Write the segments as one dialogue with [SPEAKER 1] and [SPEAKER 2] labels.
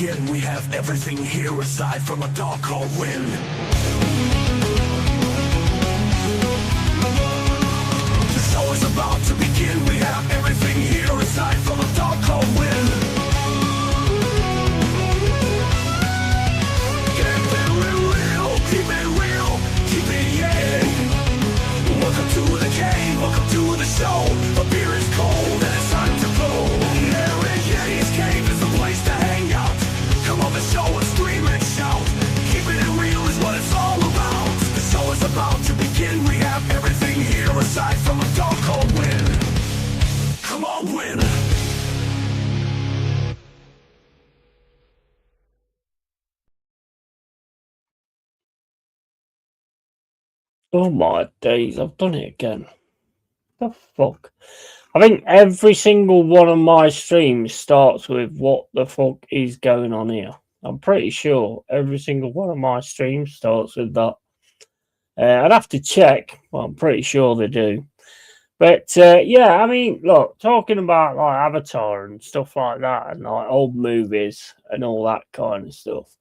[SPEAKER 1] begin. We have everything here aside from a dark cold wind. The show is about to begin. We have everything here aside from a dark cold wind. Keep it real, keep it real, keep it yeah. Welcome to the cave, welcome to the show. The beer is cold and it's time to blow. LongHairedYeti'sCave is the place to hang out. Come on the show and scream and shout. Keeping it real is what it's all about. The show is about to begin. We have everything here aside from a dark cold wind. Come on, win.
[SPEAKER 2] Oh my days, I've done it again. The fuck? I think every single one of my streams starts with what the fuck is going on here. I'm pretty sure every single one of my streams starts with that. I'd have to check, but I'm pretty sure they do. But yeah, I mean, look, talking about like Avatar and stuff like that, and like old movies and all that kind of stuff.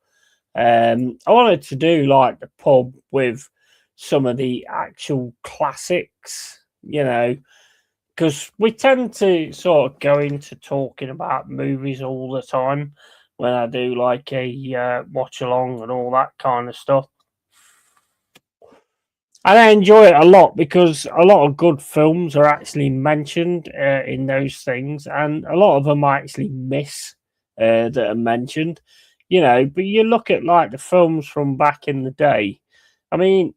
[SPEAKER 2] I wanted to do like the pub with some of the actual classics, you know, because we tend to sort of go into talking about movies all the time when I do like a watch along and all that kind of stuff. And I enjoy it a lot because a lot of good films are actually mentioned in those things, and a lot of them I actually miss that are mentioned, you know. But you look at like the films from back in the day. I mean,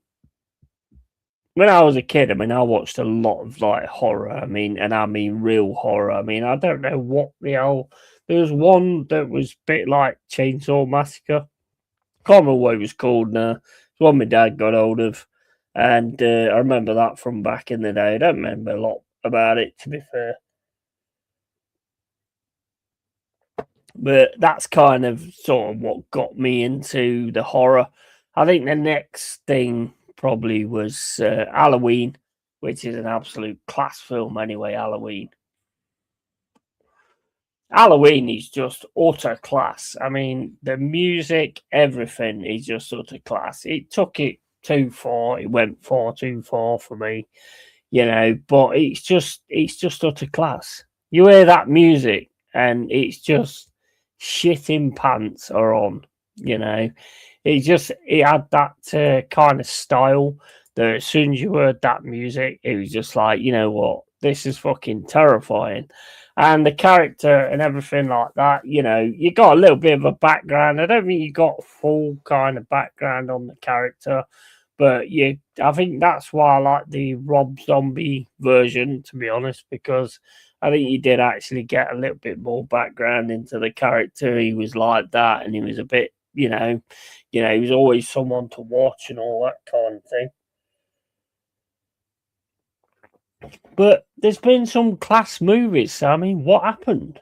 [SPEAKER 2] when I was a kid, I mean, I watched a lot of like horror. I mean real horror. I mean, I don't know what the hell. There was one that was a bit like Chainsaw Massacre. Can't remember what it was called now. It's one my dad got hold of, and I remember that from back in the day. I don't remember a lot about it, to be fair. But that's kind of sort of what got me into the horror. I think the next thing probably was Halloween, which is an absolute class film anyway. Halloween is just utter class. I mean, the music, everything is just utter class. It took it too far. It went far too far for me, you know, but it's just utter class. You hear that music and it's just shit in pants are on, you know. It had that kind of style that as soon as you heard that music, it was just like, you know what, this is fucking terrifying. And the character and everything like that, you know, you got a little bit of a background. I don't think you got full kind of background on the character, but I think that's why I like the Rob Zombie version, to be honest, because I think he did actually get a little bit more background into the character. He was like that, and he was a bit, you know, he was always someone to watch and all that kind of thing. But there's been some class movies. So, I mean, what happened?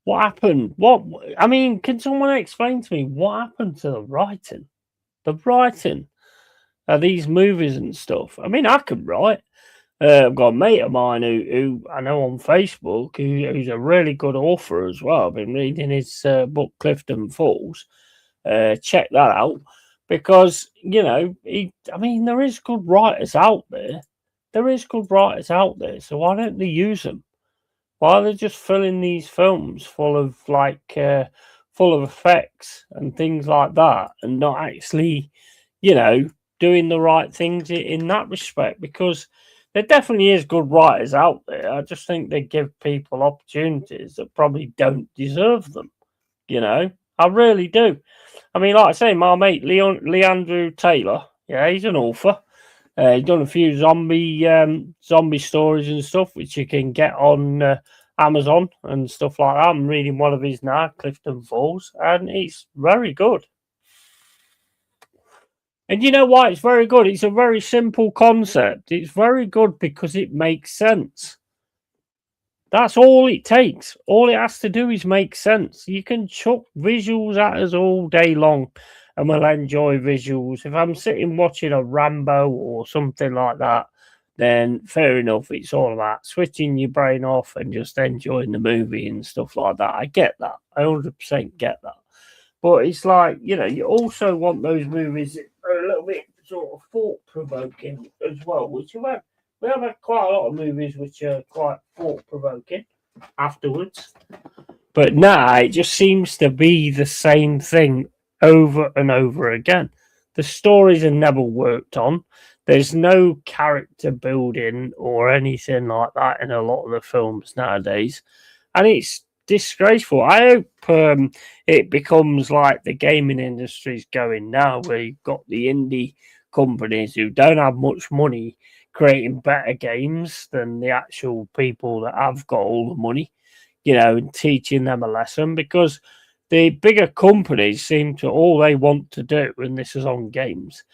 [SPEAKER 2] What happened? I mean, can someone explain to me what happened to the writing? The writing of these movies and stuff. I mean, I can write. I've got a mate of mine who I know on Facebook who's a really good author as well. I've been reading his book Clifton Falls. Check that out because, you know, I mean, there is good writers out there. So why don't they use them? Why are they just filling these films full of full of effects and things like that, and not actually, you know, doing the right things in that respect? Because there definitely is good writers out there. I just think they give people opportunities that probably don't deserve them. You know, I really do. I mean, like I say, my mate Leandrew Taylor, yeah, he's an author. He's done a few zombie stories and stuff, which you can get on Amazon and stuff like that. I'm reading one of his now, Clifton Falls, and it's very good. And you know why it's very good? It's a very simple concept. It's very good because it makes sense. That's all it takes. All it has to do is make sense. You can chuck visuals at us all day long and we'll enjoy visuals. If I'm sitting watching a Rambo or something like that, then fair enough. It's all about switching your brain off and just enjoying the movie and stuff like that. I get that. I 100% get that. But it's like, you also want those movies that are a little bit sort of thought provoking as well, which we have had quite a lot of movies which are quite thought provoking afterwards. But now it just seems to be the same thing over and over again. The stories are never worked on. There's no character building or anything like that in a lot of the films nowadays. And it's disgraceful. I hope it becomes like the gaming industry's going now, where you've got the indie companies who don't have much money creating better games than the actual people that have got all the money, and teaching them a lesson, because the bigger companies seem to all they want to do, and this is on games,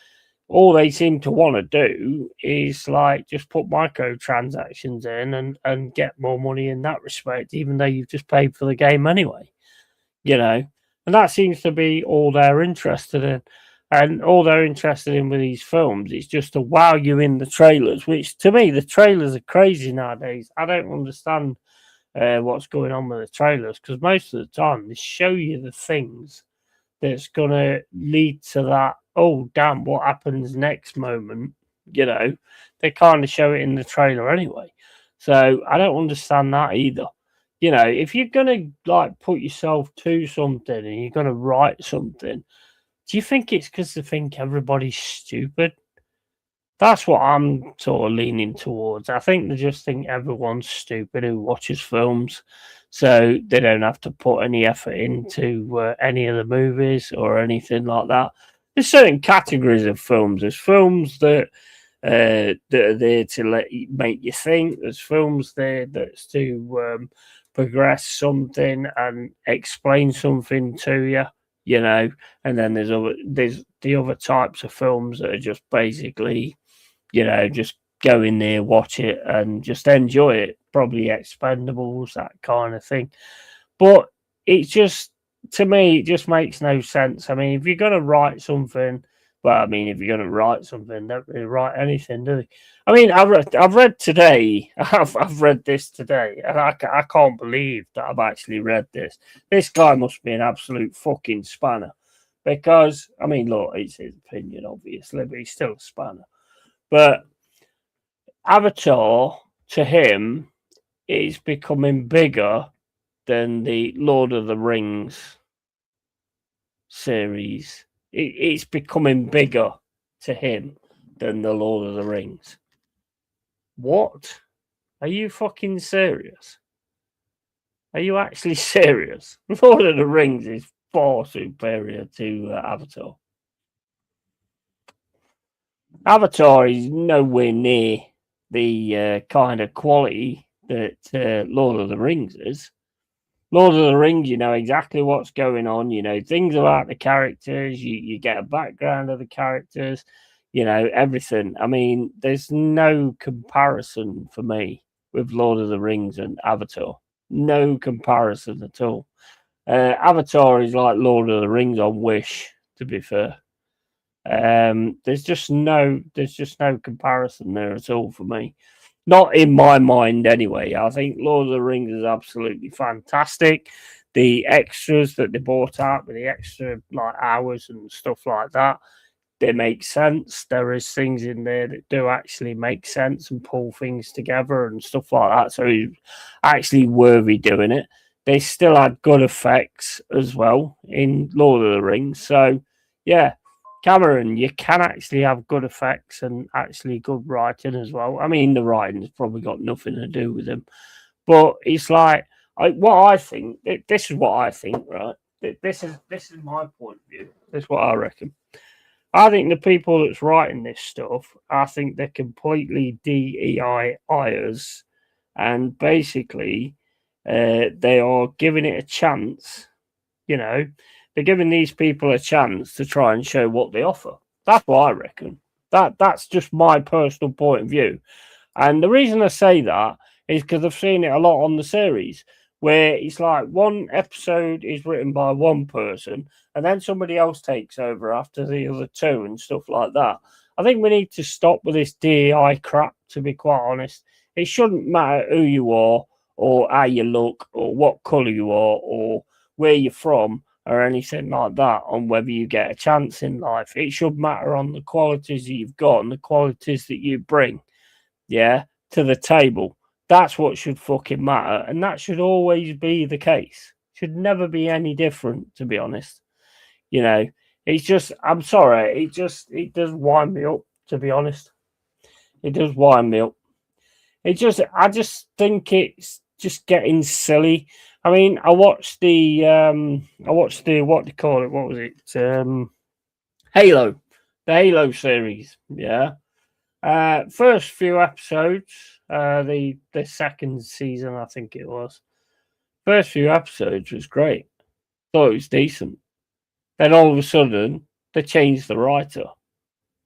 [SPEAKER 2] all they seem to want to do is like just put microtransactions in and get more money in that respect, even though you've just paid for the game anyway, and that seems to be all they're interested in. And all they're interested in with these films is just to wow you in the trailers, which to me, the trailers are crazy nowadays. I don't understand what's going on with the trailers, because most of the time they show you the things that's going to lead to that, oh, damn, what happens next moment. They kind of show it in the trailer anyway. So I don't understand that either. If you're going to like put yourself to something and you're going to write something, do you think it's because they think everybody's stupid? That's what I'm sort of leaning towards. I think they just think everyone's stupid who watches films, so they don't have to put any effort into any of the movies or anything like that. There's certain categories of films. There's films that are there to make you think. There's films there that's to progress something and explain something to you. And then there's the other types of films that are just basically, just go in there, watch it, and just enjoy it. Probably Expendables, that kind of thing. But it's just, to me, it just makes no sense. I mean, if you're going to write something, if you're going to write something, don't really write anything, do they? I mean, I've read today. I've read this today, and I can't believe that I've actually read this. This guy must be an absolute fucking spanner, because I mean, look, it's his opinion, obviously, but he's still a spanner. But Avatar, to him, is becoming bigger than the Lord of the Rings series. It's becoming bigger to him than the Lord of the Rings. What? Are you fucking serious? Are you actually serious? Lord of the Rings is far superior to Avatar. Avatar is nowhere near the kind of quality that Lord of the Rings is. Lord of the Rings, you know exactly what's going on. You know things about the characters. You get a background of the characters. You know everything. I mean, there's no comparison for me with Lord of the Rings and Avatar. No comparison at all. Avatar is like Lord of the Rings on Wish, to be fair. There's just no comparison there at all for me. Not in my mind, anyway. I think Lord of the Rings is absolutely fantastic. The extras that they brought out with the extra like hours and stuff like that, they make sense. There is things in there that do actually make sense and pull things together and stuff like that. So it's actually worthy doing it. They still had good effects as well in Lord of the Rings. So yeah, Cameron, you can actually have good effects and actually good writing as well. I mean, the writing's probably got nothing to do with them, but it's like what I think. This is what I think, right? This is my point of view. This is what I reckon. I think the people that's writing this stuff, I think they're completely DEIers, and basically, they are giving it a chance. You know, they're giving these people a chance to try and show what they offer. That's what I reckon. That's just my personal point of view. And the reason I say that is because I've seen it a lot on the series, where it's like one episode is written by one person and then somebody else takes over after the other two and stuff like that. I think we need to stop with this DEI crap, to be quite honest. It shouldn't matter who you are, or how you look, or what colour you are, or where you're from, or anything like that, on whether you get a chance in life. It should matter on the qualities that you've got and the qualities that you bring, yeah, to the table. That's what should fucking matter, and that should always be the case. Should never be any different, to be honest. You know, it's just, I'm sorry, it does wind me up, to be honest. It does wind me up. I just think it's just getting silly. I mean, I watched the, what do you call it? What was it? Halo, the Halo series. Yeah. First few episodes, the second season, I think it was. First few episodes was great. Thought it was decent. Then all of a sudden, they changed the writer,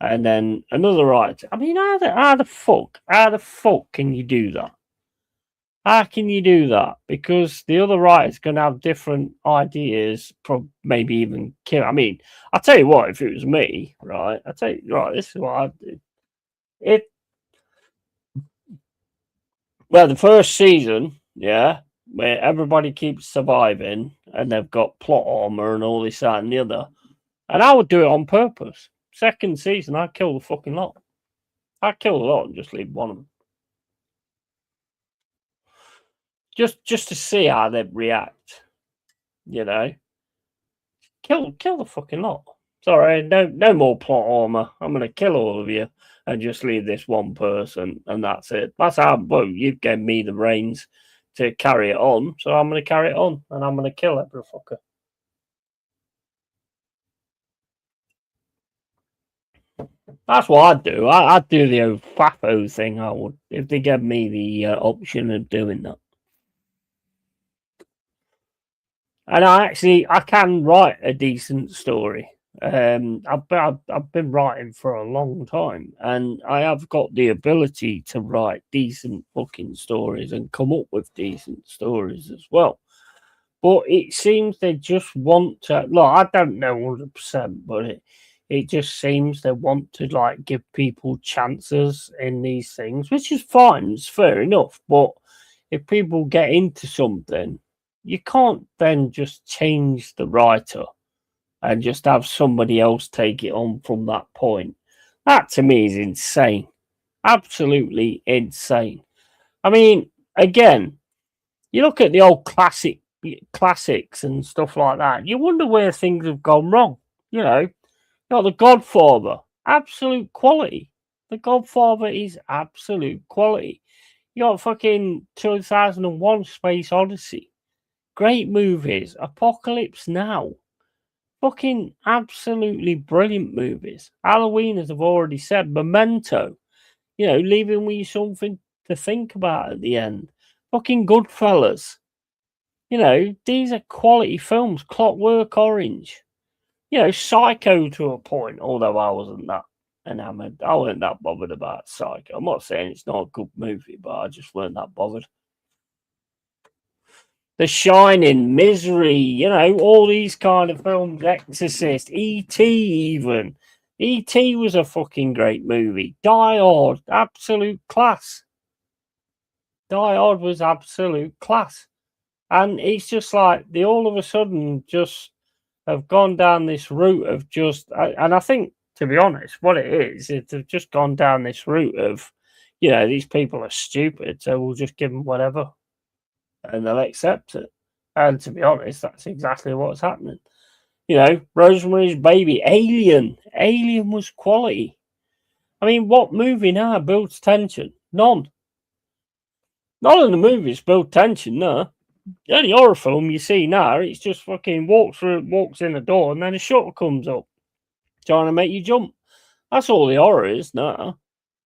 [SPEAKER 2] and then another writer. I mean, how the fuck can you do that? How can you do that? Because the other writer's going to have different ideas, maybe even kill. I mean, I'll tell you what, if it was me, right, this is what I'd do. Well, the first season, yeah, where everybody keeps surviving and they've got plot armor and all this, that, and the other, and I would do it on purpose. Second season, I'd kill the fucking lot. I'd kill the lot and just leave one of them. Just to see how they react, you know. Kill the fucking lot. Sorry, no more plot armor. I'm gonna kill all of you and just leave this one person, and that's it. That's how. Well, you've given me the reins to carry it on, so I'm gonna carry it on, and I'm gonna kill every fucker. That's what I'd do. I'd do the old FAFO thing. I would, if they gave me the option of doing that. And I can write a decent story. I've been writing for a long time, and I have got the ability to write decent fucking stories and come up with decent stories as well. But it seems they just want to. Look, I don't know 100%, but it just seems they want to like give people chances in these things, which is fine. It's fair enough. But if people get into something, you can't then just change the writer and just have somebody else take it on from that point. That to me is insane. Absolutely insane. I mean, again, you look at the old classics and stuff like that, you wonder where things have gone wrong. You know, The Godfather, absolute quality. The Godfather is absolute quality. You got fucking 2001 Space Odyssey. Great movies. Apocalypse Now. Fucking absolutely brilliant movies. Halloween, as I've already said. Memento. Leaving with you something to think about at the end. Fucking Goodfellas. These are quality films. Clockwork Orange. Psycho to a point, although I wasn't that enamored. I weren't that bothered about Psycho. I'm not saying it's not a good movie, but I just weren't that bothered. The Shining, Misery, all these kind of films, Exorcist, E.T. even. E.T. was a fucking great movie. Die Hard, absolute class. Die Hard was absolute class. And it's just like, they all of a sudden just have gone down this route of just, and I think, to be honest, what it is they've just gone down this route of, these people are stupid, so we'll just give them whatever. And they'll accept it. And to be honest, that's exactly what's happening. Rosemary's Baby, Alien. Alien was quality. I mean, what movie now builds tension? None. None of the movies build tension, no. Any horror film you see now, it's just fucking walks in the door, and then a shutter comes up, trying to make you jump. That's all the horror is now.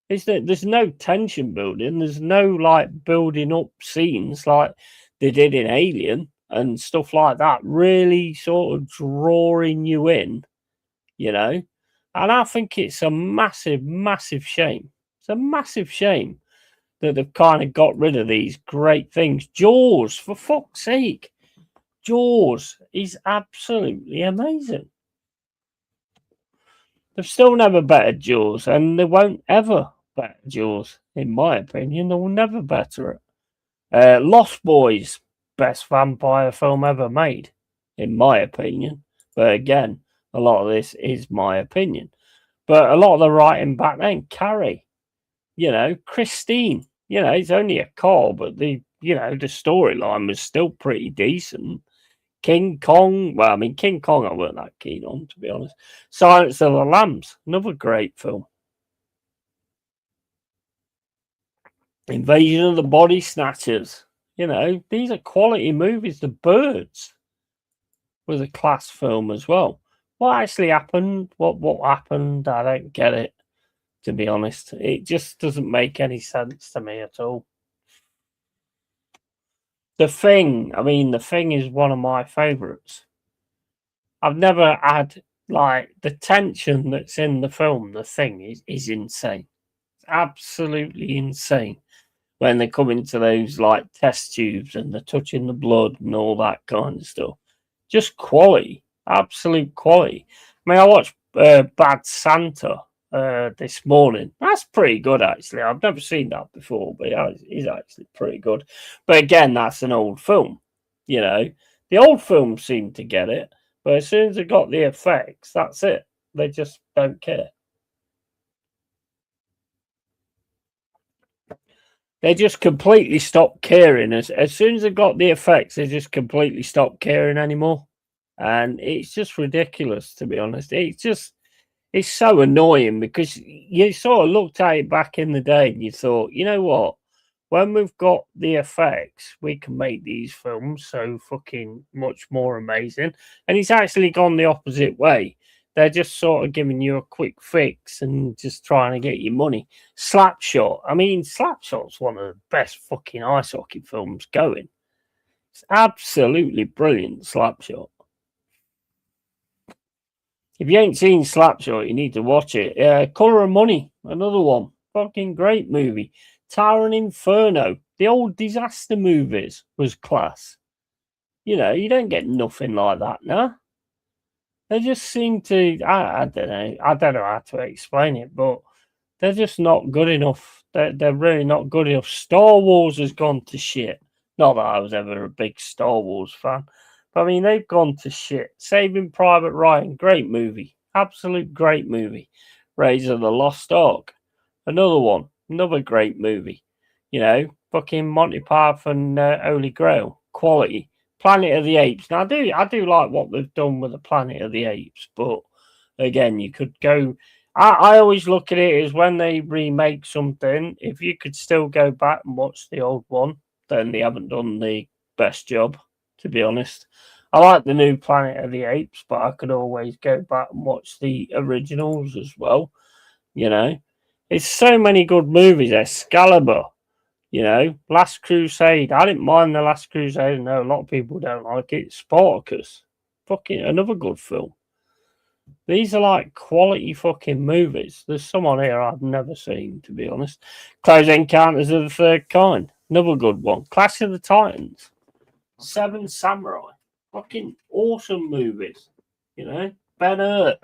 [SPEAKER 2] There's no tension building. There's no like building up scenes like they did in Alien and stuff like that. Really sort of drawing you in, And I think it's a massive, massive shame. It's a massive shame that they've kind of got rid of these great things. Jaws, for fuck's sake. Jaws is absolutely amazing. They've still never bettered Jaws, and they won't ever better Jaws, in my opinion. They will never better it. Lost Boys, best vampire film ever made, in my opinion. But again, a lot of this is my opinion. But a lot of the writing back then, Carrie, Christine, it's only a call, but the storyline was still pretty decent. King Kong, well, I mean, King Kong I weren't that keen on, to be honest. Silence of the Lambs, another great film. Invasion of the Body Snatchers, these are quality movies. The Birds was a class film as well. What actually happened? What happened? I don't get it, to be honest. It just doesn't make any sense to me at all. The Thing is one of my favourites. I've never had, the tension that's in the film, The Thing, is insane. It's absolutely insane. When they come into those, test tubes and they're touching the blood and all that kind of stuff. Just quality. Absolute quality. I mean, I watched Bad Santa this morning. That's pretty good, actually. I've never seen that before, but it's actually pretty good. But again, that's an old film. The old films seem to get it. But as soon as they got the effects, that's it. They just don't care. They just completely stopped caring. As soon as they got the effects, they just completely stopped caring anymore. And it's just ridiculous, to be honest. It's so annoying because you sort of looked at it back in the day and you thought, you know what? When we've got the effects, we can make these films so fucking much more amazing. And it's actually gone the opposite way. They're just sort of giving you a quick fix and just trying to get your money. Slapshot. I mean, Slapshot's one of the best fucking ice hockey films going. It's absolutely brilliant, Slapshot. If you ain't seen Slapshot, you need to watch it. Colour of Money, another one. Fucking great movie. Towering Inferno, the old disaster movies was class. You don't get nothing like that now. They just seem to, I don't know. I don't know how to explain it, but they're just not good enough. They're really not good enough. Star Wars has gone to shit. Not that I was ever a big Star Wars fan. But I mean, they've gone to shit. Saving Private Ryan, great movie. Absolute great movie. Raiders of the Lost Ark, another one. Another great movie. Fucking Monty Python, Holy Grail, quality. Planet of the Apes. Now, I do like what they've done with the Planet of the Apes, but again, you could go. I always look at it as when they remake something, if you could still go back and watch the old one, then they haven't done the best job, to be honest. I like the new Planet of the Apes, but I could always go back and watch the originals as well. It's so many good movies. Excalibur, Last Crusade. I didn't mind The Last Crusade. No, a lot of people don't like it. Spartacus, fucking another good film. These are quality fucking movies. There's some on here I've never seen, to be honest. Close Encounters of the Third Kind, another good one. Clash of the Titans, Seven Samurai, fucking awesome movies. Ben Hur.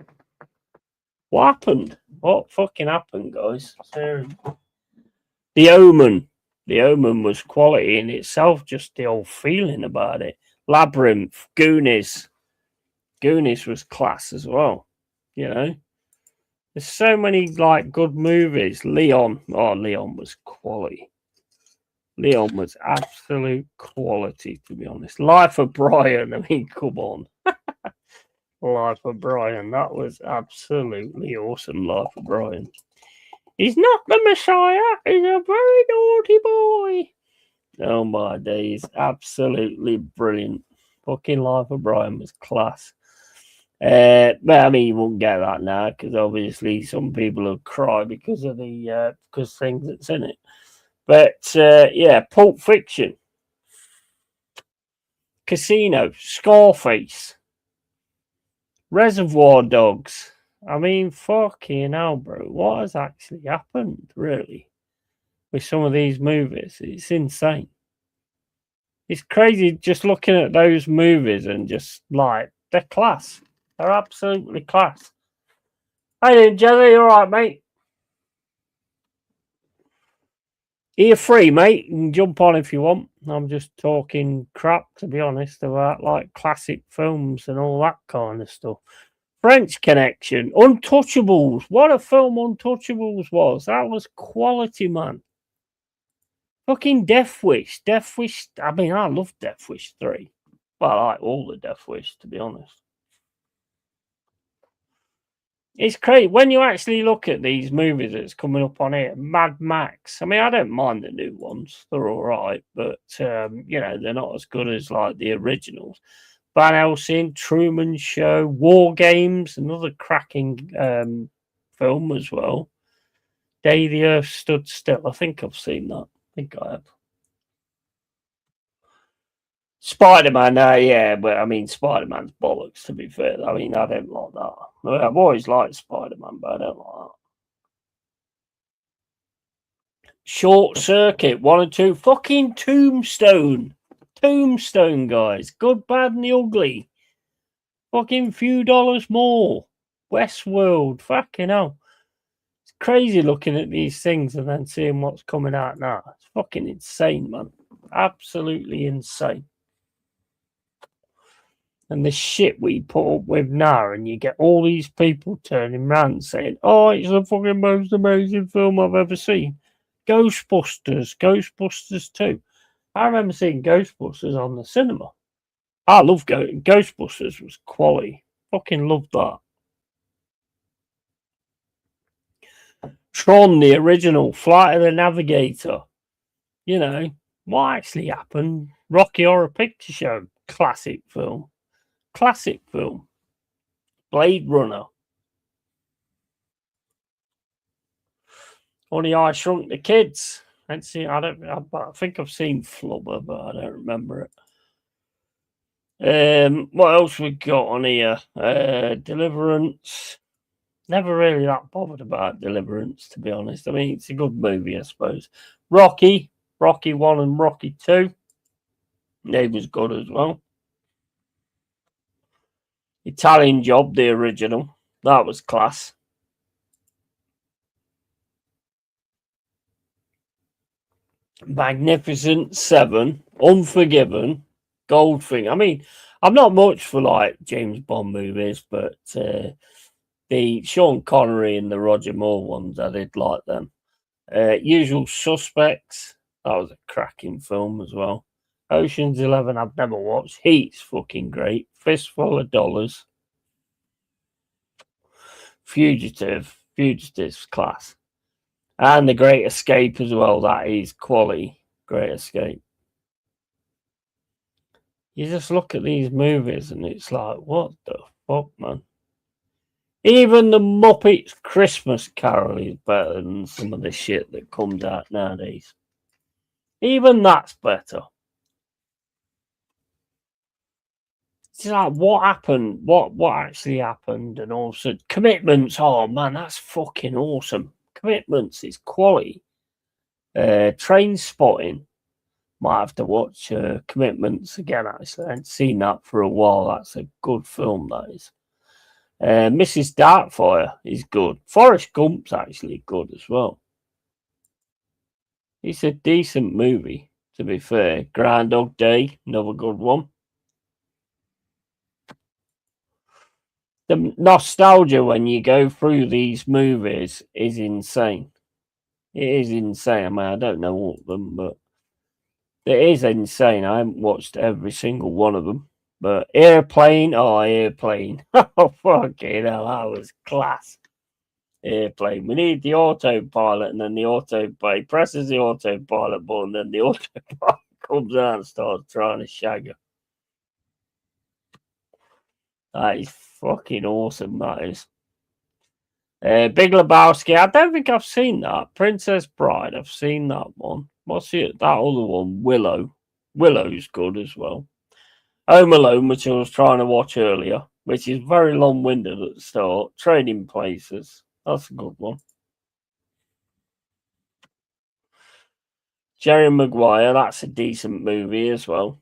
[SPEAKER 2] What happened? What fucking happened, guys? Seriously. The Omen. The Omen was quality in itself, just the whole feeling about it. Labyrinth, Goonies. Goonies was class as well. There's so many good movies. Leon. Oh, Leon was quality. Leon was absolute quality, to be honest. Life of Brian. I mean, come on. Life of Brian. That was absolutely awesome. Life of Brian. He's not the Messiah. He's a very naughty boy. Oh my days. Absolutely brilliant. Fucking Life of Brian was class. But I mean, you won't get that now because obviously some people will cry because of the things that's in it. But yeah, Pulp Fiction, Casino, Scarface, Reservoir Dogs. I mean, fucking hell, bro. What has actually happened, really, with some of these movies? It's insane. It's crazy just looking at those movies and just they're class. They're absolutely class. How you doing, Jezzy? You alright, mate? You're free, mate. You can jump on if you want. I'm just talking crap, to be honest, about like classic films and all that kind of stuff. French Connection, Untouchables. What a film Untouchables was. That was quality, man. Fucking Death Wish. Death Wish. I mean, I love Death Wish 3. Well, I like all the Death Wish, to be honest. It's crazy when you actually look at these movies that's coming up on here. Mad Max. I mean, I don't mind the new ones; they're all right, but you know, they're not as good as like the originals. Van Helsing, Truman Show, War Games, another cracking film as well. Day the Earth Stood Still. I think I've seen that. I think I have. Spider-Man, yeah, but I mean, Spider-Man's bollocks, to be fair. I mean, I don't like that. I've always liked Spider-Man, but I don't like that. Short Circuit, 1 and 2. Fucking Tombstone. Tombstone, guys. Good, bad, and the ugly. Fucking few dollars more. Westworld. Fucking hell. It's crazy looking at these things and then seeing what's coming out now. It's fucking insane, man. Absolutely insane. And the shit we put up with now, and you get all these people turning around saying, oh, it's the fucking most amazing film I've ever seen. Ghostbusters 2. I remember seeing Ghostbusters on the cinema. I love Ghostbusters was quality. Fucking loved that. Tron, the original, Flight of the Navigator. You know, what actually happened? Rocky Horror Picture Show. Classic film. Classic film. Blade Runner. Honey, I Shrunk the Kids. I think I've seen Flubber, but I don't remember it. What else we got on here? Deliverance. Never really that bothered about Deliverance, to be honest. I mean, it's a good movie, I suppose. Rocky 1 and Rocky 2. They was good as well. Italian Job, the original. That was class. Magnificent Seven, Unforgiven, Goldfinger. I mean, I'm not much for like James Bond movies, but the Sean Connery and the Roger Moore ones, I did like them. Usual Suspects, that was a cracking film as well. Ocean's 11, I've never watched. Heat's fucking great. Fistful of Dollars. Fugitive's class. And The Great Escape as well. That is quality. Great Escape. You just look at these movies and it's like, what the fuck, man? Even the Muppets Christmas Carol is better than some of the shit that comes out nowadays. Even that's better. It's like, what happened? What actually happened? And also, Commitments. Oh, man, that's fucking awesome. Commitments is quality. Train Spotting. Might have to watch Commitments again, actually. I haven't seen that for a while. That's a good film, that is. Mrs. Darkfire is good. Forrest Gump's actually good as well. It's a decent movie, to be fair. Groundhog Day, another good one. The nostalgia when you go through these movies is insane. It is insane. I mean, I don't know all of them, but it is insane. I haven't watched every single one of them. But Airplane. Oh, fucking hell, that was class. Airplane. We need the autopilot, and then the autopilot presses the autopilot button, and then the autopilot comes out and starts trying to shag her. That is fucking awesome, that is. Big Lebowski. I don't think I've seen that. Princess Bride. I've seen that one. What's it? That other one, Willow. Willow's good as well. Home Alone, which I was trying to watch earlier, which is very long-winded at the start. Trading Places. That's a good one. Jerry Maguire. That's a decent movie as well.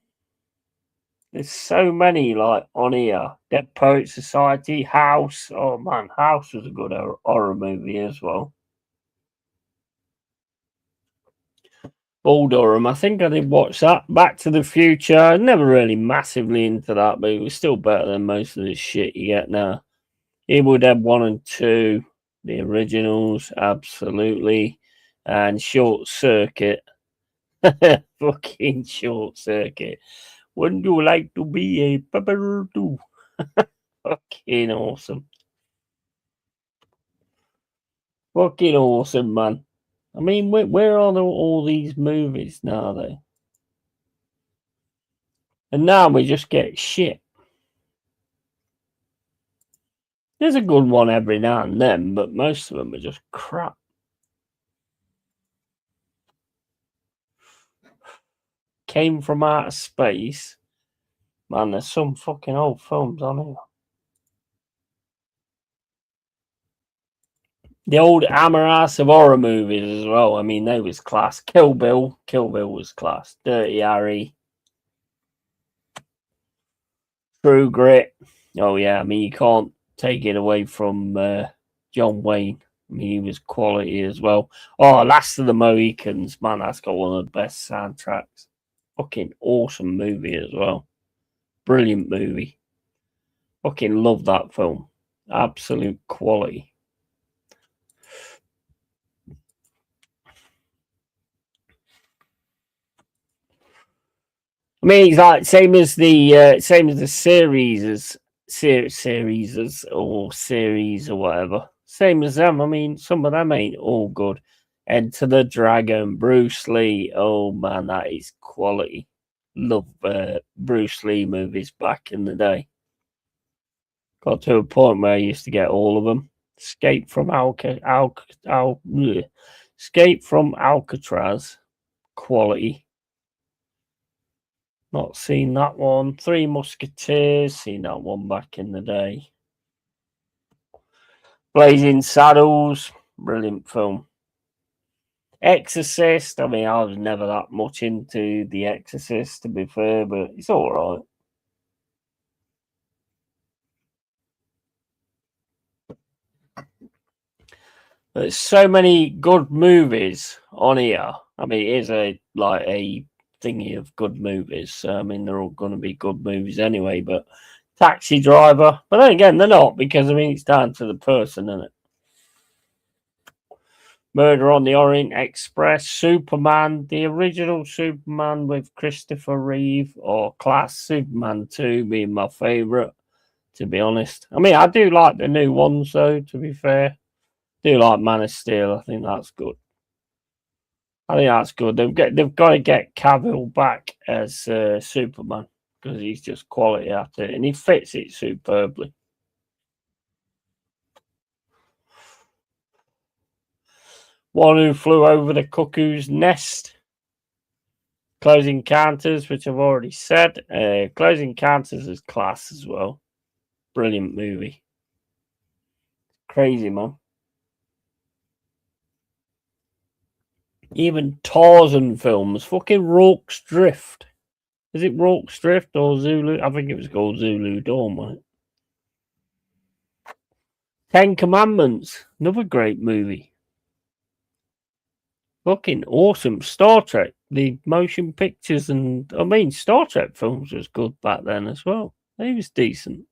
[SPEAKER 2] There's so many like on here. Dead Poet Society, House. Oh man, House was a good horror movie as well. Bull Durham. I think I did watch that. Back to the Future. Never really massively into that, but it was still better than most of the shit you get now. Evil Dead 1 and 2, the originals, absolutely. And Short Circuit. Fucking Short Circuit. Wouldn't you like to be a pepper too? Fucking awesome. Fucking awesome, man. I mean, where are all these movies now, though? And now we just get shit. There's a good one every now and then, but most of them are just crap. Came from Outer Space. Man, there's some fucking old films on here. The old Amaras of horror movies as well. I mean, they was class. Kill Bill was class. Dirty Harry. True Grit. Oh yeah, I mean you can't take it away from John Wayne. I mean he was quality as well. Oh, Last of the Mohicans, man, that's got one of the best soundtracks. Fucking awesome movie as well. Brilliant movie. Fucking love that film. Absolute quality. I mean, it's like same as the series or whatever. Same as them. I mean, some of them ain't all good. Enter the Dragon, Bruce Lee. Oh man, that is quality. Love Bruce Lee movies back in the day. Got to a point where I used to get all of them. Escape from Alcatraz, quality. Not seen that one. Three Musketeers, seen that one back in the day. Blazing Saddles, brilliant film. Exorcist, I mean, I was never that much into The Exorcist, to be fair, but it's all right. There's so many good movies on here. I mean, it is a thingy of good movies. So, I mean, they're all going to be good movies anyway. But Taxi Driver, but then again, they're not because I mean, it's down to the person, isn't it? Murder on the Orient Express, Superman, the original Superman with Christopher Reeve, or Class Superman 2 being my favourite, to be honest. I mean, I do like the new ones, though, to be fair. I do like Man of Steel. I think that's good. They've got to get Cavill back as Superman because he's just quality at it and he fits it superbly. One Who Flew Over the Cuckoo's Nest. Close Encounters, which I've already said. Close Encounters is class as well. Brilliant movie. Crazy, man. Even Tarzan films. Fucking Rorke's Drift. Is it Rorke's Drift or Zulu? I think it was called Zulu Dawn, wasn't it? Ten Commandments. Another great movie. Fucking awesome. Star Trek, the motion pictures, and I mean, Star Trek films was good back then as well. They was decent.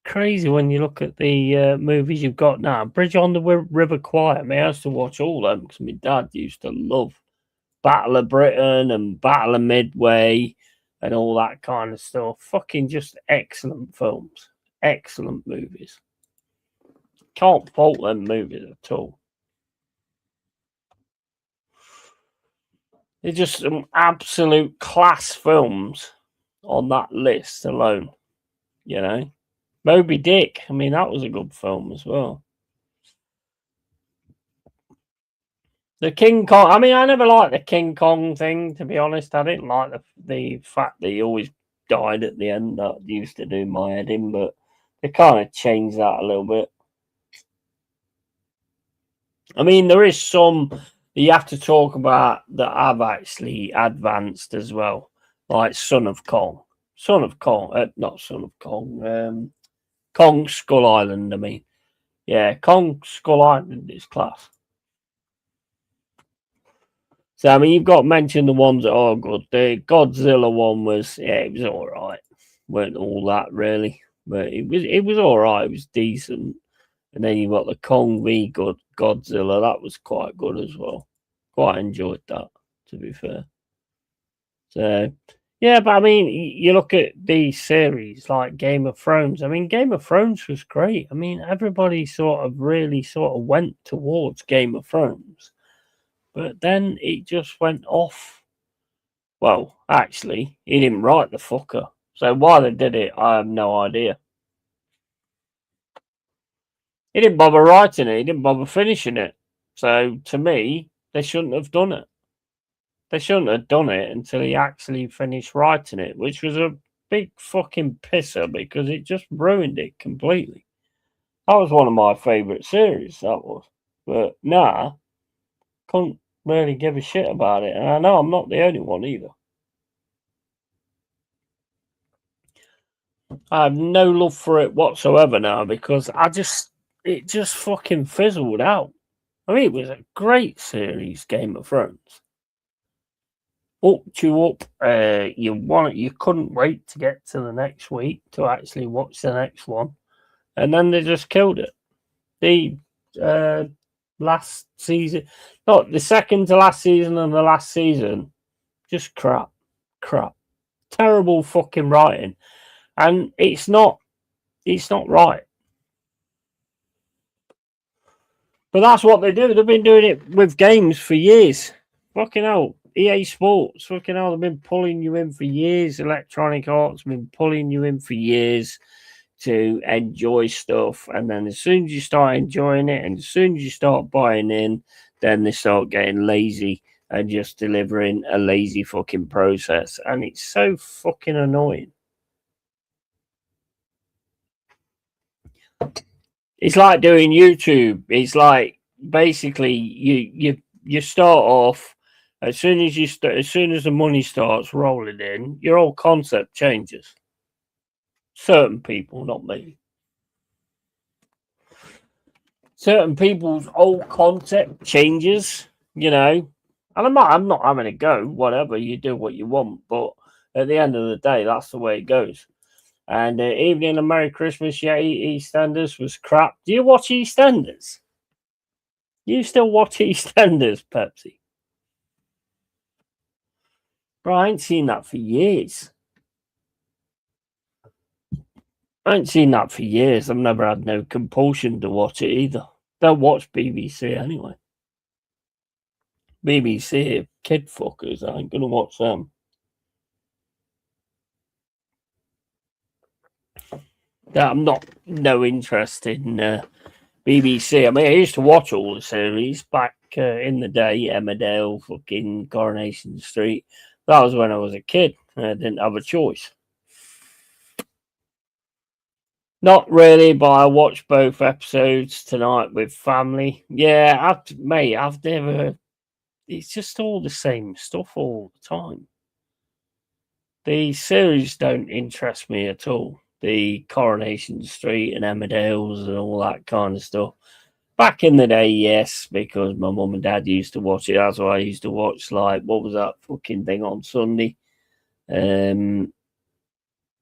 [SPEAKER 2] Crazy when you look at the movies you've got now. Bridge on the River Kwai. I mean, I used to watch all them because my dad used to love Battle of Britain and Battle of Midway and all that kind of stuff. Fucking just excellent films. Excellent movies. Can't fault them movies at all. They're just some absolute class films on that list alone, you know. Moby Dick, I mean, that was a good film as well. The King Kong, I mean, I never liked the King Kong thing, to be honest. I didn't like the fact that he always died at the end. That used to do my head in, but they kind of changed that a little bit. I mean, there is some you have to talk about that have actually advanced as well. like Son of Kong. Not Son of Kong. Kong Skull Island, I mean. Yeah, Kong Skull Island is class. So, I mean, you've got to mention the ones that are good. The Godzilla one was, it was all right. Weren't all that, really. But it was all right. It was decent. And then you've got the Kong v Godzilla. That was quite good as well. Quite enjoyed that, to be fair. So, yeah, but I mean, you look at these series like Game of Thrones. I mean, Game of Thrones was great. I mean, everybody really went towards Game of Thrones. But then it just went off. Well, actually, he didn't write the fucker. So why they did it, I have no idea. He didn't bother writing it. He didn't bother finishing it. So to me, they shouldn't have done it. They shouldn't have done it until he actually finished writing it, which was a big fucking pisser because it just ruined it completely. That was one of my favourite series, that was. But nah, couldn't really give a shit about it. And I know I'm not the only one either. I have no love for it whatsoever now because it just fucking fizzled out. I mean, it was a great series, Game of Thrones. Hooked you up. You couldn't wait to get to the next week to actually watch the next one, and then they just killed it. The last season, not the second to last season and the last season, just crap, terrible fucking writing, and it's not right. But that's what they do. They've been doing it with games for years. Fucking hell. EA Sports, fucking hell, they've been pulling you in for years. Electronic Arts have been pulling you in for years to enjoy stuff. And then as soon as you start enjoying it and as soon as you start buying in, then they start getting lazy and just delivering a lazy fucking process. And it's so fucking annoying. It's like doing YouTube. It's like basically you start off as soon as the money starts rolling in, your whole concept changes. Certain people, not me. Certain people's whole concept changes, and I'm not having a go. Whatever, you do what you want, but at the end of the day, that's the way it goes. And Evening and Merry Christmas, yeah, EastEnders was crap. Do you watch EastEnders? You still watch EastEnders, Pepsi? Bro, I ain't seen that for years. I've never had no compulsion to watch it either. Don't watch BBC anyway. BBC kid fuckers. I ain't gonna watch them. I'm not no interest in BBC. I mean, I used to watch all the series back in the day. Emmerdale, fucking Coronation Street. That was when I was a kid. I didn't have a choice. Not really, but I watched both episodes tonight with family. Yeah, I've never. It's just all the same stuff all the time. The series don't interest me at all. The Coronation Street and Emmerdales and all that kind of stuff. Back in the day, yes, because my mum and dad used to watch it. That's why I used to watch, like, what was that fucking thing on Sunday?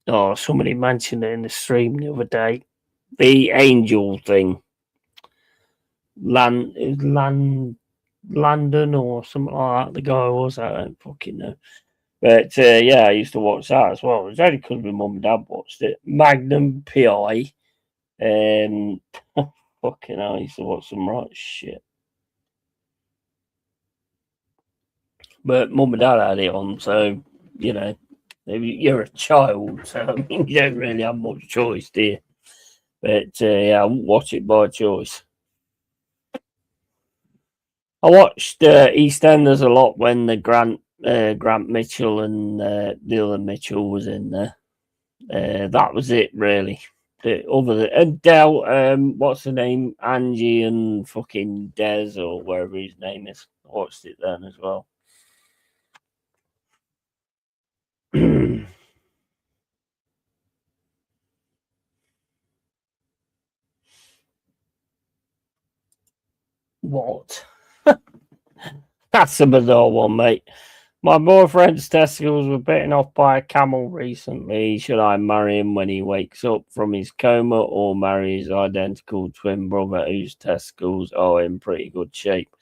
[SPEAKER 2] Somebody mentioned it in the stream the other day. The Angel thing. Landon or something like that. The guy was, I don't fucking know. But yeah, I used to watch that as well. It was only because my mum and dad watched it. Magnum PI. Fucking hell, I used to watch some right shit. But mum and dad had it on, so, you're a child, so I mean, you don't really have much choice, do you? But yeah, I won't watch it by choice. I watched EastEnders a lot when the Grant Mitchell and the other Mitchell was in there. That was it, really. Adele, what's her name? Angie and fucking Des or wherever his name is. I watched it then as well. What? That's a bizarre one, mate. My boyfriend's testicles were bitten off by a camel recently. Should I marry him when he wakes up from his coma or marry his identical twin brother whose testicles are in pretty good shape?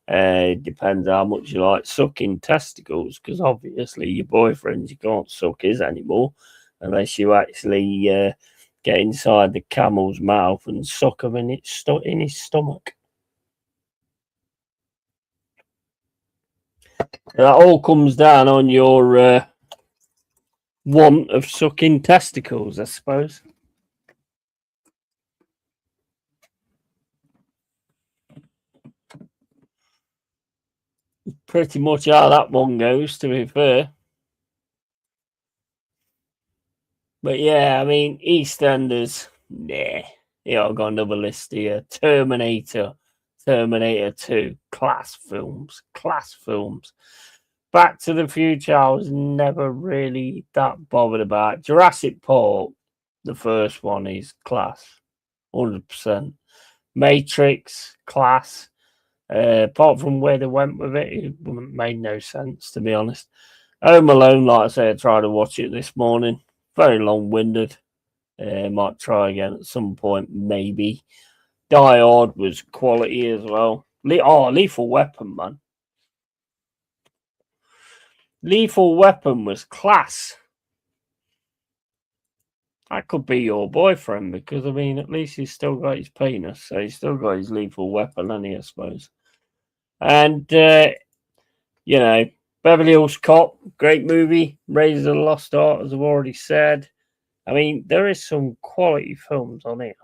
[SPEAKER 2] It depends how much you like sucking testicles, because obviously your boyfriend, you can't suck his anymore unless you actually get inside the camel's mouth and suck him in his stomach. That all comes down on your want of sucking testicles, I suppose. Pretty much how that one goes, to be fair. But yeah, I mean, EastEnders, nah. Yeah, I've got another list here. Terminator 2, class films. Back to the Future, I was never really that bothered about. Jurassic Park, the first one, is class, 100%. Matrix, class. Apart from where they went with it, it made no sense, to be honest. Home Alone, like I say, I tried to watch it this morning. Very long-winded. Might try again at some point, maybe. Die Hard was quality as well. Lethal Weapon, man. Lethal Weapon was class. That could be your boyfriend, because, I mean, at least he's still got his penis, so he's still got his lethal weapon, hasn't he, I suppose. And, you know, Beverly Hills Cop, great movie. Raiders of the Lost Ark, as I've already said. I mean, there is some quality films on here.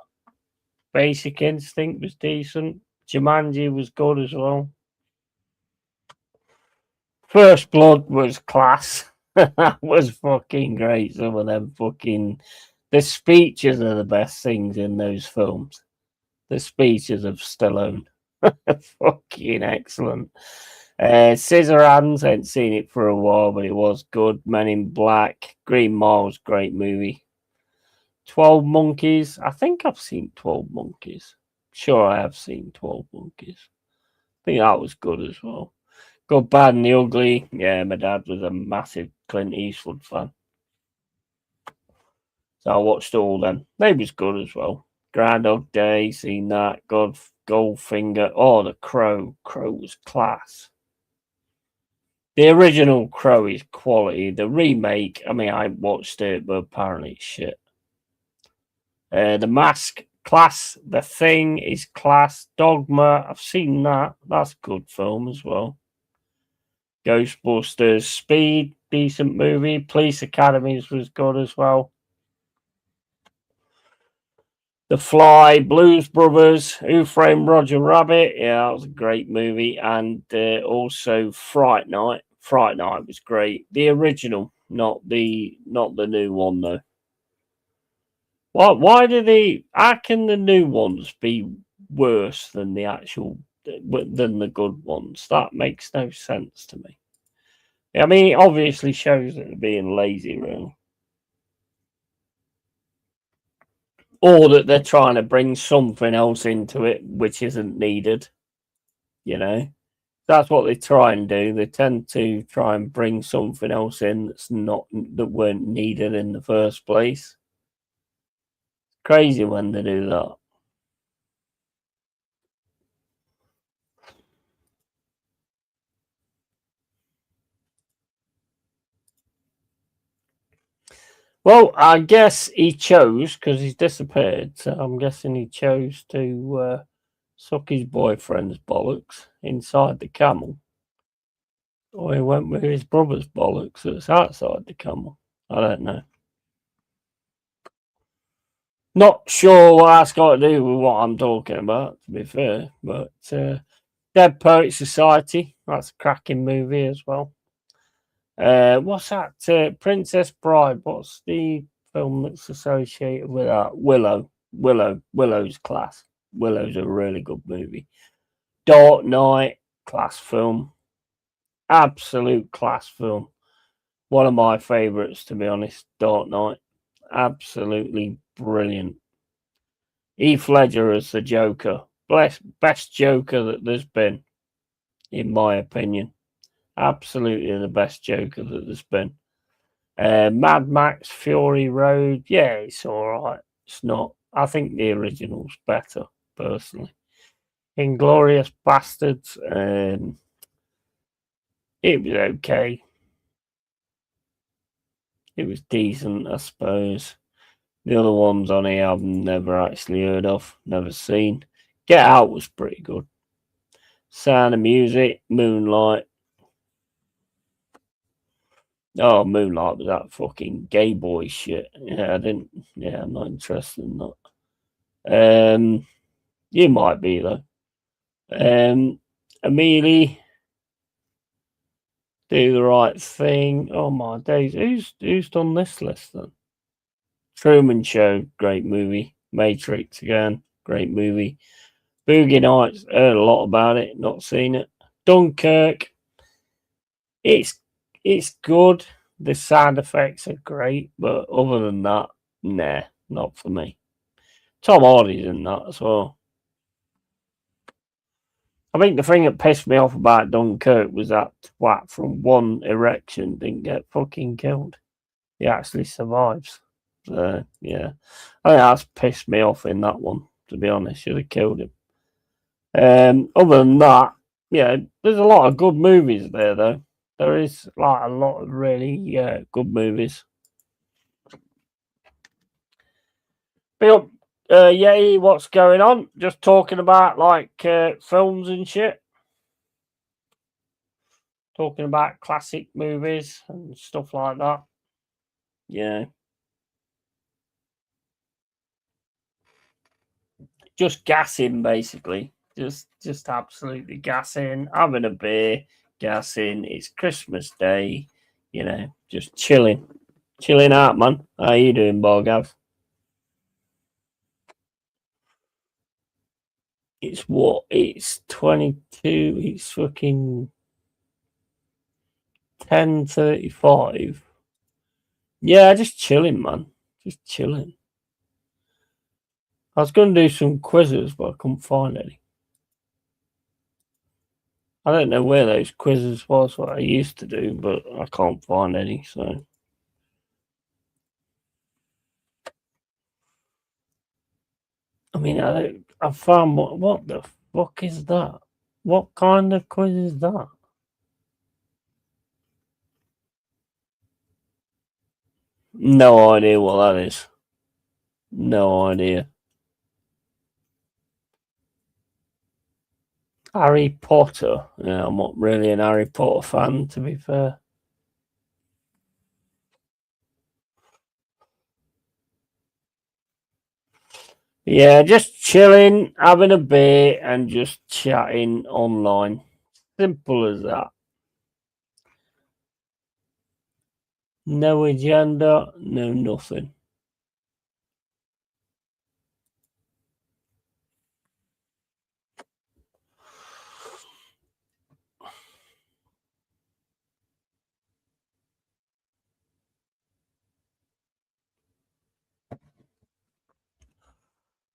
[SPEAKER 2] Basic Instinct was decent. Jumanji was good as well. First Blood was class. That was fucking great. Some of them fucking... The speeches are the best things in those films. The speeches of Stallone. Fucking excellent. Scissorhands, I hadn't seen it for a while, but it was good. Men in Black. Green Mile's great movie. 12 Monkeys. I think I've seen 12 Monkeys. Sure, I have seen 12 Monkeys. I think that was good as well. Good, Bad and the Ugly. Yeah, my dad was a massive Clint Eastwood fan. So I watched all them. They was good as well. Groundhog Day, seen that. Goldfinger. Oh, The Crow. Crow was class. The original Crow is quality. The remake, I mean, I watched it, but apparently it's shit. The Mask, class. The Thing is class. Dogma, I've seen that. That's a good film as well. Ghostbusters, Speed, decent movie. Police Academies was good as well. The Fly, Blues Brothers, Who Framed Roger Rabbit. Yeah, that was a great movie. And also Fright Night. Fright Night was great. The original, not the new one though. Why do they? How can the new ones be worse than the actual than the good ones? That makes no sense to me. I mean, it obviously shows that they're being lazy, really, or that they're trying to bring something else into it which isn't needed. You know, that's what they try and do. They tend to try and bring something else in that weren't needed in the first place. Crazy when they do that. Well, I guess he chose, because he's disappeared, so I'm guessing he chose to suck his boyfriend's bollocks inside the camel. Or he went with his brother's bollocks that's outside the camel. I don't know. Not sure what that's got to do with what I'm talking about, to be fair. But Dead Poet Society, that's a cracking movie as well. What's that? Princess Bride. What's the film that's associated with that? Willow's class. Willow's a really good movie. Dark Knight, class film. Absolute class film. One of my favourites, to be honest. Dark Knight, absolutely brilliant. Heath Ledger as the Joker, best Joker that there's been, in my opinion. Absolutely the best Joker that there's been. Mad Max Fury Road, yeah, it's all right. It's not. I think the original's better, personally. Inglorious Bastards, it was okay. It was decent, I suppose. The other ones on here I've never actually heard of, never seen. Get Out was pretty good. Sound of Music, Moonlight. Oh, Moonlight was that fucking gay boy shit. Yeah, I didn't. Yeah, I'm not interested in that. You might be though. Amelie, Do the Right Thing. Oh my days, who's done this list then? Truman Show, great movie. Matrix again, great movie. Boogie Nights, heard a lot about it, not seen it. Dunkirk, it's it's good. The sound effects are great, but other than that, nah, not for me. Tom Hardy's in that as well. I think the thing that pissed me off about Dunkirk was that twat from One Erection didn't get fucking killed. He actually survives. So, yeah. I think that's pissed me off in that one, to be honest. Should have killed him. Other than that, yeah, there's a lot of good movies there, though. There is like a lot of really good movies. But yeah, what's going on? Just talking about like films and shit. Talking about classic movies and stuff like that. Yeah. Just gassing basically. Just absolutely gassing, having a beer, gassing. It's Christmas Day, just chilling. Chilling out, man. How you doing, Borgav? It's what? It's 22. It's fucking 10:35. Yeah, just chilling, man. Just chilling. I was going to do some quizzes, but I couldn't find any. I don't know where those quizzes was, what I used to do, but I can't find any, so. I mean, I found what the fuck is that? What kind of quiz is that? No idea what that is. No idea. Harry Potter. Yeah, I'm not really an Harry Potter fan, to be fair. Yeah, just chilling, having a beer, and just chatting online. Simple as that. No agenda, no nothing.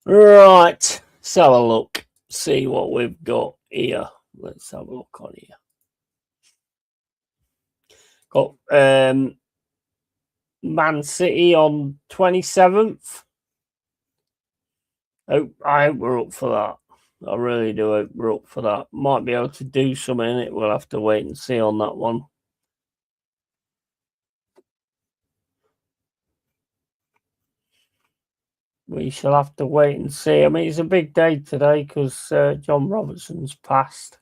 [SPEAKER 2] Right, let's have a look. See what we've got here. Let's have a look on here. Got Man City on 27th. I hope we're up for that. I really do hope we're up for that. Might be able to do something in it. We'll have to wait and see on that one. We shall have to wait and see. I mean, it's a big day today because John Robertson's passed.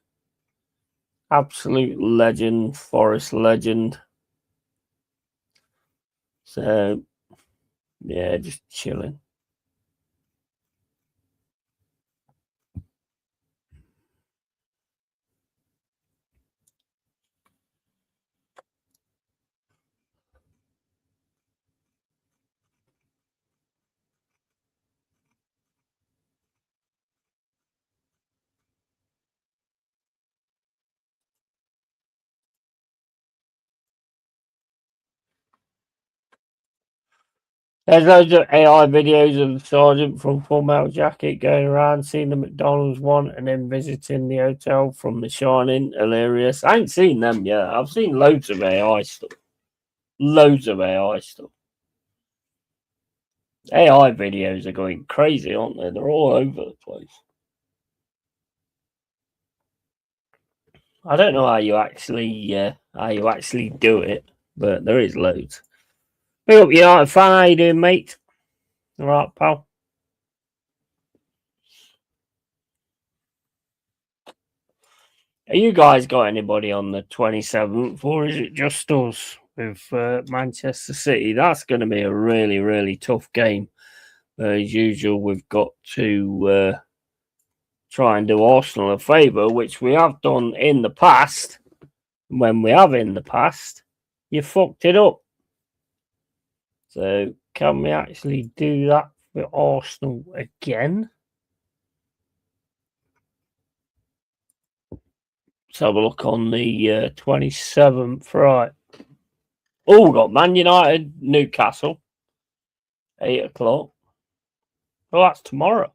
[SPEAKER 2] Absolute legend, Forest legend. So, yeah, just chilling. There's loads of AI videos of the sergeant from Full Metal Jacket going around seeing the McDonald's one and then visiting the hotel from The Shining. Hilarious. I ain't seen them yet. I've seen loads of AI stuff. Loads of AI stuff. AI videos are going crazy, aren't they? They're all over the place. I don't know how you actually do it, but there is loads. Big up, United fan. How you doing, mate? All right, pal. Are you guys got anybody on the 27th, or is it just us with Manchester City? That's going to be a really, really tough game. As usual, we've got to try and do Arsenal a favour, which we have done in the past. When we have in the past, you fucked it up. So, can we actually do that for Arsenal again? Let's have a look on the 27th. Right. Oh, we've got Man United, Newcastle, 8 o'clock. Oh, that's tomorrow.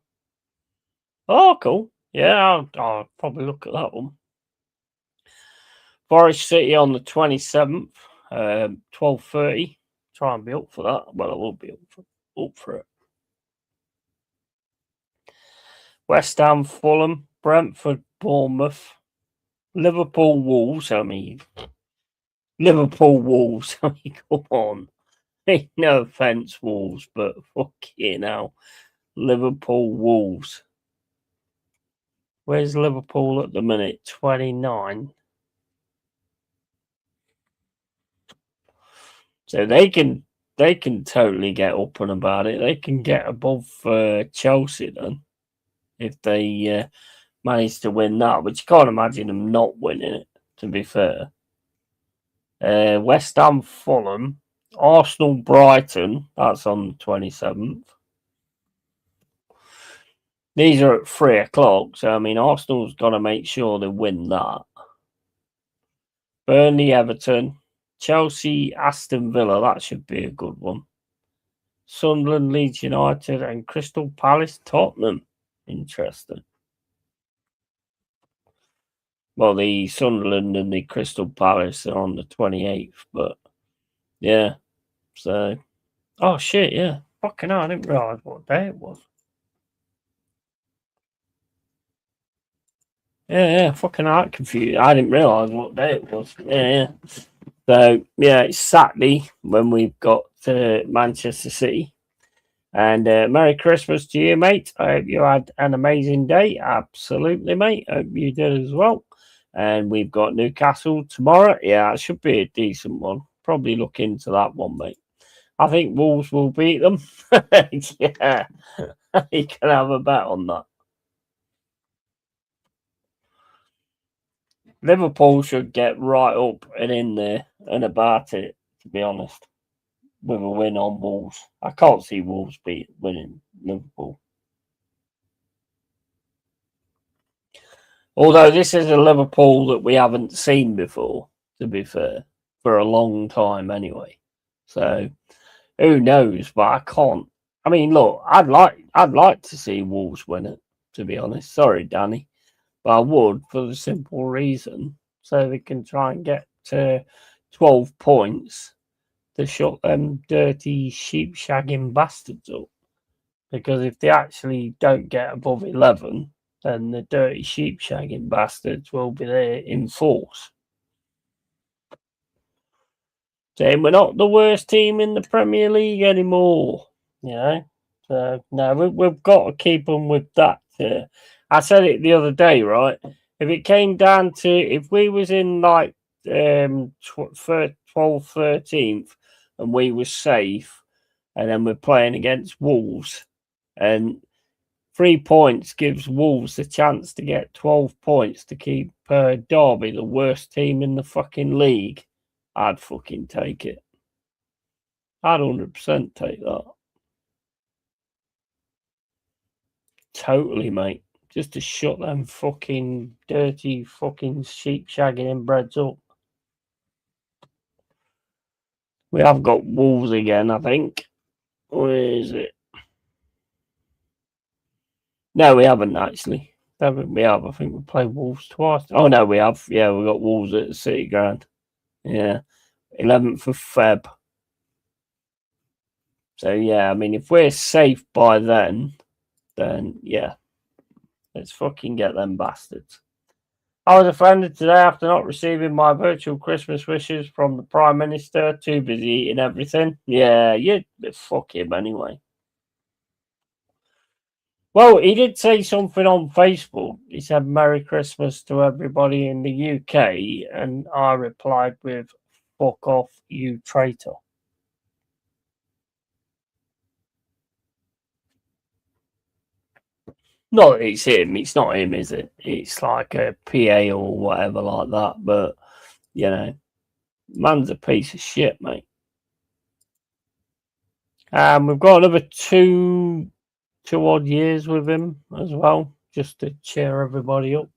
[SPEAKER 2] Oh, cool. Yeah, I'll probably look at that one. Forest City on the 27th, 12:30. Try and be up for that. Well, I will be up for it. West Ham, Fulham, Brentford, Bournemouth, Liverpool, Wolves. Liverpool, Wolves. Come on. No offence, Wolves, but fucking hell. Liverpool, Wolves. Where's Liverpool at the minute? 29. So they can totally get up and about it. They can get above Chelsea then if they manage to win that. But you can't imagine them not winning it. To be fair, West Ham, Fulham, Arsenal, Brighton. That's on the 27th. These are at 3 o'clock. So I mean, Arsenal's got to make sure they win that. Burnley, Everton. Chelsea, Aston Villa, that should be a good one. Sunderland, Leeds United, and Crystal Palace, Tottenham. Interesting. Well, the Sunderland and the Crystal Palace are on the 28th, but yeah. So, oh shit, yeah. Fucking hell, I didn't realise what day it was. Yeah, fucking hell, confused. I didn't realise what day it was. Yeah. So, yeah, it's Saturday when we've got Manchester City. And Merry Christmas to you, mate. I hope you had an amazing day. Absolutely, mate. I hope you did as well. And we've got Newcastle tomorrow. Yeah, it should be a decent one. Probably look into that one, mate. I think Wolves will beat them. Yeah, you can have a bet on that. Liverpool should get right up and in there and about it, to be honest, with a win on Wolves. I can't see Wolves winning Liverpool. Although this is a Liverpool that we haven't seen before, to be fair, for a long time anyway. So who knows? But I can't. I mean, look, I'd like to see Wolves win it, to be honest. Sorry, Danny. But I would for the simple reason so they can try and get to 12 points to shut them dirty sheep shagging bastards up. Because if they actually don't get above 11, then the dirty sheep shagging bastards will be there in force. Saying we're not the worst team in the Premier League anymore, you know. So no, we've got to keep them with that. I said it the other day, right? If it came down to if we was in like 12th, 13th, and we were safe, and then we're playing against Wolves, and 3 points gives Wolves the chance to get 12 points to keep Derby the worst team in the fucking league, I'd fucking take it. I'd 100% take that. Totally, mate. Just to shut them fucking dirty fucking sheep shagging inbreds up. We have got Wolves again, I think. Where is it? No, we haven't actually. Haven't we? Have I think we played Wolves twice. Oh no, we have. Yeah, we got Wolves at the City Ground. Yeah, 11th of Feb. So yeah, I mean, if we're safe by then yeah, let's fucking get them bastards. I was offended today after not receiving my virtual Christmas wishes from the Prime Minister. Too busy eating everything. Yeah, you fuck him anyway. Well, he did say something on Facebook. He said Merry Christmas to everybody in the UK, and I replied with fuck off, you traitor. No, it's him. It's not him, is it? It's like a PA or whatever like that. But, you know, man's a piece of shit, mate. We've got another two odd years with him as well, just to cheer everybody up.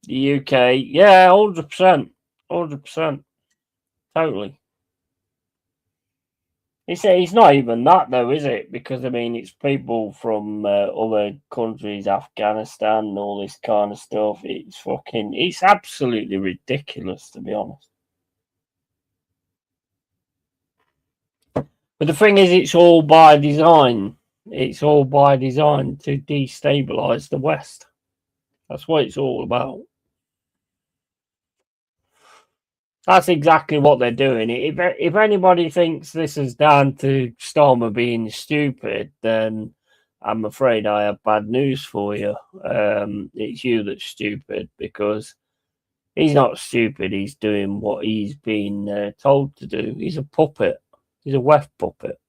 [SPEAKER 2] The UK, yeah, 100%. 100%. Totally. It's not even that though, is it? Because I mean, it's people from other countries, Afghanistan, and all this kind of stuff. It's absolutely ridiculous, to be honest. But the thing is, it's all by design. It's all by design to destabilize the West. That's what it's all about. That's exactly what they're doing. If anybody thinks this is down to Stormer being stupid, then I'm afraid I have bad news for you. It's you that's stupid, because he's not stupid. He's doing what he's been told to do. He's a puppet. He's a weft puppet.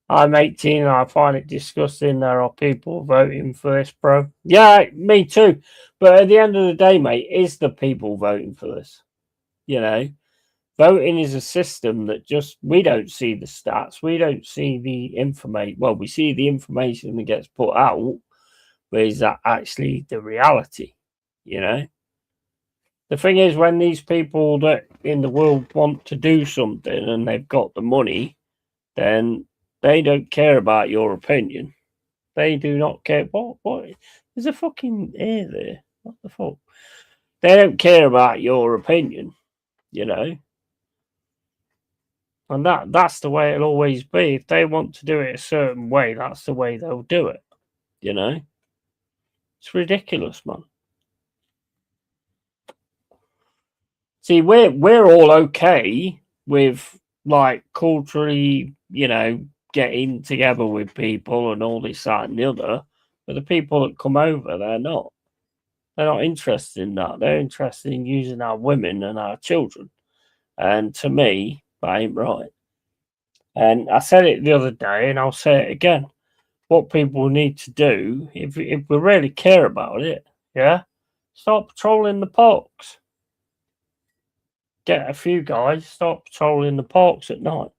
[SPEAKER 2] I'm 18 and I find it disgusting there are people voting for this, bro. Yeah, me too. But at the end of the day, mate, is the people voting for this? You know, voting is a system that just, we don't see the stats, we don't see the information. Well, we see the information that gets put out, but is that actually the reality? You know, the thing is, when these people that in the world want to do something and they've got the money, then they don't care about your opinion. They do not care. What? There's a fucking air there. What the fuck? They don't care about your opinion, you know. And that's the way it'll always be. If they want to do it a certain way, that's the way they'll do it. You know? It's ridiculous, man. See, we're all okay with like culturally, you know, getting together with people and all this, that, and the other. But the people that come over, they're not. They're not interested in that. They're interested in using our women and our children. And to me, that ain't right. And I said it the other day, and I'll say it again. What people need to do, if we really care about it, yeah, start patrolling the parks. Get a few guys, start patrolling the parks at night.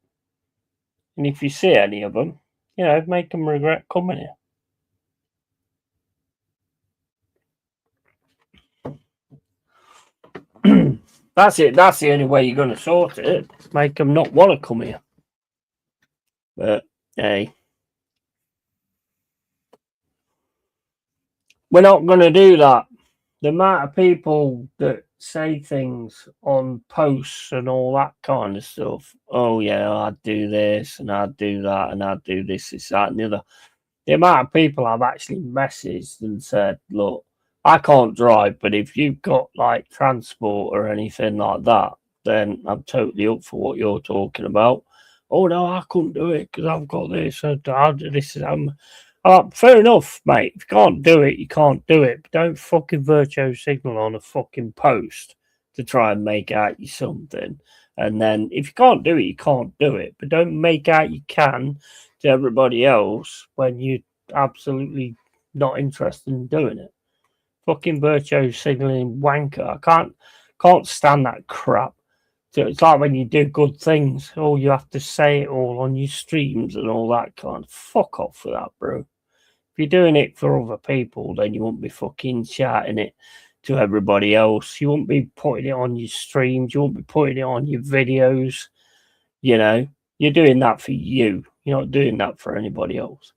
[SPEAKER 2] And if you see any of them, you know, make them regret coming here. That's it. That's the only way you're going to sort it. Make them not want to come here. But hey, we're not going to do that. The amount of people that say things on posts and all that kind of stuff. Oh yeah, I'd do this and I'd do that and I'd do this, that, and the other. The amount of people I've actually messaged and said, look, I can't drive, but if you've got like transport or anything like that, then I'm totally up for what you're talking about. Oh no, I couldn't do it because I've got this. I'll do this. Fair enough, mate. If you can't do it, you can't do it. But don't fucking virtue signal on a fucking post to try and make out you something. And then if you can't do it, you can't do it. But don't make out you can to everybody else when you're absolutely not interested in doing it. Fucking virtue signaling wanker. I can't stand that crap. So it's like when you do good things, oh, you have to say it all on your streams and all that kind of fuck off for that, bro. If you're doing it for other people, then you won't be fucking shouting it to everybody else. You won't be putting it on your streams. You won't be putting it on your videos. You know, you're doing that for you. You're not doing that for anybody else.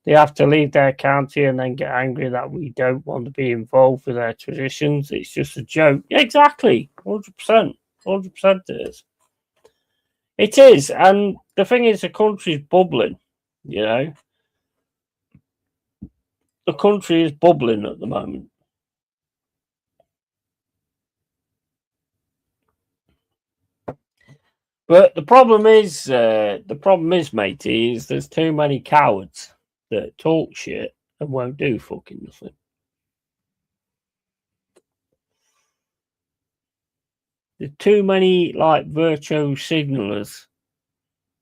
[SPEAKER 2] They have to leave their county and then get angry that we don't want to be involved with their traditions. It's just a joke. Exactly. 100%. 100% it is. It is. And the thing is, the country's bubbling, you know. The country is bubbling at the moment. But the problem is, matey, is there's too many cowards that talk shit and won't do fucking nothing. There's too many like virtue signalers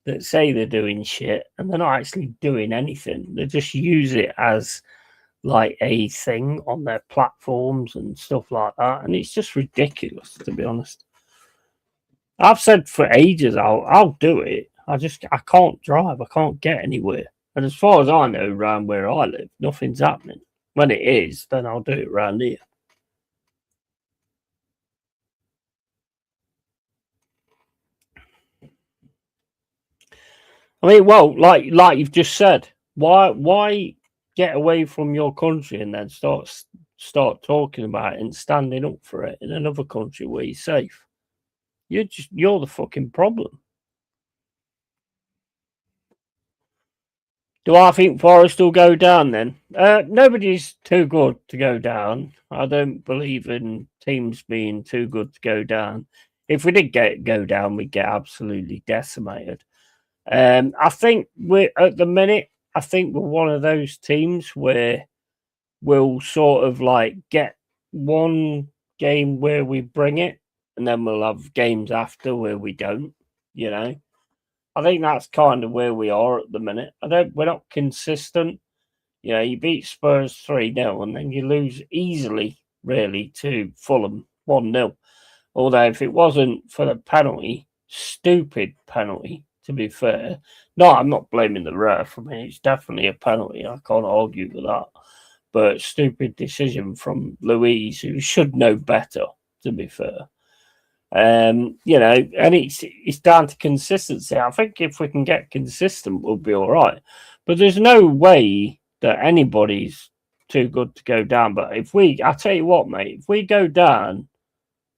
[SPEAKER 2] that say they're doing shit and they're not actually doing anything. They just use it as like a thing on their platforms and stuff like that, and it's just ridiculous, to be honest. I've said for ages I'll do it. I can't drive. I can't get anywhere. And as far as I know, around where I live, nothing's happening. When it is, then I'll do it around here. I mean, well, like you've just said, why get away from your country and then start talking about it and standing up for it in another country where you're safe? You're the fucking problem. Do I think Forest will go down then? Nobody's too good to go down. I don't believe in teams being too good to go down. If we did go down, we'd get absolutely decimated. I think we're at the minute. I think we're one of those teams where we'll sort of like get one game where we bring it, and then we'll have games after where we don't. You know, I think that's kind of where we are at the minute. We're not consistent. You know, you beat Spurs 3-0 and then you lose easily, really, to Fulham 1-0. Although if it wasn't for the penalty, stupid penalty, to be fair. No, I'm not blaming the ref. I mean, it's definitely a penalty. I can't argue with that. But stupid decision from Louise, who should know better, to be fair. You know, and it's down to consistency. I think if we can get consistent, we'll be all right. But there's no way that anybody's too good to go down. But I tell you what, mate, if we go down,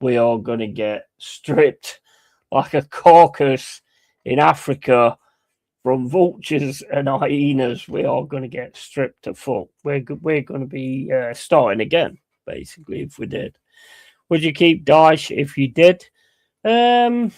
[SPEAKER 2] we are going to get stripped like a carcass in Africa from vultures and hyenas. We are going to get stripped to full. We're going to be starting again, basically, if we did. Would you keep Dyche if you did? You know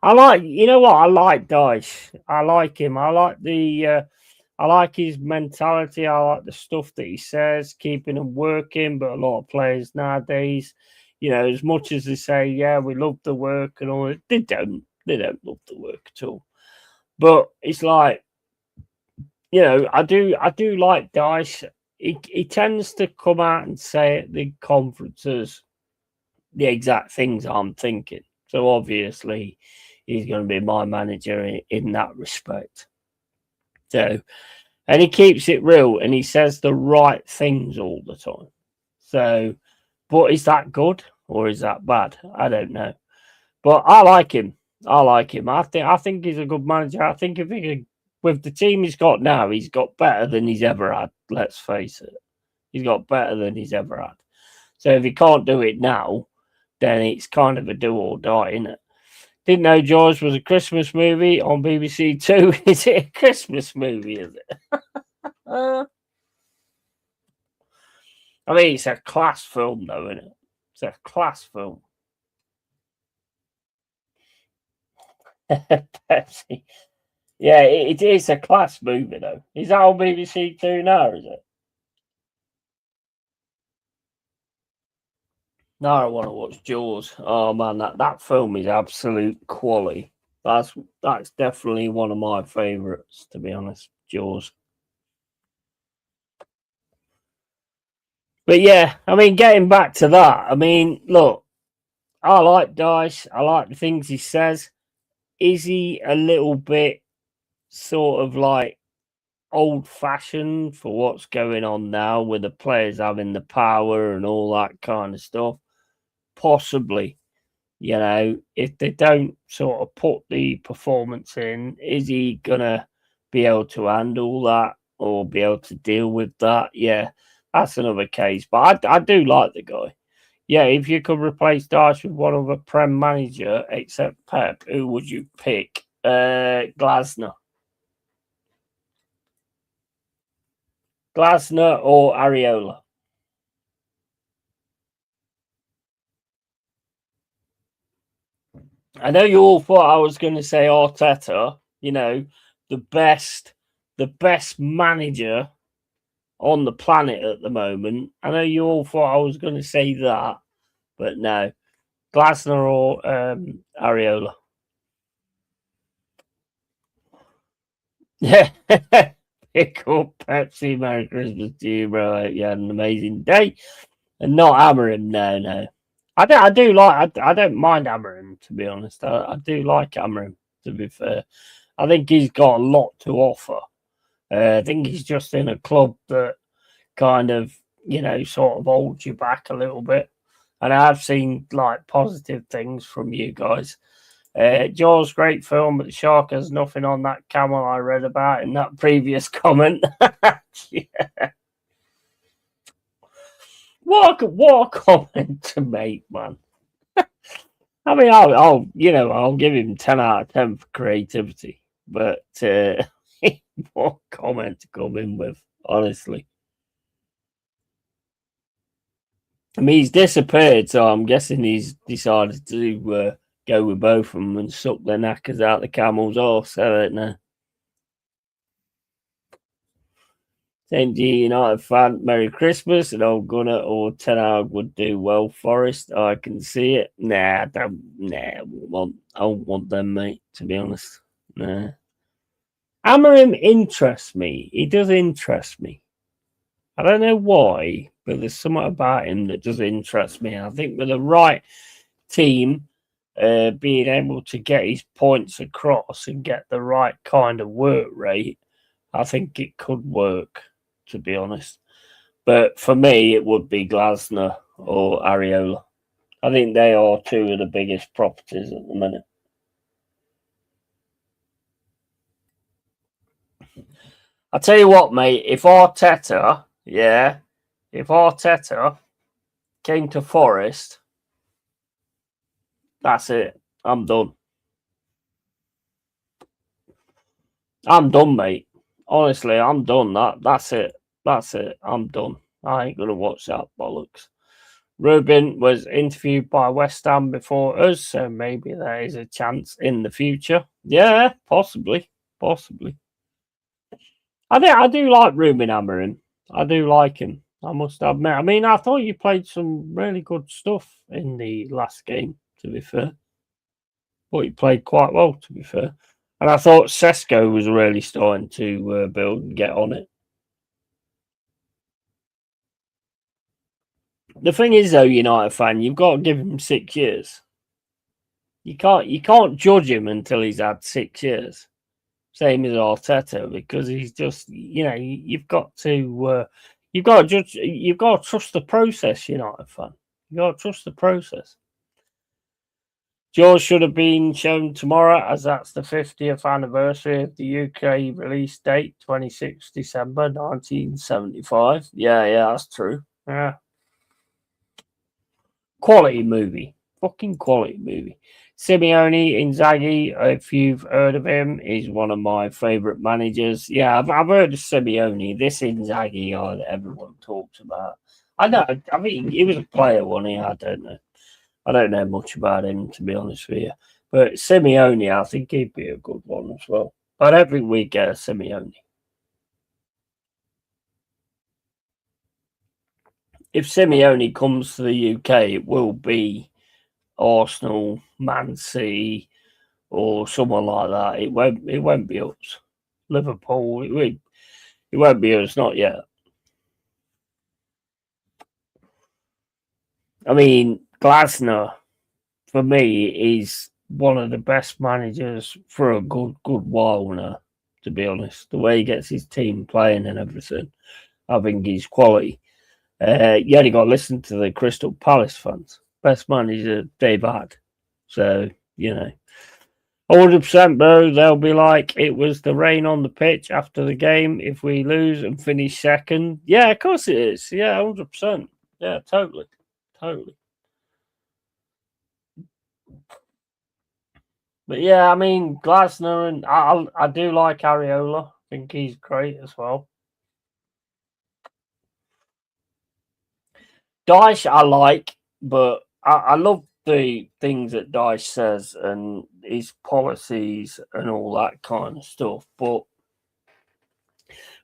[SPEAKER 2] what? I like Dyche. I like him. I like his mentality. I like the stuff that he says, keeping him working. But a lot of players nowadays, you know, as much as they say, yeah, we love the work and all that, they don't love the work at all. But it's like, you know, I do like Dyche. He tends to come out and say at the conferences the exact things I'm thinking. So obviously he's going to be my manager in that respect. So, and he keeps it real and he says the right things all the time. So, but is that good or is that bad? I don't know. But I like him. I think he's a good manager. I think if he could, with the team he's got now, he's got better than he's ever had. Let's face it. He's got better than he's ever had. So if he can't do it now, then it's kind of a do or die, isn't it? Didn't know Jaws was a Christmas movie on BBC Two. Is it a Christmas movie, is it? I mean, it's a class film, though, isn't it? It's a class film. Pepsi. Yeah, it is a class movie, though. Is that on BBC Two now, is it? Now I want to watch Jaws. Oh man, that film is absolute quality. That's definitely one of my favourites, to be honest. Jaws. But yeah, I mean, getting back to that, I mean, look, I like Dyche. I like the things he says. Is he a little bit sort of like old-fashioned for what's going on now with the players having the power and all that kind of stuff. Possibly, if they don't sort of put the performance in, is he gonna be able to handle that or be able to deal with that? Yeah, that's another case. But I do like the guy. Yeah, if you could replace Dyche with one other Prem manager except Pep, who would you pick? Glasner. Glasner or Areola? I know you all thought I was going to say Arteta, the best manager on the planet at the moment. I know you all thought I was going to say that, but no. Glasner or Areola? Yeah. Pick up Pepsi. Merry Christmas to you, bro. I hope you had an amazing day. And not hammer him. No. I don't mind hammering, to be honest. I do like hammering, to be fair. I think he's got a lot to offer. I think he's just in a club that kind of, sort of holds you back a little bit. And I've seen like positive things from you guys. Jaws, great film, but the shark has nothing on that camel I read about in that previous comment. Yeah. What a comment to make, man. I mean, I'll give him 10 out of 10 for creativity, but what comment to come in with, honestly. I mean, he's disappeared, so I'm guessing he's decided to go with both of them and suck their knackers out the camel's arse. I don't know. Same to you, United fan. Merry Christmas. An old gunner or Ten Hag would do well. Forest, I can see it. Nah, I won't want them, mate, to be honest. Nah. Amorim interests me. He does interest me. I don't know why, but there's something about him that does interest me. I think with the right team, being able to get his points across and get the right kind of work rate, I think it could work, to be honest. But for me, it would be Glasner or Areola. I think they are two of the biggest properties at the minute. I'll tell you what, mate, if Arteta came to Forest, that's it. I'm done. I'm done, mate. Honestly, I'm done. That's it. I'm done. I ain't gonna watch that bollocks. Rubin was interviewed by West Ham before us, so maybe there is a chance in the future. Yeah, possibly. I do like Ruben Amorim. I do like him. I must admit. I mean, I thought you played some really good stuff in the last game, to be fair. Thought you played quite well, to be fair. And I thought Sesko was really starting to build and get on it. The thing is, though, United fan, you've got to give him 6 years. You can't judge him until he's had 6 years. Same as Arteta, because he's just, you've got to judge, you've got to trust the process, United fan. You've got to trust the process. Jaws should have been shown tomorrow, as that's the 50th anniversary of the UK release date, 26 December 1975. Yeah, that's true. Yeah. Quality movie. Fucking quality movie. Simeone Inzaghi, if you've heard of him, is one of my favourite managers. Yeah, I've heard of Simeone. This Inzaghi guy that everyone talks about. I know. I mean, he was a player, wasn't he? I don't know. I don't know much about him, to be honest with you. But Simeone, I think he'd be a good one as well. I don't think we get a Simeone. If Simeone comes to the UK, it will be Arsenal, Man City, or someone like that. It won't be us. Liverpool, it won't be us, not yet. I mean, Glasner, for me, is one of the best managers for a good while now, to be honest. The way he gets his team playing and everything, I think he's quality. You only got to listen to the Crystal Palace fans. Best manager they've had. So, 100%, bro. They'll be like, it was the rain on the pitch after the game if we lose and finish second. Yeah, of course it is. Yeah, 100%. Yeah, totally. Totally. But yeah, I mean, Glasner and I do like Areola. I think he's great as well. Dyche I like, but I love the things that Dyche says and his policies and all that kind of stuff. But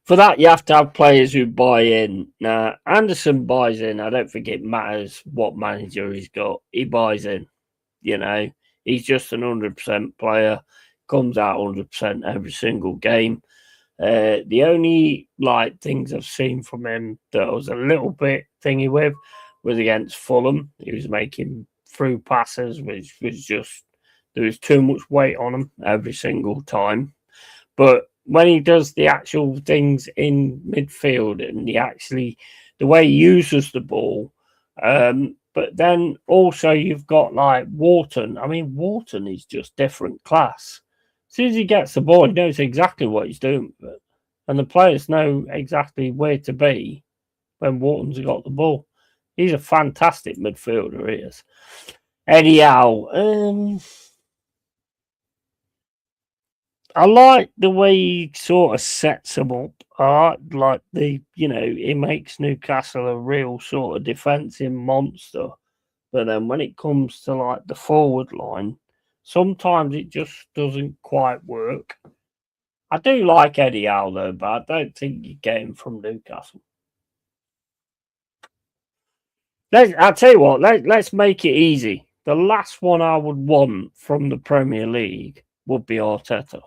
[SPEAKER 2] for that, you have to have players who buy in. Now, Anderson buys in. I don't think it matters what manager he's got. He buys in. He's just an 100% player. Comes out 100% every single game. The only things I've seen from him that I was a little bit thingy with was against Fulham. He was making through passes, which was just there was too much weight on him every single time. But when he does the actual things in midfield and the way he uses the ball, but then also you've got Wharton. I mean, Wharton is just different class. As soon as he gets the ball, he knows exactly what he's doing. And the players know exactly where to be when Wharton's got the ball. He's a fantastic midfielder, he is. Anyhow, I like the way he sort of sets them up. I like he makes Newcastle a real sort of defensive monster. But then when it comes to the forward line, sometimes it just doesn't quite work. I do like Eddie Howe though, but I don't think you get him from Newcastle. I'll tell you what, let's make it easy. The last one I would want from the Premier League would be Arteta.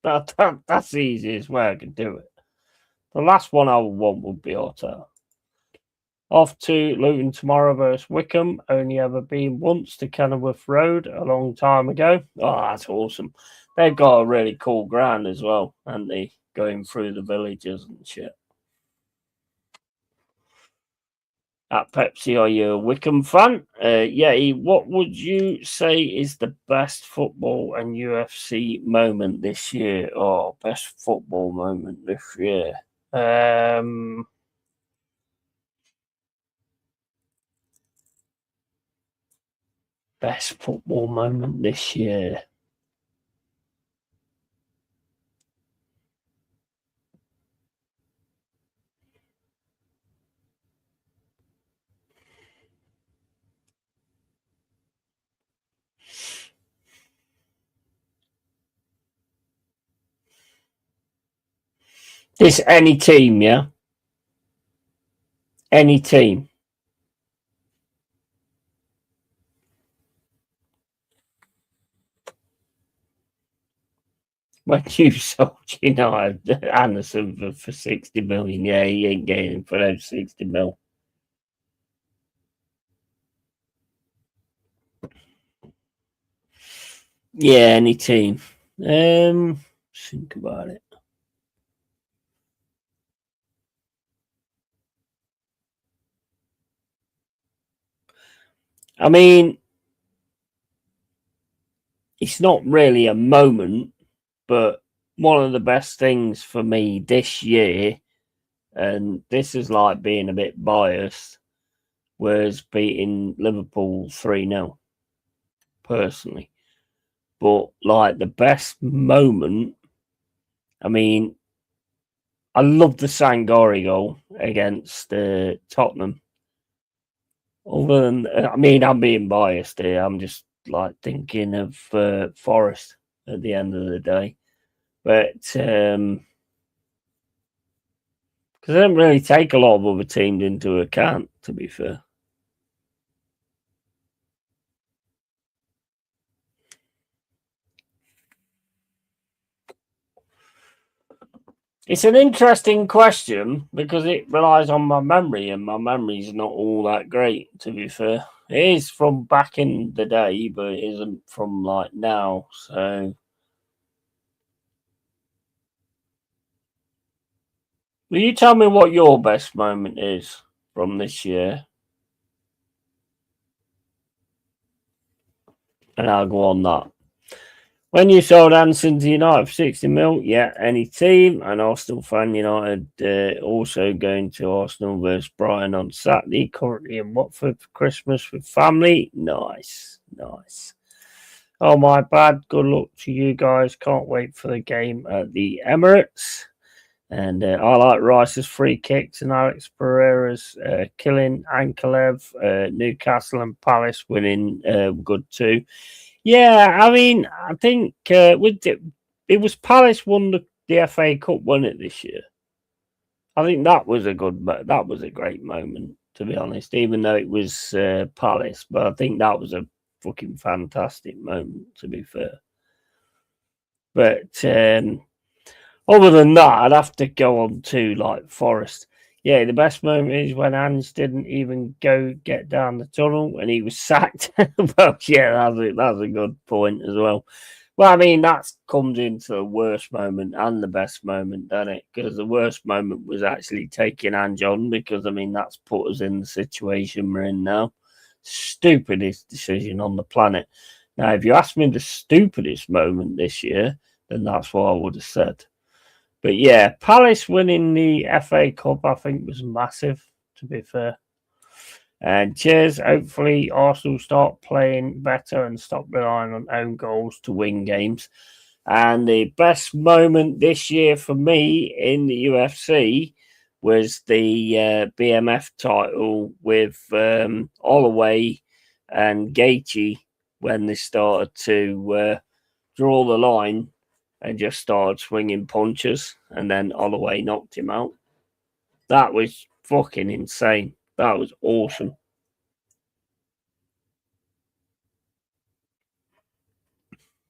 [SPEAKER 2] That's the easiest way I could do it. The last one I would want would be Arteta. Off to Luton tomorrow versus Wickham. Only ever been once to Kenilworth Road a long time ago. Oh, that's awesome. They've got a really cool ground as well, haven't they? Going through the villages and shit. At Pepsi, are you a Wickham fan? What would you say is the best football and UFC moment this year? Oh, best football moment this year. Best football moment this year. This any team, yeah? Any team. When you sold Anderson for 60 million, yeah, he ain't getting for those 60 mil. Yeah, any team. Think about it. I mean, it's not really a moment, but one of the best things for me this year, and this is like being a bit biased, was beating Liverpool 3-0, personally. But the best moment, I mean, I love the Sangori goal against Tottenham. Other than, I'm being biased here. I'm just thinking of Forest at the end of the day. But because I don't really take a lot of other teams into account, to be fair. It's an interesting question because it relies on my memory, and my memory's not all that great, to be fair. It is from back in the day, but it isn't from now. So Will you tell me what your best moment is from this year? And I'll go on that. When you sold Anderson to United for 60 mil, yeah, any team. And Arsenal fan United also going to Arsenal versus Brighton on Saturday. Currently in Watford for Christmas with family. Nice, nice. Oh, my bad. Good luck to you guys. Can't wait for the game at the Emirates. And I like Rice's free kicks and Alex Pereira's killing Ankalev. Newcastle and Palace winning good too. Yeah, I mean, I think it was Palace won the FA Cup, won it this year. I think that was a great moment, to be honest. Even though it was Palace, but I think that was a fucking fantastic moment, to be fair. But other than that, I'd have to go on to like Forest. Yeah, the best moment is when Ange didn't even go get down the tunnel and he was sacked. Well, yeah, that's a good point as well. Well, I mean, that comes into the worst moment and the best moment, doesn't it? Because the worst moment was actually taking Ange on, because, I mean, that's put us in the situation we're in now. Stupidest decision on the planet. Now, if you ask me the stupidest moment this year, then that's what I would have said. But yeah, Palace winning the FA Cup, I think, was massive, to be fair. And cheers. Hopefully, Arsenal start playing better and stop relying on own goals to win games. And the best moment this year for me in the UFC was the BMF title with Holloway and Gaethje, when they started to draw the line and just started swinging punches, and then Holloway knocked him out. That was fucking insane. That was awesome.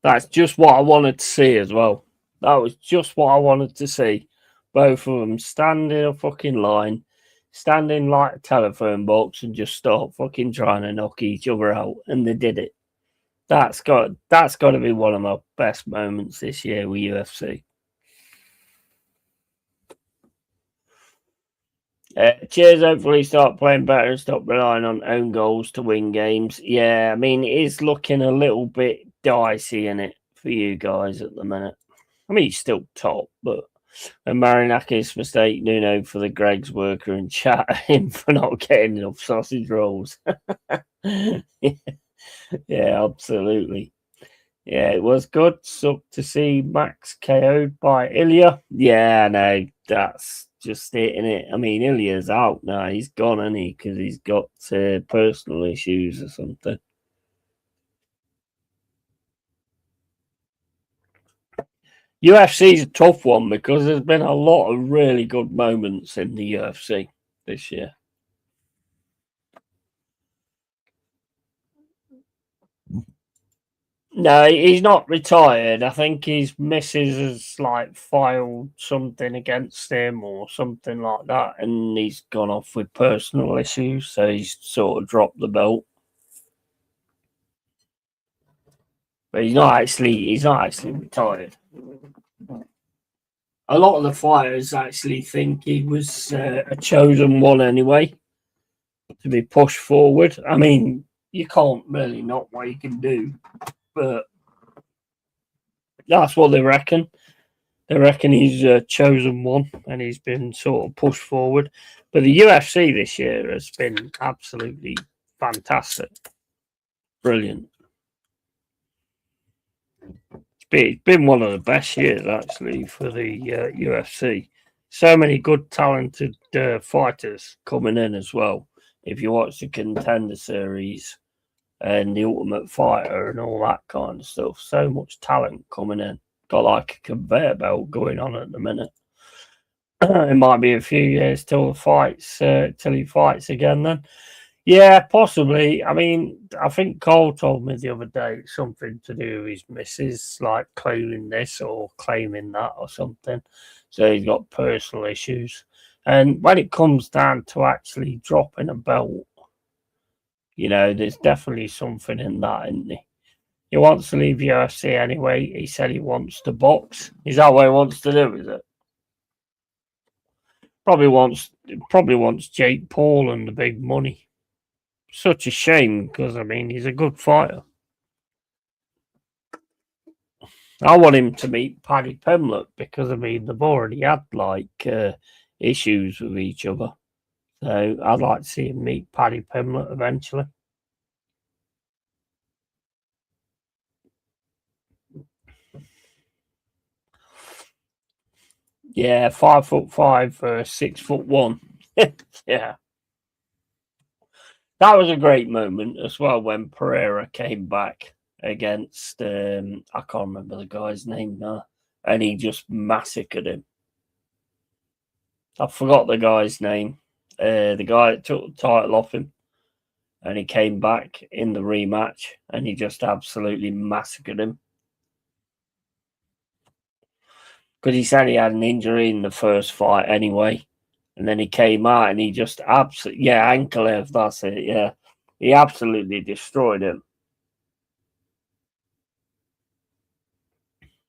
[SPEAKER 2] That's just what I wanted to see as well. That was just what I wanted to see. Both of them stand in a fucking line, standing like a telephone box, and just start fucking trying to knock each other out. And they did it. That's got to be one of my best moments this year with UFC. Cheers. Hopefully, start playing better and stop relying on own goals to win games. Yeah, I mean, it is looking a little bit dicey in it for you guys at the minute. I mean, he's still top, but Marinakis mistake Nuno for the Greg's worker and chat him for not getting enough sausage rolls. Yeah, absolutely. Yeah, it was good. Sucked to see Max KO'd by Ilya. Yeah, no, that's just it, innit? I mean, Ilya's out now. He's gone, isn't he? Because he's got personal issues or something. UFC is a tough one because there's been a lot of really good moments in the UFC this year. No, he's not retired. I think his missus has like filed something against him or something like that, and he's gone off with personal issues, so he's sort of dropped the belt. But he's not actually retired. A lot of the fighters actually think he was a chosen one anyway to be pushed forward. I mean, you can't really knock what you can do, but that's what they reckon. They reckon he's a chosen one and he's been sort of pushed forward. But the UFC this year has been absolutely fantastic. Brilliant. It's been one of the best years, actually, for the UFC. So many good, talented fighters coming in as well. If you watch the Contender Series and the Ultimate Fighter and all that kind of stuff, so much talent coming in. Got like a conveyor belt going on at the minute. It might be a few years till he fights again. Then, yeah, possibly. I mean, I think Cole told me the other day something to do with his missus, like claiming this or claiming that or something. So he's got personal issues. And when it comes down to actually dropping a belt, you know, there's definitely something in that, isn't there? He wants to leave UFC anyway. He said he wants to box. Is that what he wants to do, is it? Probably wants Jake Paul and the big money. Such a shame because I mean he's a good fighter. I want him to meet Paddy Pimblett because I mean they've already had like issues with each other. So I'd like to see him meet Paddy Pimblett eventually. Yeah, 5'5", 6'1". Yeah. That was a great moment as well when Pereira came back against I can't remember the guy's name now, and he just massacred him. I forgot the guy's name. The guy that took the title off him, and he came back in the rematch, and he just absolutely massacred him. Because he said he had an injury in the first fight anyway, and then he came out and he just absolutely, Ankalev, that's it, yeah. He absolutely destroyed him.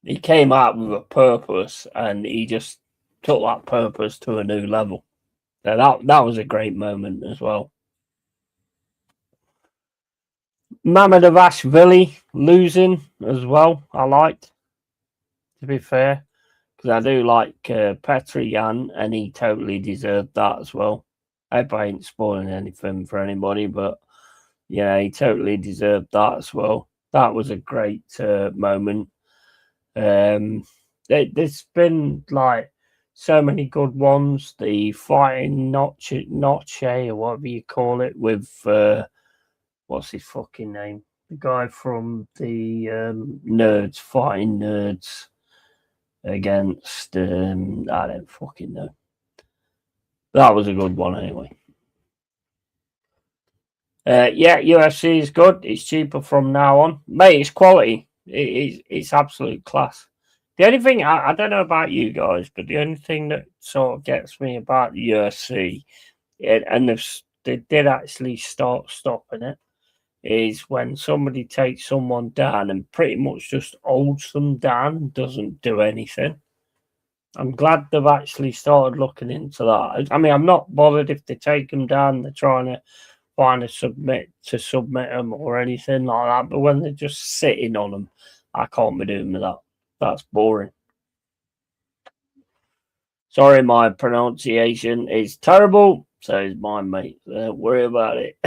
[SPEAKER 2] He came out with a purpose, and he just took that purpose to a new level. So that was a great moment as well. Mamedashvili losing as well, I liked, to be fair, because I do like Petr Yan, and he totally deserved that as well. I hope I ain't spoiling anything for anybody, but yeah, he totally deserved that as well. That was a great moment. There's been like so many good ones. The fighting Notch or whatever you call it with what's his fucking name? The guy from the Nerds fighting Nerds against I don't fucking know. That was a good one anyway. Yeah, UFC is good. It's cheaper from now on, mate. It's quality. It's absolute class. The only thing I don't know about you guys, but the only thing that sort of gets me about the UFC, and they did actually start stopping it, is when somebody takes someone down and pretty much just holds them down, doesn't do anything. I'm glad they've actually started looking into that. I mean, I'm not bothered if they take them down, they're trying to find a submit them or anything like that, but when they're just sitting on them, I can't be doing with that. That's boring. Sorry, my pronunciation is terrible. So is mine, mate. Don't worry about it.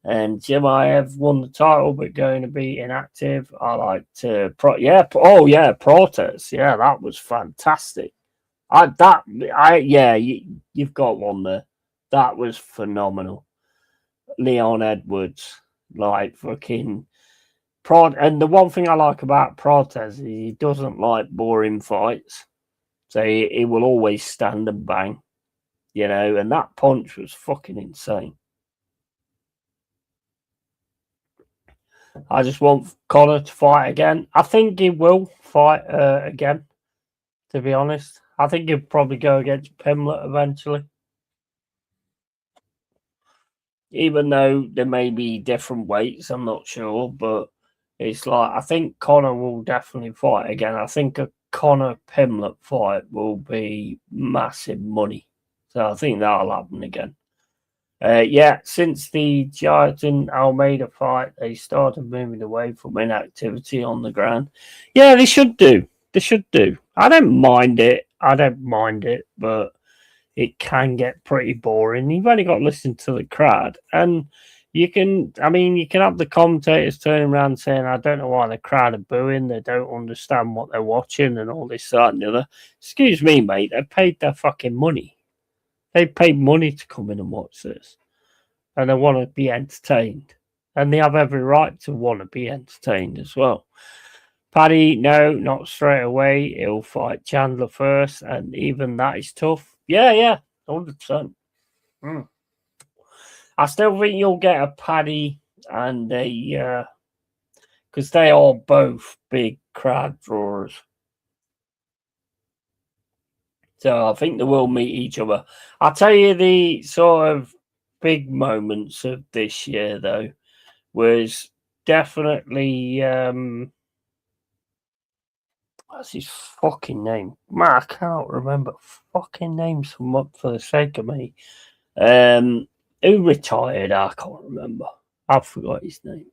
[SPEAKER 2] And Chimaev won the title, but going to be inactive. I liked Protes. Yeah, that was fantastic. You've got one there. That was phenomenal. Leon Edwards, like fucking and the one thing I like about Protes is he doesn't like boring fights. So he will always stand and bang, and that punch was fucking insane. I just want Conor to fight again. I think he will fight again, to be honest. I think he'll probably go against Pimblett eventually. Even though there may be different weights, I'm not sure. But it's like, I think Conor will definitely fight again. I think a Conor Pimblett fight will be massive money. So I think that'll happen again. Since the Giant and Almeida fight, they started moving away from inactivity on the ground. Yeah, they should do. I don't mind it, but it can get pretty boring. You've only got to listen to the crowd, and you can have the commentators turning around saying, I don't know why the crowd are booing, they don't understand what they're watching, and all this, that, and the other. Excuse me, mate, they paid their fucking money. They paid money to come in and watch this, and they want to be entertained, and they have every right to want to be entertained as well. Paddy, no, not straight away. He'll fight Chandler first, and even that is tough. Yeah, 100%. I still think you'll get a Paddy and a because they are both big crowd drawers. So I think they will meet each other. I'll tell you the sort of big moments of this year, though, was definitely What's his fucking name? Man, I cannot remember fucking names for the sake of me. Who retired? I can't remember. I forgot his name.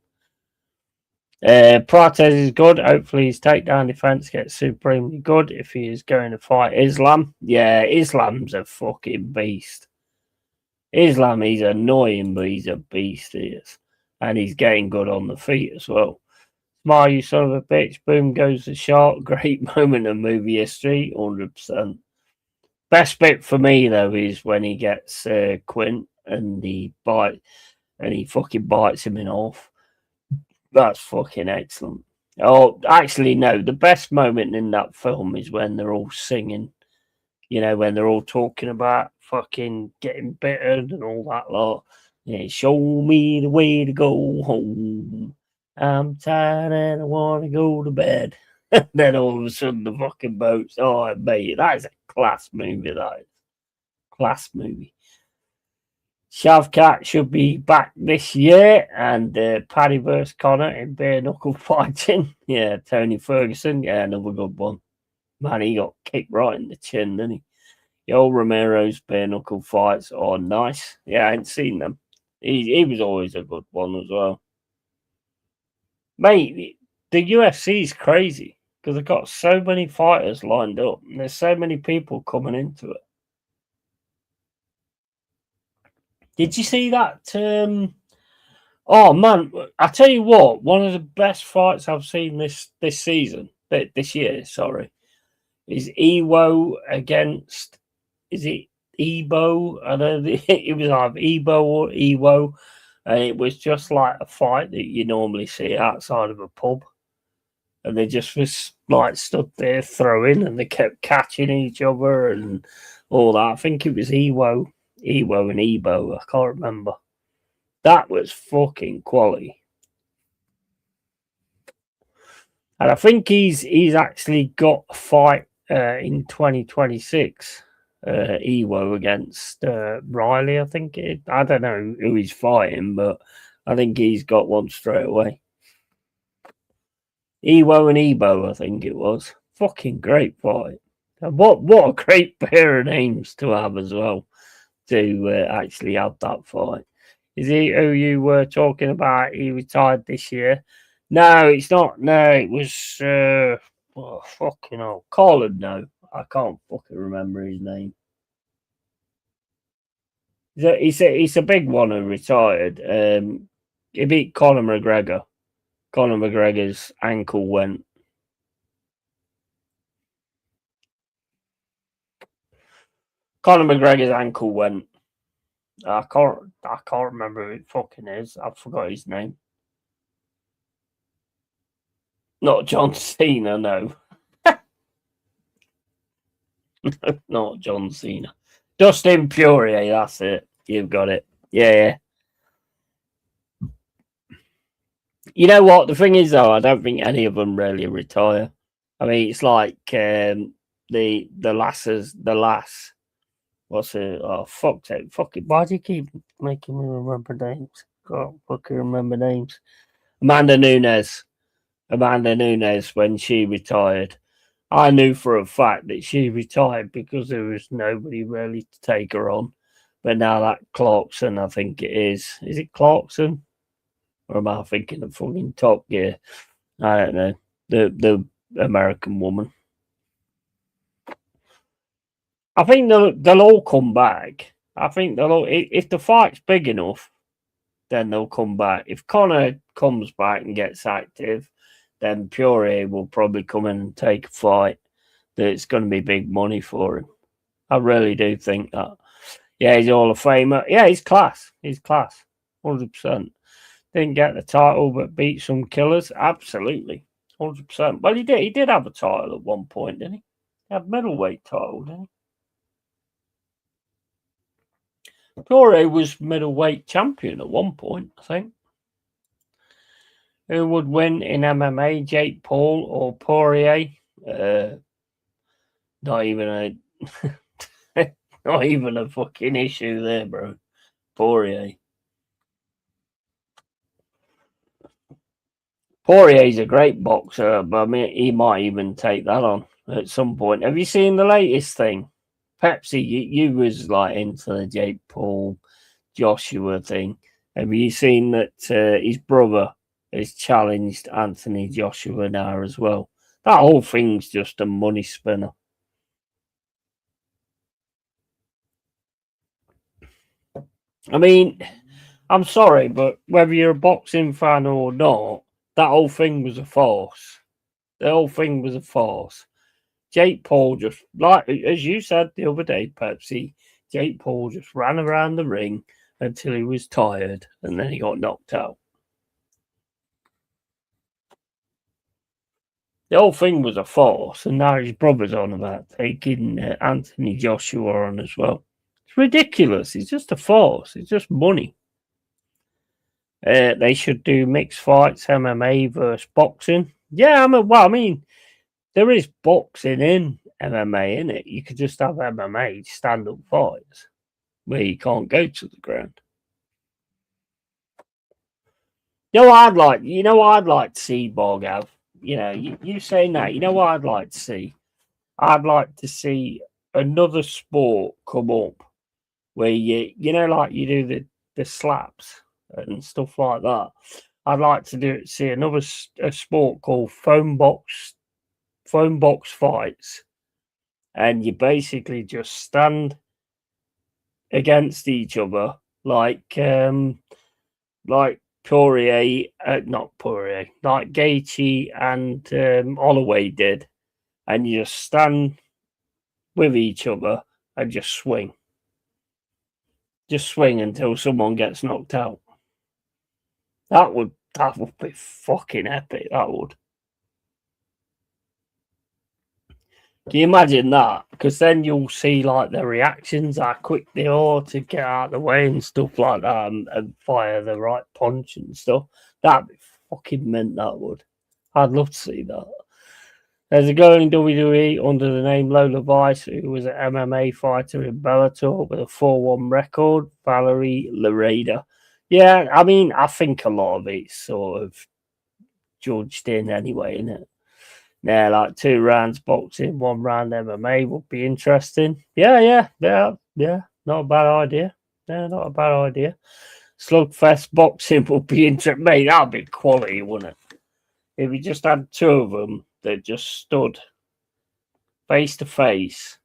[SPEAKER 2] Prates is good. Hopefully, his takedown defense gets supremely good if he is going to fight Islam. Yeah, Islam's a fucking beast. Islam, he's annoying, but he's a beast, he is. And he's getting good on the feet as well. Smile, you son of a bitch. Boom goes the shot. Great moment of movie history, 100%. Best bit for me, though, is when he gets Quint and he fucking bites him in half. That's fucking excellent. Oh, actually, no. The best moment in that film is when they're all singing. You know, when they're all talking about fucking getting bitten and all that lot. Yeah, show me the way to go home. I'm tired and I want to go to bed. Then all of a sudden the fucking boats. Oh, mate, that is a class movie. That is class movie. Shavkat should be back this year, and Paddy vs Connor in bare knuckle fighting. Yeah, Tony Ferguson. Yeah, another good one. Man, he got kicked right in the chin, didn't he? Yo, Romero's bare knuckle fights are nice. Yeah, I ain't seen them. He was always a good one as well. Mate, the UFC is crazy because they've got so many fighters lined up, and there's so many people coming into it. Did you see that? Oh man, I tell you what, one of the best fights I've seen this season, this year, sorry, is Ewo against. Is it Ebo? I don't know. It was either Ebo or Ewo, and it was just like a fight that you normally see outside of a pub, and they just was like stood there throwing, and they kept catching each other and all that. I think it was Ewo and Ebo. I can't remember. That was fucking quality. And I think he's actually got a fight in 2026. Ewo against Riley, I think it. I don't know who he's fighting, but I think he's got one straight away. Ewo and Ebo, I think it was. Fucking great fight. And what a great pair of names to have as well to actually have that fight. Is he who you were talking about? He retired this year. No, it's not. No, it was. Fucking hell. Colin, no. I can't fucking remember his name. He's a big one who retired. He beat Conor McGregor. Conor McGregor's ankle went. Conor McGregor's ankle went. I can't remember who it fucking is. I forgot his name. Not John Cena, no. Not John Cena. Dustin Poirier, that's it. You've got it. Yeah. You know what? The thing is, though, I don't think any of them really retire. I mean, it's like the lass. What's it? Oh, fuck it. Fuck it. Why do you keep making me remember names? Can't fucking remember names. Amanda Nunes, when she retired, I knew for a fact that she retired because there was nobody really to take her on. But now that Clarkson, I think it is. Is it Clarkson? Or am I thinking of fucking Top Gear? I don't know. The American woman. I think they'll all come back. I think they'll all, if the fight's big enough, then they'll come back. If Connor comes back and gets active, then Poirier will probably come in and take a fight that's going to be big money for him. I really do think that. Yeah, he's Hall of Famer. Yeah, he's class. 100%. Didn't get the title, but beat some killers. Absolutely. 100%. Well, he did. He did have a title at one point, didn't he? He had middleweight title, didn't he? Poirier was middleweight champion at one point, I think. Who would win in MMA, Jake Paul or Poirier? Not even a fucking issue there, bro. Poirier. Poirier's a great boxer, but I mean, he might even take that on at some point. Have you seen the latest thing? Pepsi, you was like into the Jake Paul Joshua thing. Have you seen that his brother has challenged Anthony Joshua now as well? That whole thing's just a money spinner. I mean, I'm sorry, but whether you're a boxing fan or not, that whole thing was a farce. The whole thing was a farce. Jake Paul just, like as you said the other day, Pepsi, Jake Paul just ran around the ring until he was tired and then he got knocked out. The whole thing was a farce, and now his brother's on about taking Anthony Joshua on as well. It's ridiculous. It's just a farce. It's just money. They should do mixed fights, MMA versus boxing. Yeah, I mean, there is boxing in MMA, in it. You could just have MMA stand-up fights where you can't go to the ground. I'd like to see Borgav. You saying that, what I'd like to see? I'd like to see another sport come up where like you do the slaps and stuff like that. I'd like to see another a sport called phone box fights, and you basically just stand against each other like Poirier, not Poirier, like Gaethje and Holloway did, and you just stand with each other and just swing until someone gets knocked out. That would be fucking epic. That would. Can you imagine that? Because then you'll see like their reactions, how quick they are to get out of the way and stuff like that, and fire the right punch and stuff. That'd be fucking mint. That would. I'd love to see that. There's a girl in WWE under the name Lola Vice who was an MMA fighter in Bellator with a 4-1 record, Valerie Lareda. Yeah, I mean, I think a lot of it's sort of judged in anyway, isn't it? Yeah, like 2 rounds boxing, 1 round MMA would be interesting. Yeah. Not a bad idea. Yeah, not a bad idea. Slugfest boxing would be interesting. Mate, that'd be quality, wouldn't it? If you just had 2 of them that just stood face to face,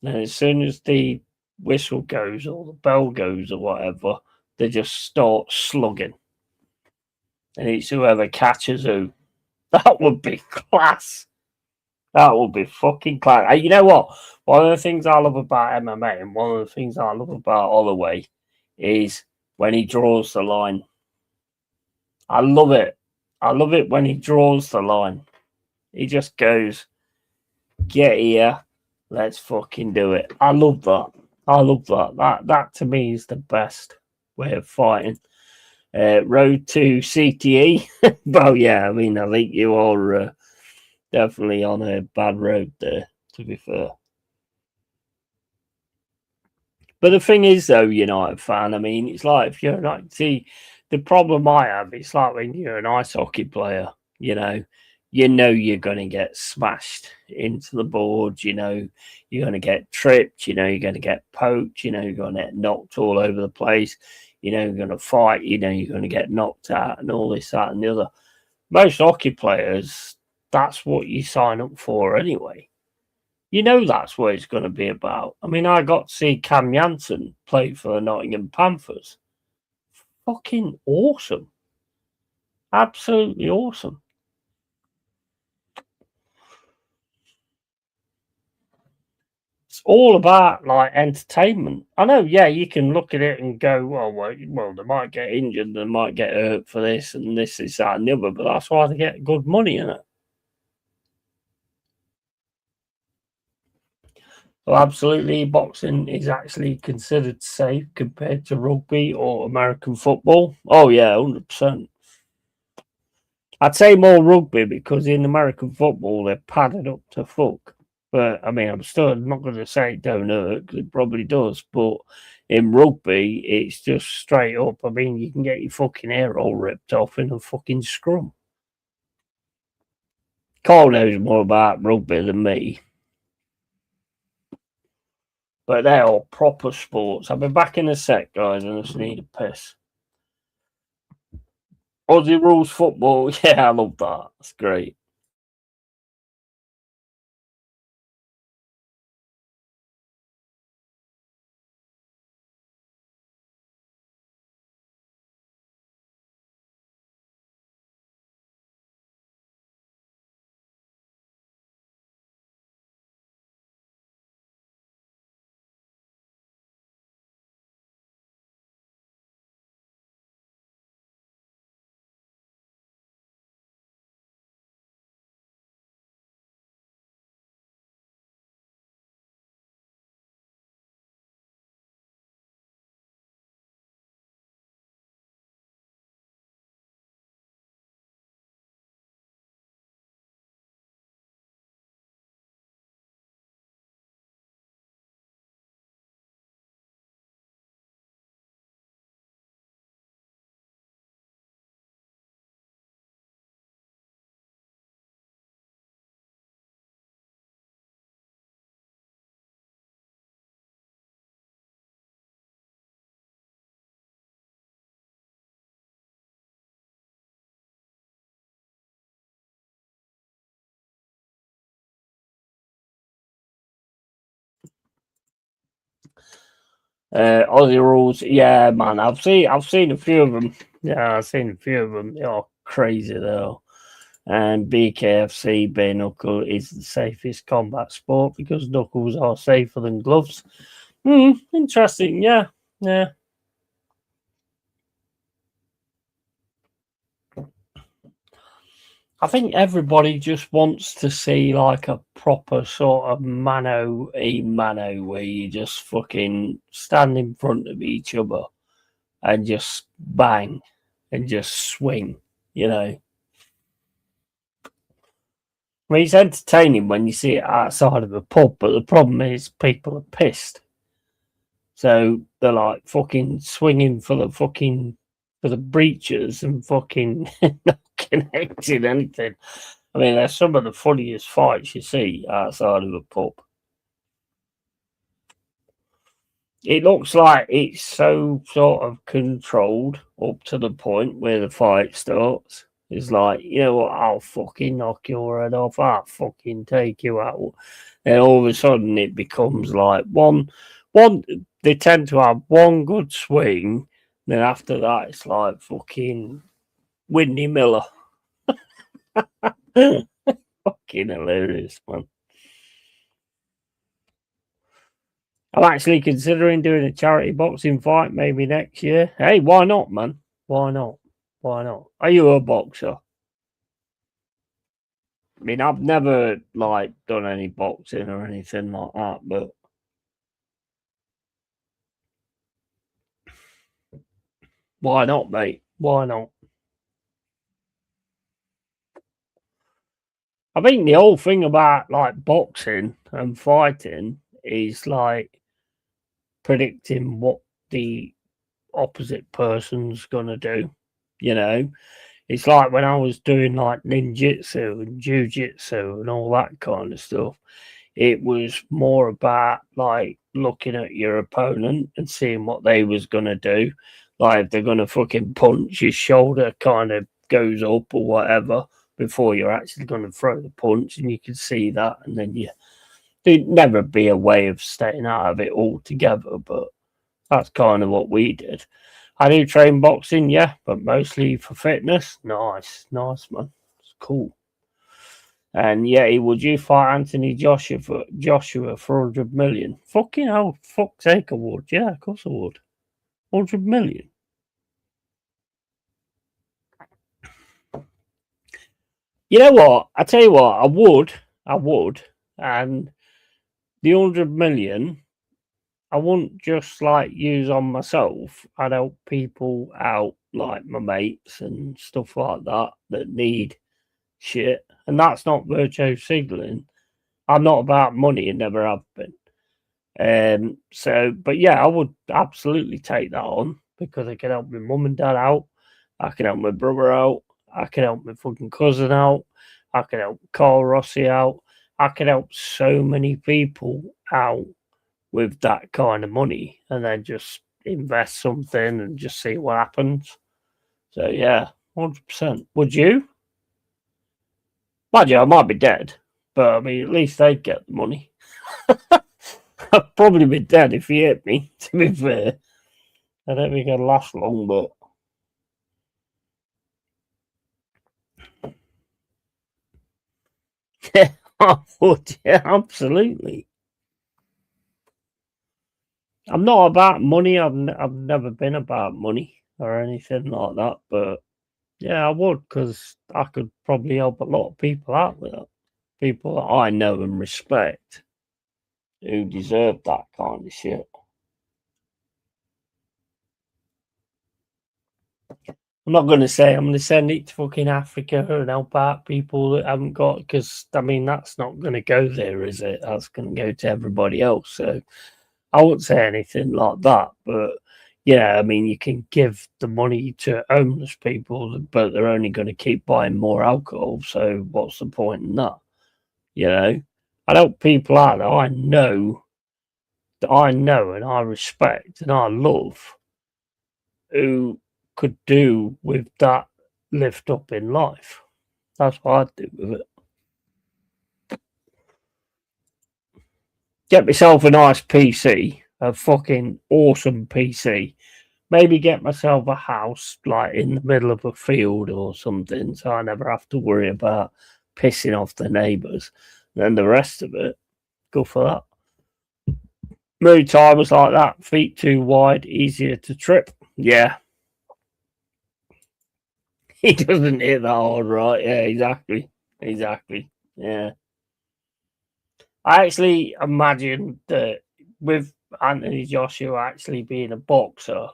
[SPEAKER 2] and as soon as the whistle goes or the bell goes or whatever, they just start slugging. And it's whoever catches who. That would be class. That would be fucking class. You know what? One of the things I love about MMA and one of the things I love about Holloway is when he draws the line. I love it. I love it when he draws the line. He just goes, get here, let's fucking do it. I love that. That to me is the best way of fighting. Road to CTE. Well, yeah, I mean, I think you are definitely on a bad road there, to be fair. But the thing is, though, United fan, I mean, it's like if you're not, see, the problem I have, it's like when you're an ice hockey player, you're going to get smashed into the boards, you're going to get tripped, you're going to get poked, you're going to get knocked all over the place, you're going to fight, you're going to get knocked out and all this, that, and the other. Most hockey players, that's what you sign up for anyway. That's what it's going to be about. I mean, I got to see Cam Janssen play for the Nottingham Panthers. Fucking awesome. Absolutely awesome. It's all about like entertainment. I know, yeah, you can look at it and go, well, they might get injured, they might get hurt for this and this, that, and the other, but that's why they get good money in it. So absolutely, boxing is actually considered safe compared to rugby or American football. Oh yeah, 100%. I'd say more rugby because in American football they're padded up to fuck. But I mean, I'm still not going to say it don't hurt because it probably does. But in rugby, it's just straight up. I mean, you can get your fucking hair all ripped off in a fucking scrum. Cole knows more about rugby than me. But they're all proper sports. I'll be back in a sec, guys, and I just need a piss. Aussie rules football. Yeah, I love that. That's great. Aussie rules, yeah, man. I've seen a few of them. Yeah, I've seen a few of them. They're crazy though. And BKFC bare knuckle is the safest combat sport because knuckles are safer than gloves. Interesting. Yeah, yeah. I think everybody just wants to see like a proper sort of mano a mano where you just fucking stand in front of each other and just bang and just swing, you know. I mean, it's entertaining when you see it outside of a pub, but the problem is people are pissed. So they're like fucking swinging for the breaches and fucking not connecting anything. I mean, they're some of the funniest fights you see outside of a pub. It looks like it's so sort of controlled up to the point where the fight starts. It's like, you know what, I'll fucking knock your head off, I'll fucking take you out. And all of a sudden it becomes like one they tend to have one good swing, then after that it's like fucking Whitney Miller. Fucking hilarious, man. I'm actually considering doing a charity boxing fight maybe next year. Hey, why not, man? Why not? Why not? Are you a boxer? I mean, I've never like done any boxing or anything like that, but why not, mate? Why not? I think the whole thing about like boxing and fighting is like predicting what the opposite person's gonna do. You know, it's like when I was doing like ninjutsu and jujitsu and all that kind of stuff. It was more about like looking at your opponent and seeing what they was gonna do. Like if they're gonna fucking punch, your shoulder kind of goes up or whatever before you're actually gonna throw the punch, and you can see that, and then you there'd never be a way of staying out of it altogether, but that's kind of what we did. I do train boxing, yeah, but mostly for fitness. Nice, nice, man. It's cool. And yeah, would you fight Anthony Joshua for 100 million? Fucking hell, fuck's sake, I would. Yeah, of course I would. 100 million. You know what? I tell you what, I would. And the 100 million, I wouldn't just like use on myself. I'd help people out, like my mates and stuff like that, that need shit. And that's not virtue signaling. I'm not about money and never have been. But yeah, I would absolutely take that on because I can help my mum and dad out. I can help my brother out. I can help my fucking cousin out. I could help Carl Rossi out. I could help so many people out with that kind of money, and then just invest something and just see what happens. So yeah, 100%. Would you? Mind you, I might be dead, but I mean, at least they'd get the money. I'd probably be dead if he hit me, to be fair. I don't think I'd last long, but. Yeah, I would. Yeah, absolutely. I'm not about money. I've never been about money or anything like that. But yeah, I would because I could probably help a lot of people out with it. People that I know and respect who deserve that kind of shit. I'm not going to say I'm going to send it to fucking Africa and help out people that haven't got, because I mean that's not going to go there, is it? That's going to go to everybody else. So I won't say anything like that. But yeah, I mean you can give the money to homeless people, but they're only going to keep buying more alcohol. So what's the point in that? You know, I help people out that I know and I respect and I love, who could do with that lift up in life. That's what I'd do with it. Get myself a nice PC, a fucking awesome PC. Maybe get myself a house like in the middle of a field or something, so I never have to worry about pissing off the neighbours. Then the rest of it, go for that. Mood timers like that, feet too wide, easier to trip. Yeah, he doesn't hit that hard, right? Yeah, exactly. Exactly. Yeah. I actually imagine that with Anthony Joshua actually being a boxer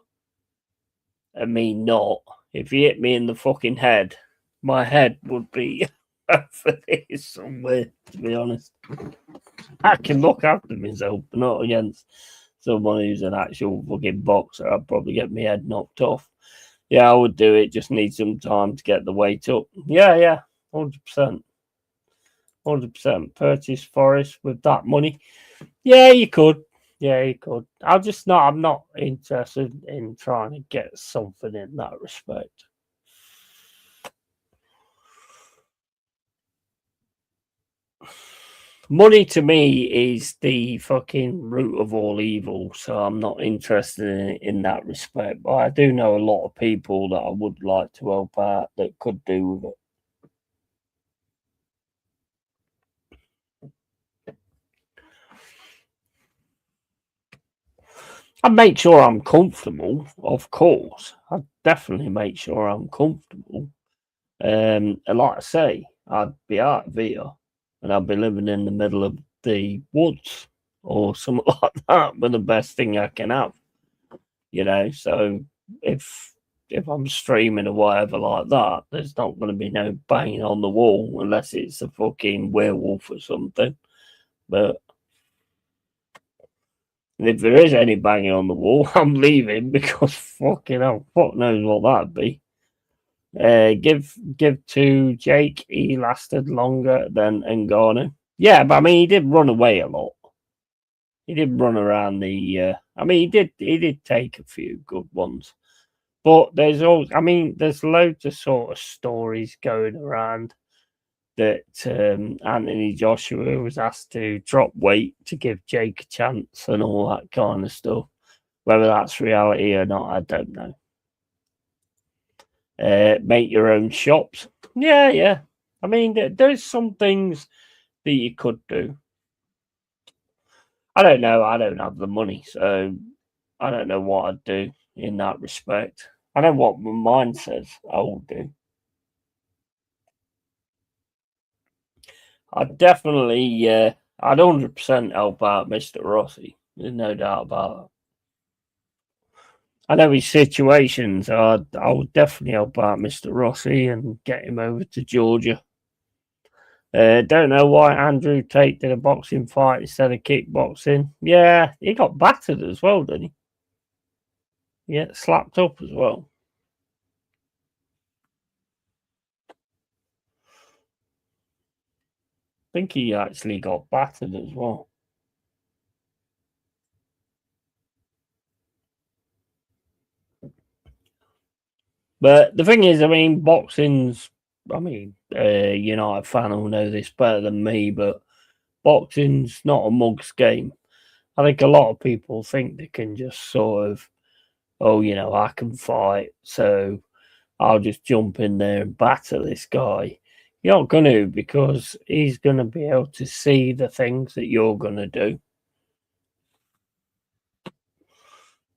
[SPEAKER 2] and me not, if he hit me in the fucking head, my head would be over there somewhere, to be honest. I can look after myself, but not against someone who's an actual fucking boxer. I'd probably get my head knocked off. Yeah, I would do it. Just need some time to get the weight up. Yeah, 100%. 100%. Purchase Forest with that money. Yeah, you could. Yeah, you could. I'm not interested in trying to get something in that respect. Money to me is the fucking root of all evil, so I'm not interested in that respect. But I do know a lot of people that I would like to help out that could do with it. I make sure I'm comfortable, of course. I definitely make sure I'm comfortable. And like I say, I'd be out of here and I'd be living in the middle of the woods or something like that with the best thing I can have, you know. So if I'm streaming or whatever like that, there's not going to be no banging on the wall unless it's a fucking werewolf or something. But if there is any banging on the wall, I'm leaving because fucking hell, fuck knows what that'd be. Give to Jake. He lasted longer than Ngannou. Yeah, but I mean, he did run away a lot. He did run around the. I mean, he did take a few good ones, but there's always. I mean, there's loads of sort of stories going around that Anthony Joshua was asked to drop weight to give Jake a chance and all that kind of stuff. Whether that's reality or not, I don't know. Make your own shops. Yeah. I mean, there's some things that you could do. I don't know. I don't have the money, so I don't know what I'd do in that respect. I know what my mind says I will do. I'd definitely, I'd 100% help out Mr. Rossi. There's no doubt about it. I know his situations. So I would definitely help out Mr. Rossi and get him over to Georgia. Don't know why Andrew Tate did a boxing fight instead of kickboxing. Yeah, he got battered as well, didn't he? Yeah, slapped up as well. think he actually got battered as well. But the thing is, I mean, boxing's. I mean, United fan will know this better than me, but boxing's not a mug's game. I think a lot of people think they can just sort of, oh, I can fight, so I'll just jump in there and batter this guy. You're not going to, because he's going to be able to see the things that you're going to do.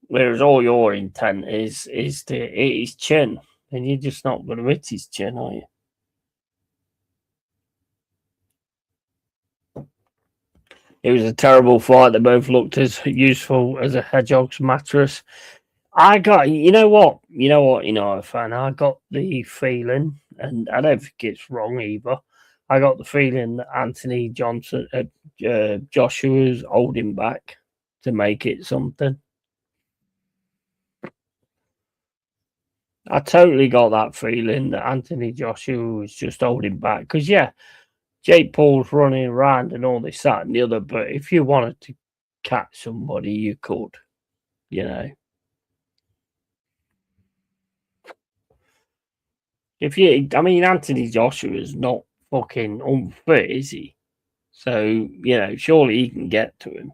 [SPEAKER 2] Whereas all your intent is to hit his chin, and you're just not going to hit his chin, are you? It was a terrible fight. They both looked as useful as a hedgehog's mattress. I got, fan. I got the feeling, and I don't think it's wrong either. I got the feeling that Anthony Joshua's holding back to make it something. I totally got that feeling that Anthony Joshua was just holding back because, Jake Paul's running around and all this, that, and the other. But if you wanted to catch somebody, you could, you know. Anthony Joshua is not fucking unfit, is he? So, surely he can get to him.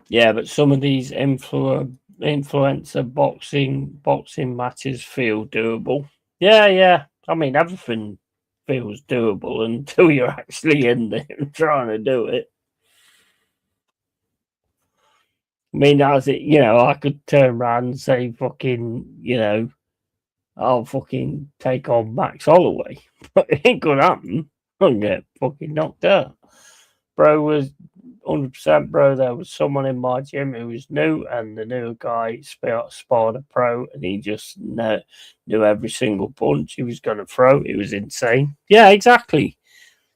[SPEAKER 2] Yeah, but some of these influencer boxing matches feel doable. Yeah. Everything feels doable until you're actually in there trying to do it. As it, I could turn around and say, fucking, I'll fucking take on Max Holloway. But it ain't gonna happen. I'll get fucking knocked out. Bro was 100%, bro. There was someone in my gym who was new, and the new guy sparred a pro, and he just knew every single punch he was going to throw. It was insane. Yeah, exactly.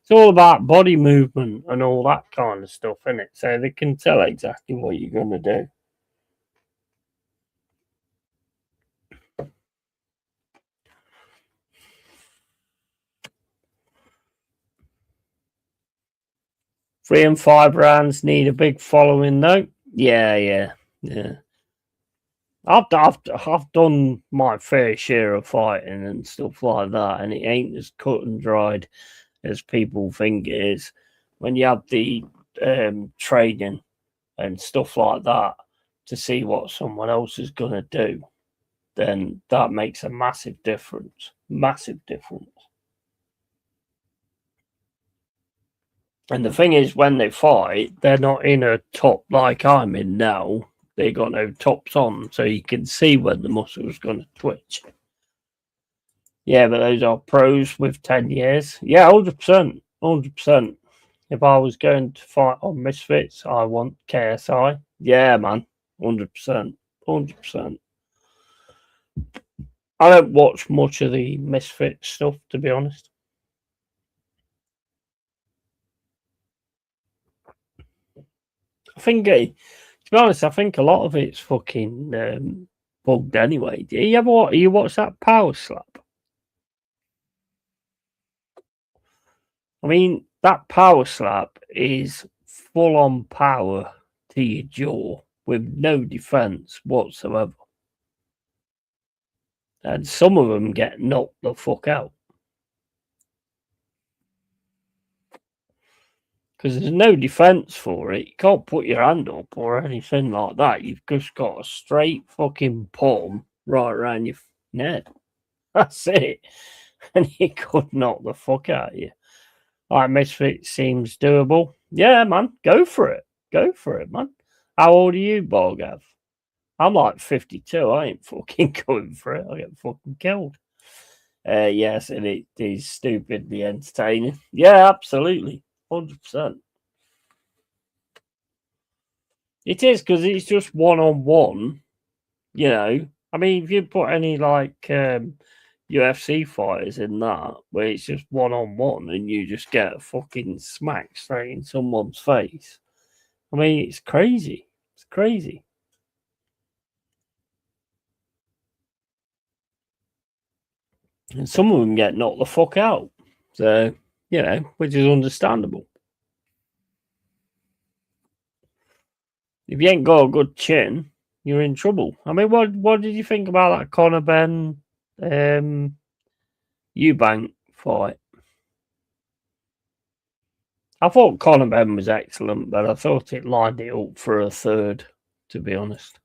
[SPEAKER 2] It's all about body movement and all that kind of stuff, isn't it? So they can tell exactly what you're going to do. Three and five rounds need a big following, though. Yeah. I've done my fair share of fighting and stuff like that, and it ain't as cut and dried as people think it is. When you have the training and stuff like that to see what someone else is going to do, then that makes a massive difference. Massive difference. And the thing is, when they fight, they're not in a top like I'm in now. They got no tops on, so you can see when the muscle's going to twitch. Yeah, but those are pros with 10 years. Yeah, 100%. 100%. If I was going to fight on Misfits, I want KSI. Yeah, man. 100%. 100%. I don't watch much of the Misfits stuff, to be honest. I think, to be honest, I think a lot of it's fucking bugged anyway. Do you watch that Power Slap? That Power Slap is full on power to your jaw with no defense whatsoever. And some of them get knocked the fuck out. Because there's no defense for it. You can't put your hand up or anything like that. You've just got a straight fucking palm right around your neck. That's it. And he could knock the fuck out of you. Misfit seems doable. Yeah, man, go for it. Go for it, man. How old are you, Borgav? I'm like 52. I ain't fucking going for it. I get fucking killed. Yes, and it is stupidly entertaining. Yeah, absolutely. 100%. It is because it's just one on one. If you put any UFC fighters in that, where it's just one on one and you just get a fucking smack straight in someone's face. It's crazy. It's crazy. And some of them get knocked the fuck out. So, which is understandable. If you ain't got a good chin, you're in trouble. I mean, what did you think about that Conor Ben Eubank fight? I thought Conor Ben was excellent, but I thought it lined it up for a third, to be honest.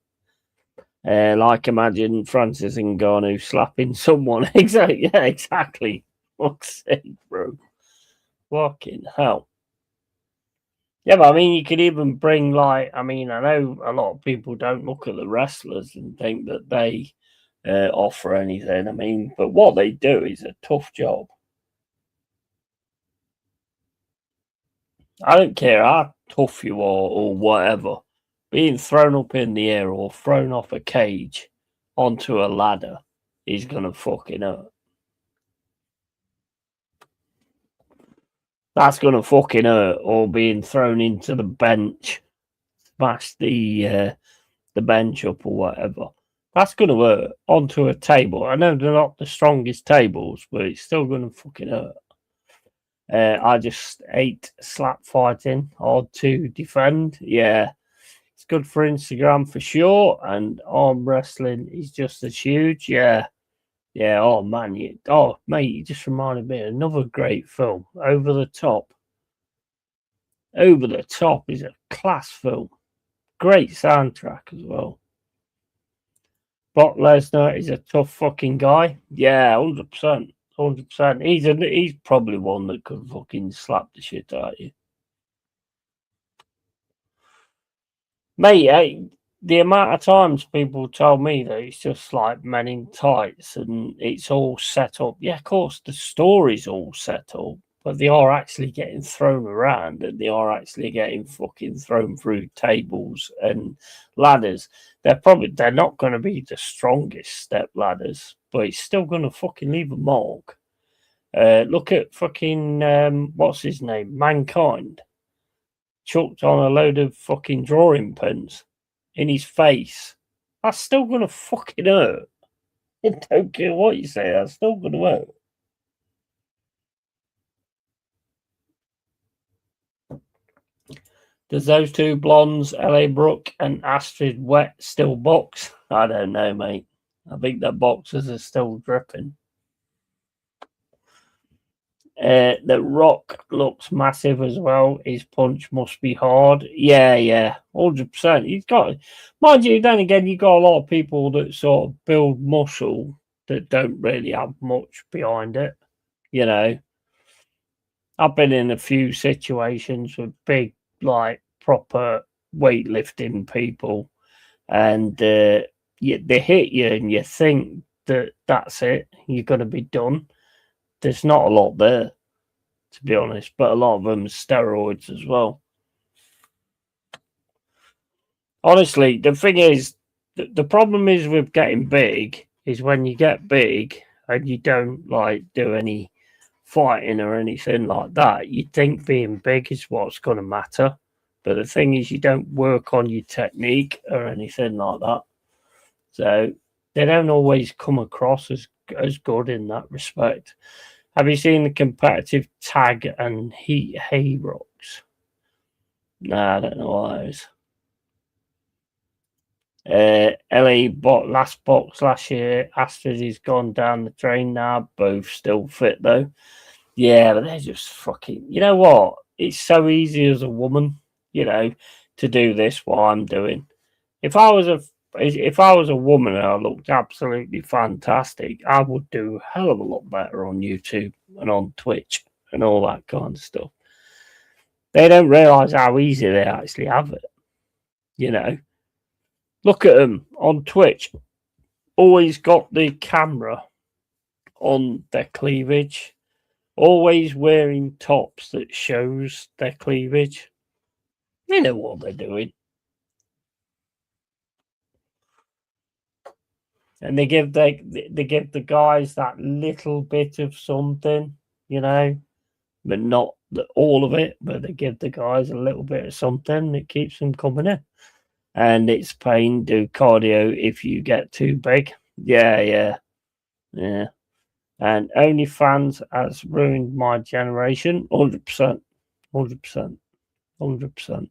[SPEAKER 2] Like imagine Francis Ngannou slapping someone. Exactly. Yeah, exactly. Fuck's sake, bro. Fucking hell. Yeah, but I mean, you could even bring I know a lot of people don't look at the wrestlers and think that they offer anything. I mean, but what they do is a tough job. I don't care how tough you are or whatever. Being thrown up in the air or thrown off a cage onto a ladder is gonna fucking hurt. That's gonna fucking hurt. Or being thrown into the bench, smash the bench up or whatever. That's gonna hurt onto a table. I know they're not the strongest tables, but it's still gonna fucking hurt. I just hate slap fighting, hard to defend. Yeah, it's good for Instagram for sure, and arm wrestling is just as huge. Yeah, yeah. Oh man, mate, you just reminded me of another great film, Over the Top. Over the Top is a class film. Great soundtrack as well. Brock Lesnar is a tough fucking guy. Yeah, 100%. 100%. He's probably one that could fucking slap the shit out of you. Mate, the amount of times people tell me that it's just like Men in Tights and it's all set up. Yeah, of course, the story's all set up, but they are actually getting thrown around and they are actually getting fucking thrown through tables and ladders. They're not going to be the strongest step ladders, but it's still going to fucking leave a mark. Look at fucking what's his name, Mankind, chucked on a load of fucking drawing pens in his face. That's still going to fucking hurt. I don't care what you say. That's still going to hurt. Does those two blondes, LA Brooke and Astrid Wet, still box? I don't know, mate. I think their boxers are still dripping. The Rock looks massive as well. His punch must be hard. Yeah, 100%. He's got, mind you, then again, you got a lot of people that sort of build muscle that don't really have much behind it. I've been in a few situations with big, like proper weightlifting people, and they hit you, and you think that that's it. You're going to be done. There's not a lot there, to be honest, but a lot of them are steroids as well. Honestly, the thing is, the problem is with getting big is when you get big and you don't like do any fighting or anything like that, you think being big is what's going to matter. But the thing is, you don't work on your technique or anything like that. So they don't always come across as good in that respect. Have you seen the competitive tag and Hay Rocks? Nah, I don't know what that is. Last box last year. Astrid has gone down the drain now. Both still fit though. Yeah, but they're just fucking. You know what? It's so easy as a woman, to do this. What I'm doing. If I was a woman and I looked absolutely fantastic, I would do a hell of a lot better on YouTube and on Twitch and all that kind of stuff. They don't realise how easy they actually have it. Look at them on Twitch. Always got the camera on their cleavage. Always wearing tops that shows their cleavage. They know what they're doing. And they give the guys that little bit of something, but not all of it. But they give the guys a little bit of something that keeps them coming in. And it's pain. Do cardio if you get too big. Yeah. And OnlyFans has ruined my generation. 100%. 100%. 100%.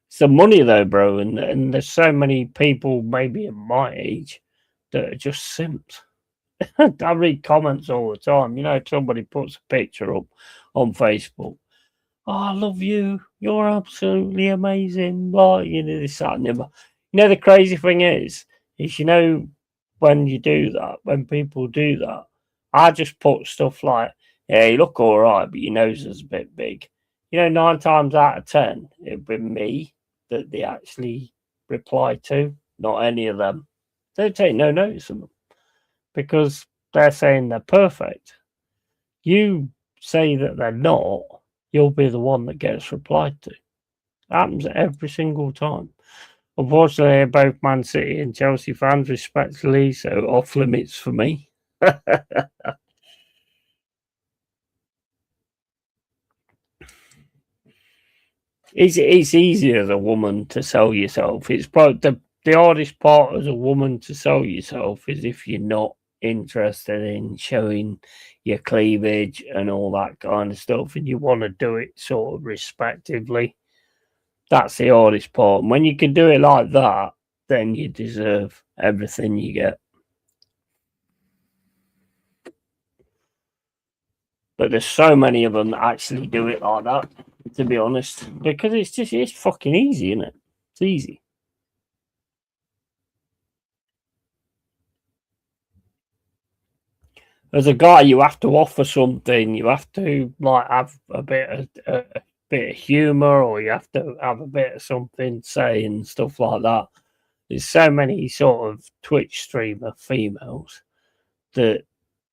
[SPEAKER 2] It's the money though, bro, and there's so many people maybe in my age that are just simps. I read comments all the time. You know, somebody puts a picture up on Facebook. Oh, I love you. You're absolutely amazing. Blah, you know, this, that, and the other. You know, the crazy thing is, you know, when you do that, when people do that, I just put stuff like, yeah, you look all right, but your nose is a bit big. You know, 9 times out of 10, it'd be me that they actually reply to, not any of them. They take no notice of them because they're saying they're perfect. You say that they're not, you'll be the one that gets replied to. Happens every single time. Unfortunately, both Man City and Chelsea fans, respectively, so off limits for me. It's easier as a woman to sell yourself. It's probably the hardest part as a woman to sell yourself is if you're not interested in showing your cleavage and all that kind of stuff, and you want to do it sort of respectively. That's the hardest part. And when you can do it like that, then you deserve everything you get. But there's so many of them that actually do it like that, to be honest, because it's fucking easy, isn't it? It's easy. As a guy, you have to offer something. You have to like have a bit of humor, or you have to have a bit of something to say and stuff like that. There's so many sort of Twitch streamer females that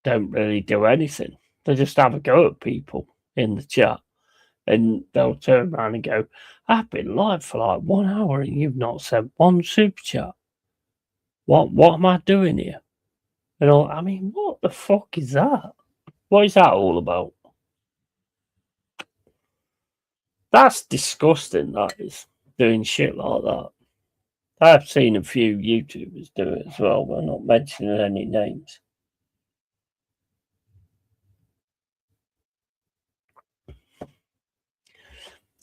[SPEAKER 2] don't really do anything. They just have a go at people in the chat, and they'll turn around and go, "I've been live for like 1 hour and you've not sent one super chat. What am I doing here?" And all, I mean, what the fuck is that? What is that all about? That's disgusting. That is doing shit like that. I've seen a few YouTubers do it as well. We're not mentioning any names.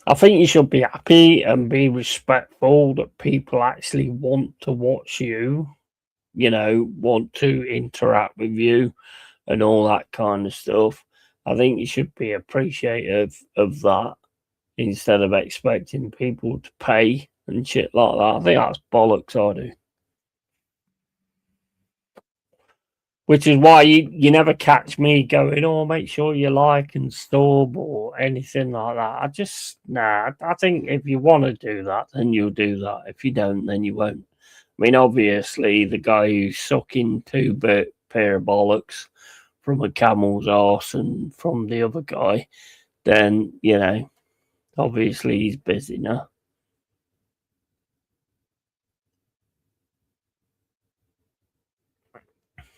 [SPEAKER 2] I think you should be happy and be respectful that people actually want to watch you, you know, want to interact with you and all that kind of stuff. I think you should be appreciative of that instead of expecting people to pay and shit like that. I think that's bollocks, I do. Which is why you never catch me going, oh, make sure you like and stub or anything like that. I think if you want to do that, then you'll do that. If you don't, then you won't. I mean, obviously, the guy who's sucking two pair of bollocks from a camel's arse and from the other guy, then, you know, obviously he's busy now.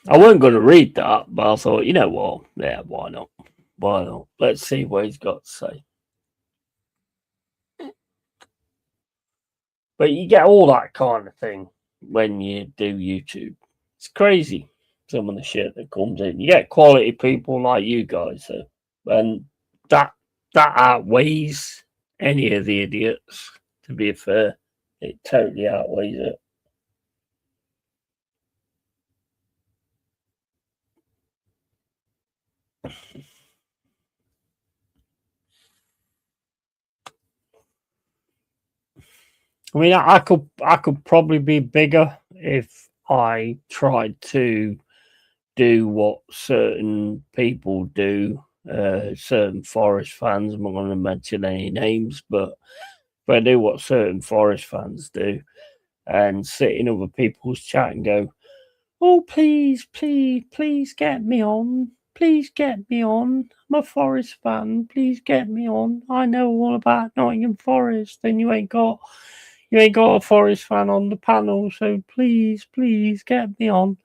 [SPEAKER 2] I wasn't going to read that, but I thought, you know what? Yeah, why not? Why not? Let's see what he's got to say. But you get all that kind of thing when you do YouTube. It's crazy, some of the shit that comes in. You get quality people like you guys, though, and that outweighs any of the idiots. To be fair, it totally outweighs it. I mean, I could probably be bigger if I tried to do what certain people do. Certain Forest fans. I'm not going to mention any names, but if I do what certain Forest fans do, and sit in other people's chat and go, "Oh, please, please, please get me on. Please get me on. I'm a Forest fan. Please get me on. I know all about Nottingham Forest, and you ain't got a Forest fan on the panel, so please, please get me on."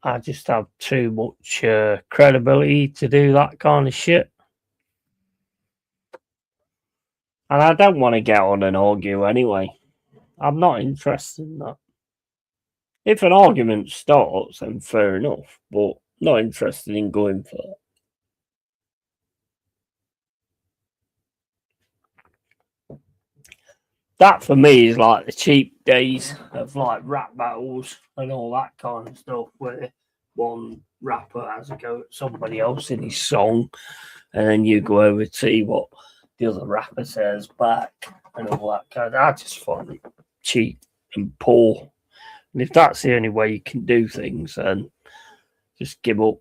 [SPEAKER 2] I just have too much credibility to do that kind of shit. And I don't want to get on and argue anyway. I'm not interested in that. If an argument starts, then fair enough. But Not interested in going for that. That for me is like the cheap days of like rap battles and all that kind of stuff, where one rapper has a go at somebody else in his song, and then you go over to see what the other rapper says back and all that kind of. I just find it cheap and poor. And if that's the only way you can do things, then just give up.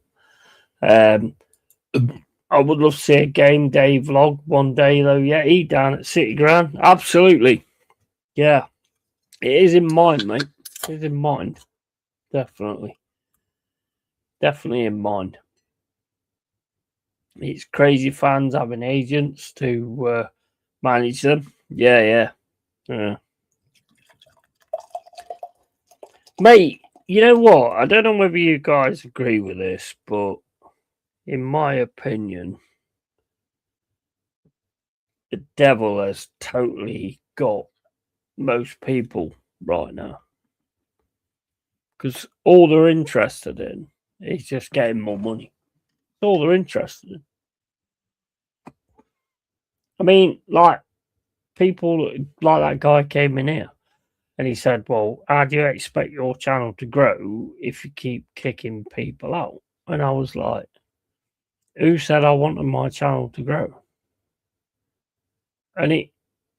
[SPEAKER 2] I would love to see a game day vlog one day though. Yeah, he down at City Ground. Absolutely. Yeah. It is in mind, mate. It is in mind. Definitely. Definitely in mind. It's crazy fans having agents to manage them. Yeah. Mate, you know what? I don't know whether you guys agree with this, but in my opinion, the devil has totally got most people right now. Because all they're interested in is just getting more money. That's all they're interested in. I mean, like, people like that guy came in here and he said, well, how do you expect your channel to grow if you keep kicking people out? And I was like, who said I wanted my channel to grow? And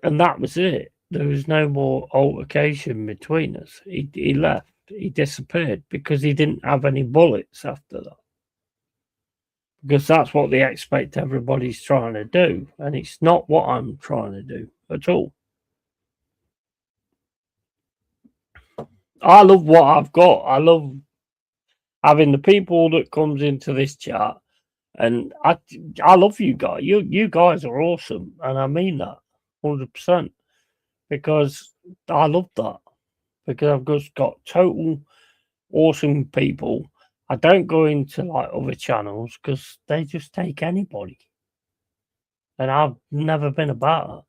[SPEAKER 2] that was it. There was no more altercation between us. He left. He disappeared because he didn't have any bullets after that. Because that's what they expect everybody's trying to do. And it's not what I'm trying to do at all. I love what I've got. I love having the people that comes into this chat. And I love you guys. You guys are awesome. And I mean that 100%. Because I love that. Because I've just got total awesome people. I don't go into like other channels because they just take anybody. And I've never been about that.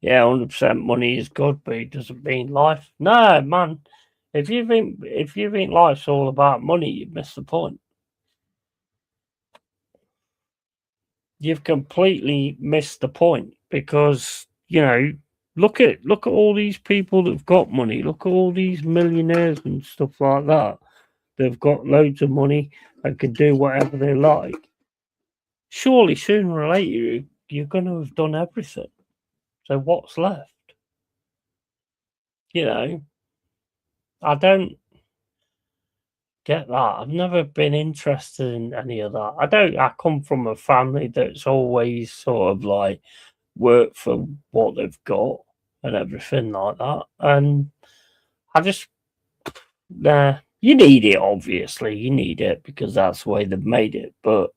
[SPEAKER 2] Yeah, 100% money is good, but it doesn't mean life. No, man. If you think life's all about money, you miss the point. You've completely missed the point because, you know, look at all these people that've got money. Look at all these millionaires and stuff like that. They've got loads of money and can do whatever they like. Surely sooner or later you're going to have done everything. So what's left? You know, I don't get that. I've never been interested in any of that. I come from a family that's always sort of like worked for what they've got and everything like that. And I just, nah, you need it, obviously. You need it because that's the way they've made it. But,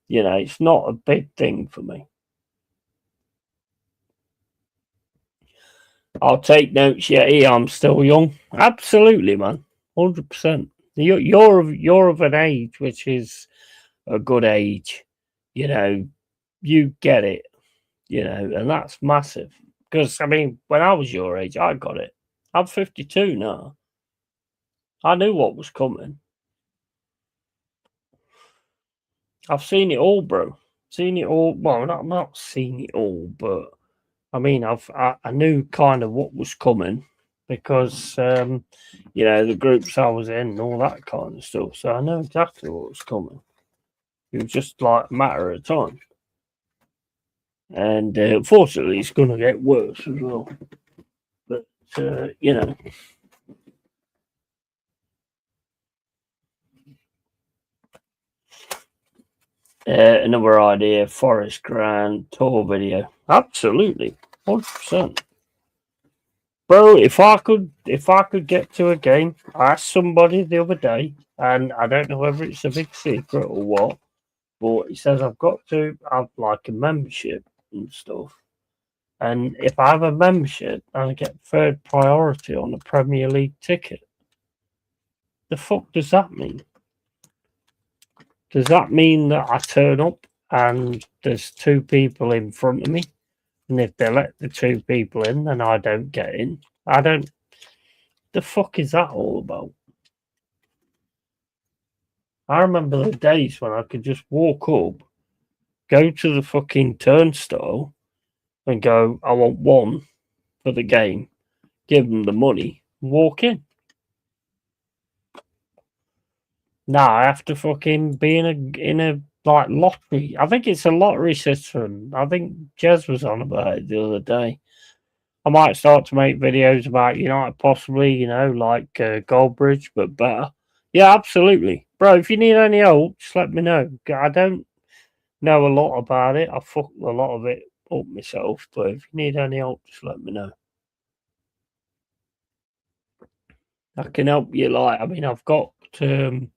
[SPEAKER 2] you know, it's not a big thing for me. I'll take notes, Yeti. I'm still young. Absolutely, man. 100%. You're of an age which is a good age. You know, you get it. You know, and that's massive. Because I mean, when I was your age, I got it. I'm 52 now. I knew what was coming. I've seen it all, bro. Seen it all. Well, not seen it all, but I mean, I knew kind of what was coming because you know, the groups I was in and all that kind of stuff. So I know exactly what was coming. It was just like a matter of time. And unfortunately, it's going to get worse as well. But you know. Another idea, Forest Grand tour video. Absolutely, 100%. Bro, if I could get to a game, I asked somebody the other day, and I don't know whether it's a big secret or what, but he says I've got to have like a membership and stuff. And if I have a membership and I get third priority on a Premier League ticket, the fuck does that mean? Does that mean that I turn up and there's two people in front of me? And if they let the two people in, then I don't get in. I don't. The fuck is that all about? I remember the days when I could just walk up, go to the fucking turnstile, and go, I want one for the game, give them the money, walk in. Now I have to fucking be in a like lottery. I think it's a lottery system. I think Jez was on about it the other day. I might start to make videos about United, possibly, like Goldbridge, but better. Yeah, absolutely, bro. If you need any help, just let me know. I don't know a lot about it. I fucked a lot of it up myself, but if you need any help, just let me know. I can help you. Like, I mean, I've got Canva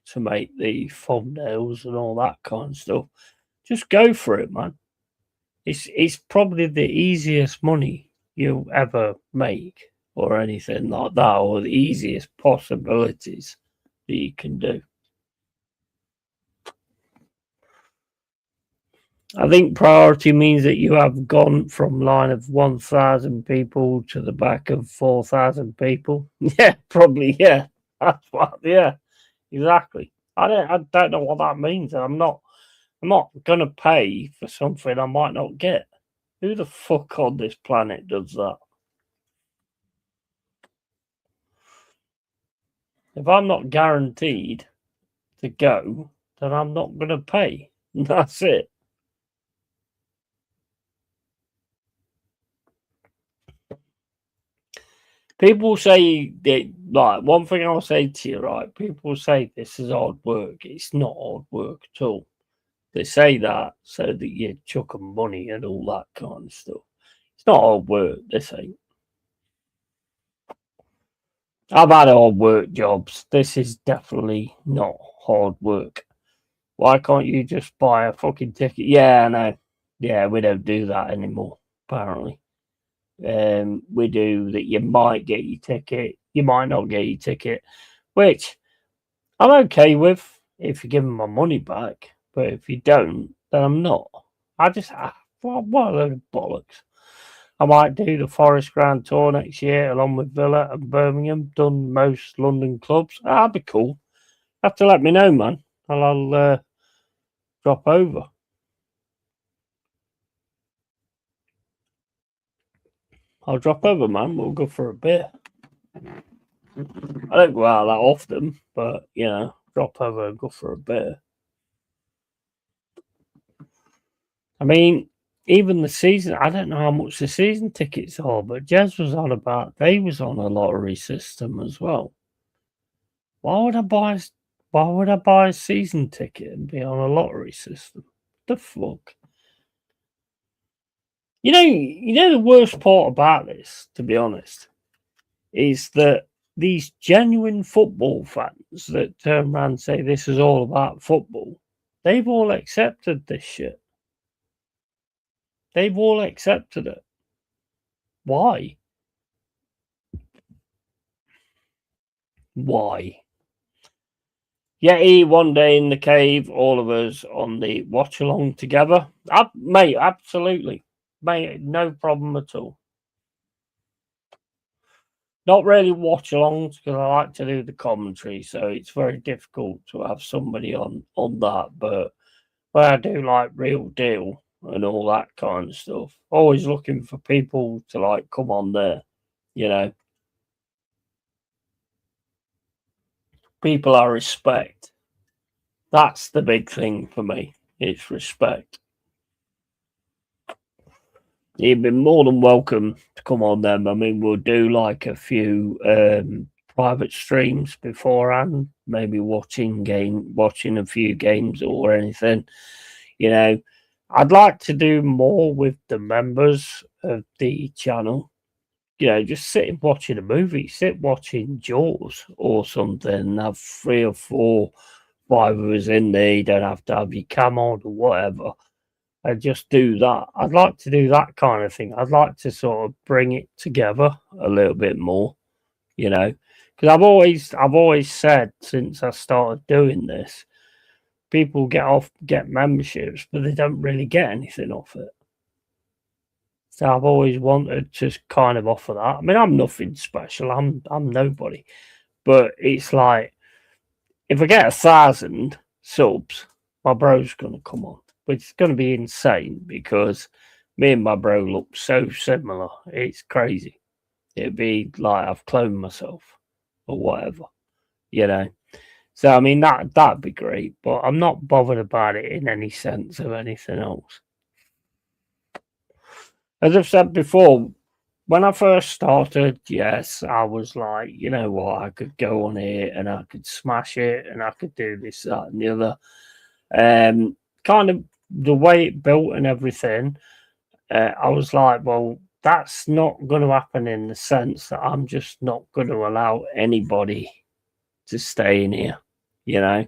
[SPEAKER 2] to make the thumbnails and all that kind of stuff. Just go for it, man. It's probably the easiest money you'll ever make, or anything like that, or the easiest possibilities that you can do. I think priority means that you have gone from line of 1,000 people to the back of 4,000 people. Yeah, probably. Yeah, that's what. Yeah, exactly. I don't know what that means. I'm not gonna pay for something I might not get. Who the fuck on this planet does that? If I'm not guaranteed to go, then I'm not gonna pay. That's it. People say that, like, one thing I'll say to you, right? People say this is hard work. It's not hard work at all. They say that so that you chuck 'em money and all that kind of stuff. It's not hard work, they say. I've had hard work jobs. This is definitely not hard work. Why can't you just buy a fucking ticket? Yeah, I know. Yeah, we don't do that anymore, apparently. We do that. You might get your ticket, you might not get your ticket, which I'm okay with if you give me my money back. But if you don't, then I'm not. What a load of bollocks. I might do the Forest Grand Tour next year along with Villa and Birmingham. Done most London clubs. That'd be cool. Have to let me know, man. I'll drop over. I'll drop over, man. We'll go for a beer. I don't go out that often, but drop over and go for a beer. I mean, even the season, I don't know how much the season tickets are, but Jez was on about they was on a lottery system as well. Why would I buy a season ticket and be on a lottery system? What the fuck? You know the worst part about this, to be honest, is that these genuine football fans that turn around and say this is all about football, they've all accepted this shit. They've all accepted it. Why? Why? Yeti one day in the cave, all of us on the watch along together. Mate, absolutely. Mate, no problem at all. Not really watch alongs because I like to do the commentary, so it's very difficult to have somebody on that. But where I do like real deal and all that kind of stuff, always looking for people to like come on there, people I respect. That's the big thing for me. It's respect. You've been more than welcome to come on them. I mean, we'll do like a few private streams beforehand, maybe watching a few games or anything. I'd like to do more with the members of the channel. Just sit watching a movie, sit watching Jaws or something, have 3 or 4, 5 of us in there. You don't have to have your cam on or whatever. And just do that. I'd like to do that kind of thing. I'd like to sort of bring it together a little bit more, because I've always said since I started doing this, people get memberships, but they don't really get anything off it. So I've always wanted to kind of offer that. I mean, I'm nothing special. I'm nobody, but it's like if I get 1,000 subs, my bro's gonna come on, which is gonna be insane because me and my bro look so similar. It's crazy. It'd be like I've cloned myself or whatever, you know. So I mean that'd be great, but I'm not bothered about it in any sense of anything else. As I've said before, when I first started, yes, I was like, you know what, I could go on here and I could smash it and I could do this, that, and the other. Kind of the way it built and everything, I was like, well, that's not going to happen in the sense that I'm just not going to allow anybody to stay in here, you know.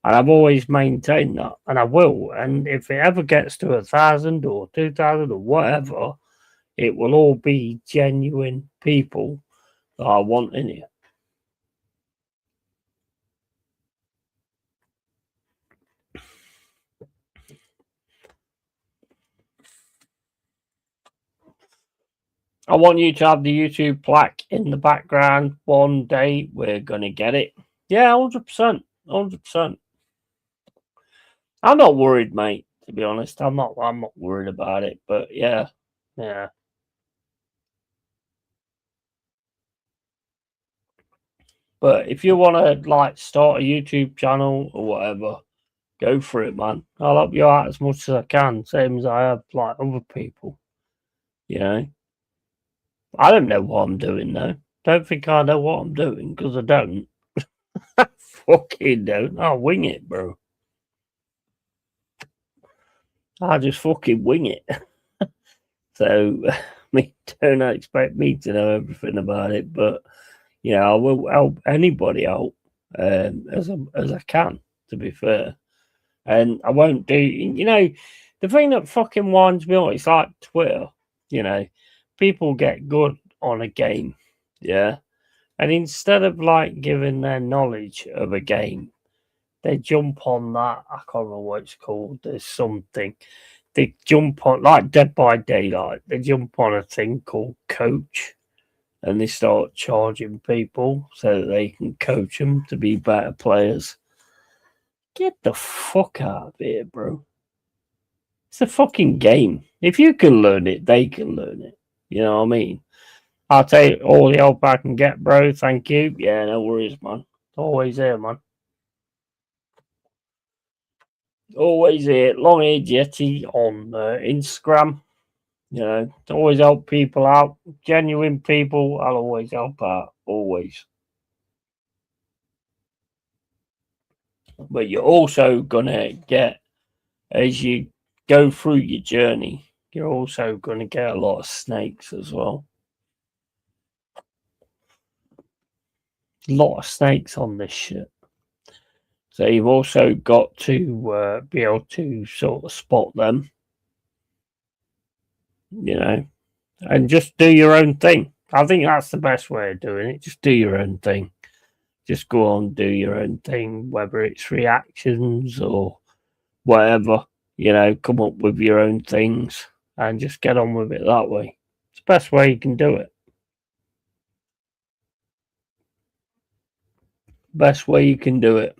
[SPEAKER 2] And I've always maintained that, and I will. And if it ever gets to 1,000 or 2,000 or whatever, it will all be genuine people that I want in here. I want you to have the YouTube plaque in the background. One day we're gonna get it. Yeah, 100%, 100%. I'm not worried, mate. To be honest, I'm not worried about it. But yeah, yeah. But if you want to like start a YouTube channel or whatever, go for it, man. I'll help you out as much as I can, same as I have like other people. You know, I don't know what I'm doing though. Don't think I know what I'm doing because I don't. I fucking don't. I'll wing it, bro. I just fucking wing it. So, I mean, don't expect me to know everything about it, but you know, I will help anybody out as I can. To be fair, and I won't do. You know, the thing that fucking winds me up, it's like Twitter. You know, people get good on a game, yeah, and instead of like giving their knowledge of a game, they jump on that. I can't remember what it's called. There's something. They jump on like Dead by Daylight. They jump on a thing called Coach, and they start charging people so that they can coach them to be better players. Get the fuck out of here, bro. It's a fucking game. If you can learn it, they can learn it. You know what I mean? I'll take all the help I can get, bro. Thank you. Yeah, no worries, man. Always here, man. Always here. Long-haired Yeti on Instagram. You know, to always help people out. Genuine people, I'll always help out. Always. But you're also gonna get, as you go through your journey, you're also gonna get a lot of snakes as well. A lot of snakes on this shit. So you've also got to be able to sort of spot them, you know, and just do your own thing. I think that's the best way of doing it. Just do your own thing. Just go on, do your own thing, whether it's reactions or whatever, you know, come up with your own things and just get on with it that way. It's the best way you can do it. Best way you can do it.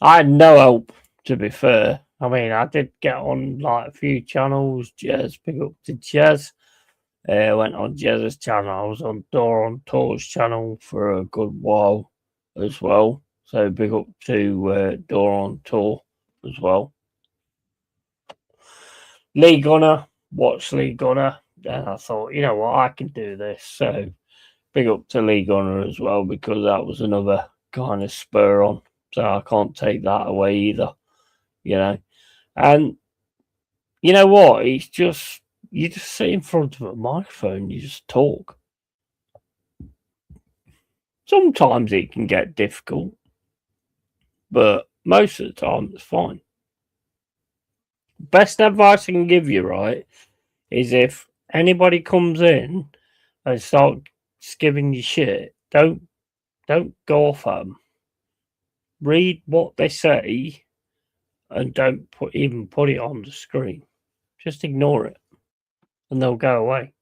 [SPEAKER 2] I had no help, to be fair. I mean, I did get on like a few channels. Jez, big up to Jez. Went on Jez's channel. I was on Door on Tour's channel for a good while as well. So big up to Door on Tour as well. Lee Gunner, watched Lee Gunner. And I thought, you know what, I can do this. So big up to Lee Gunner as well, because that was another kind of spur on. So I can't take that away either, you know. And you know what? It's just, you just sit in front of a microphone, you just talk. Sometimes it can get difficult, but most of the time it's fine. Best advice I can give you, right, is if anybody comes in and start giving you shit, don't go off at them. Read what they say and don't even put it on the screen. Just ignore it, and they'll go away.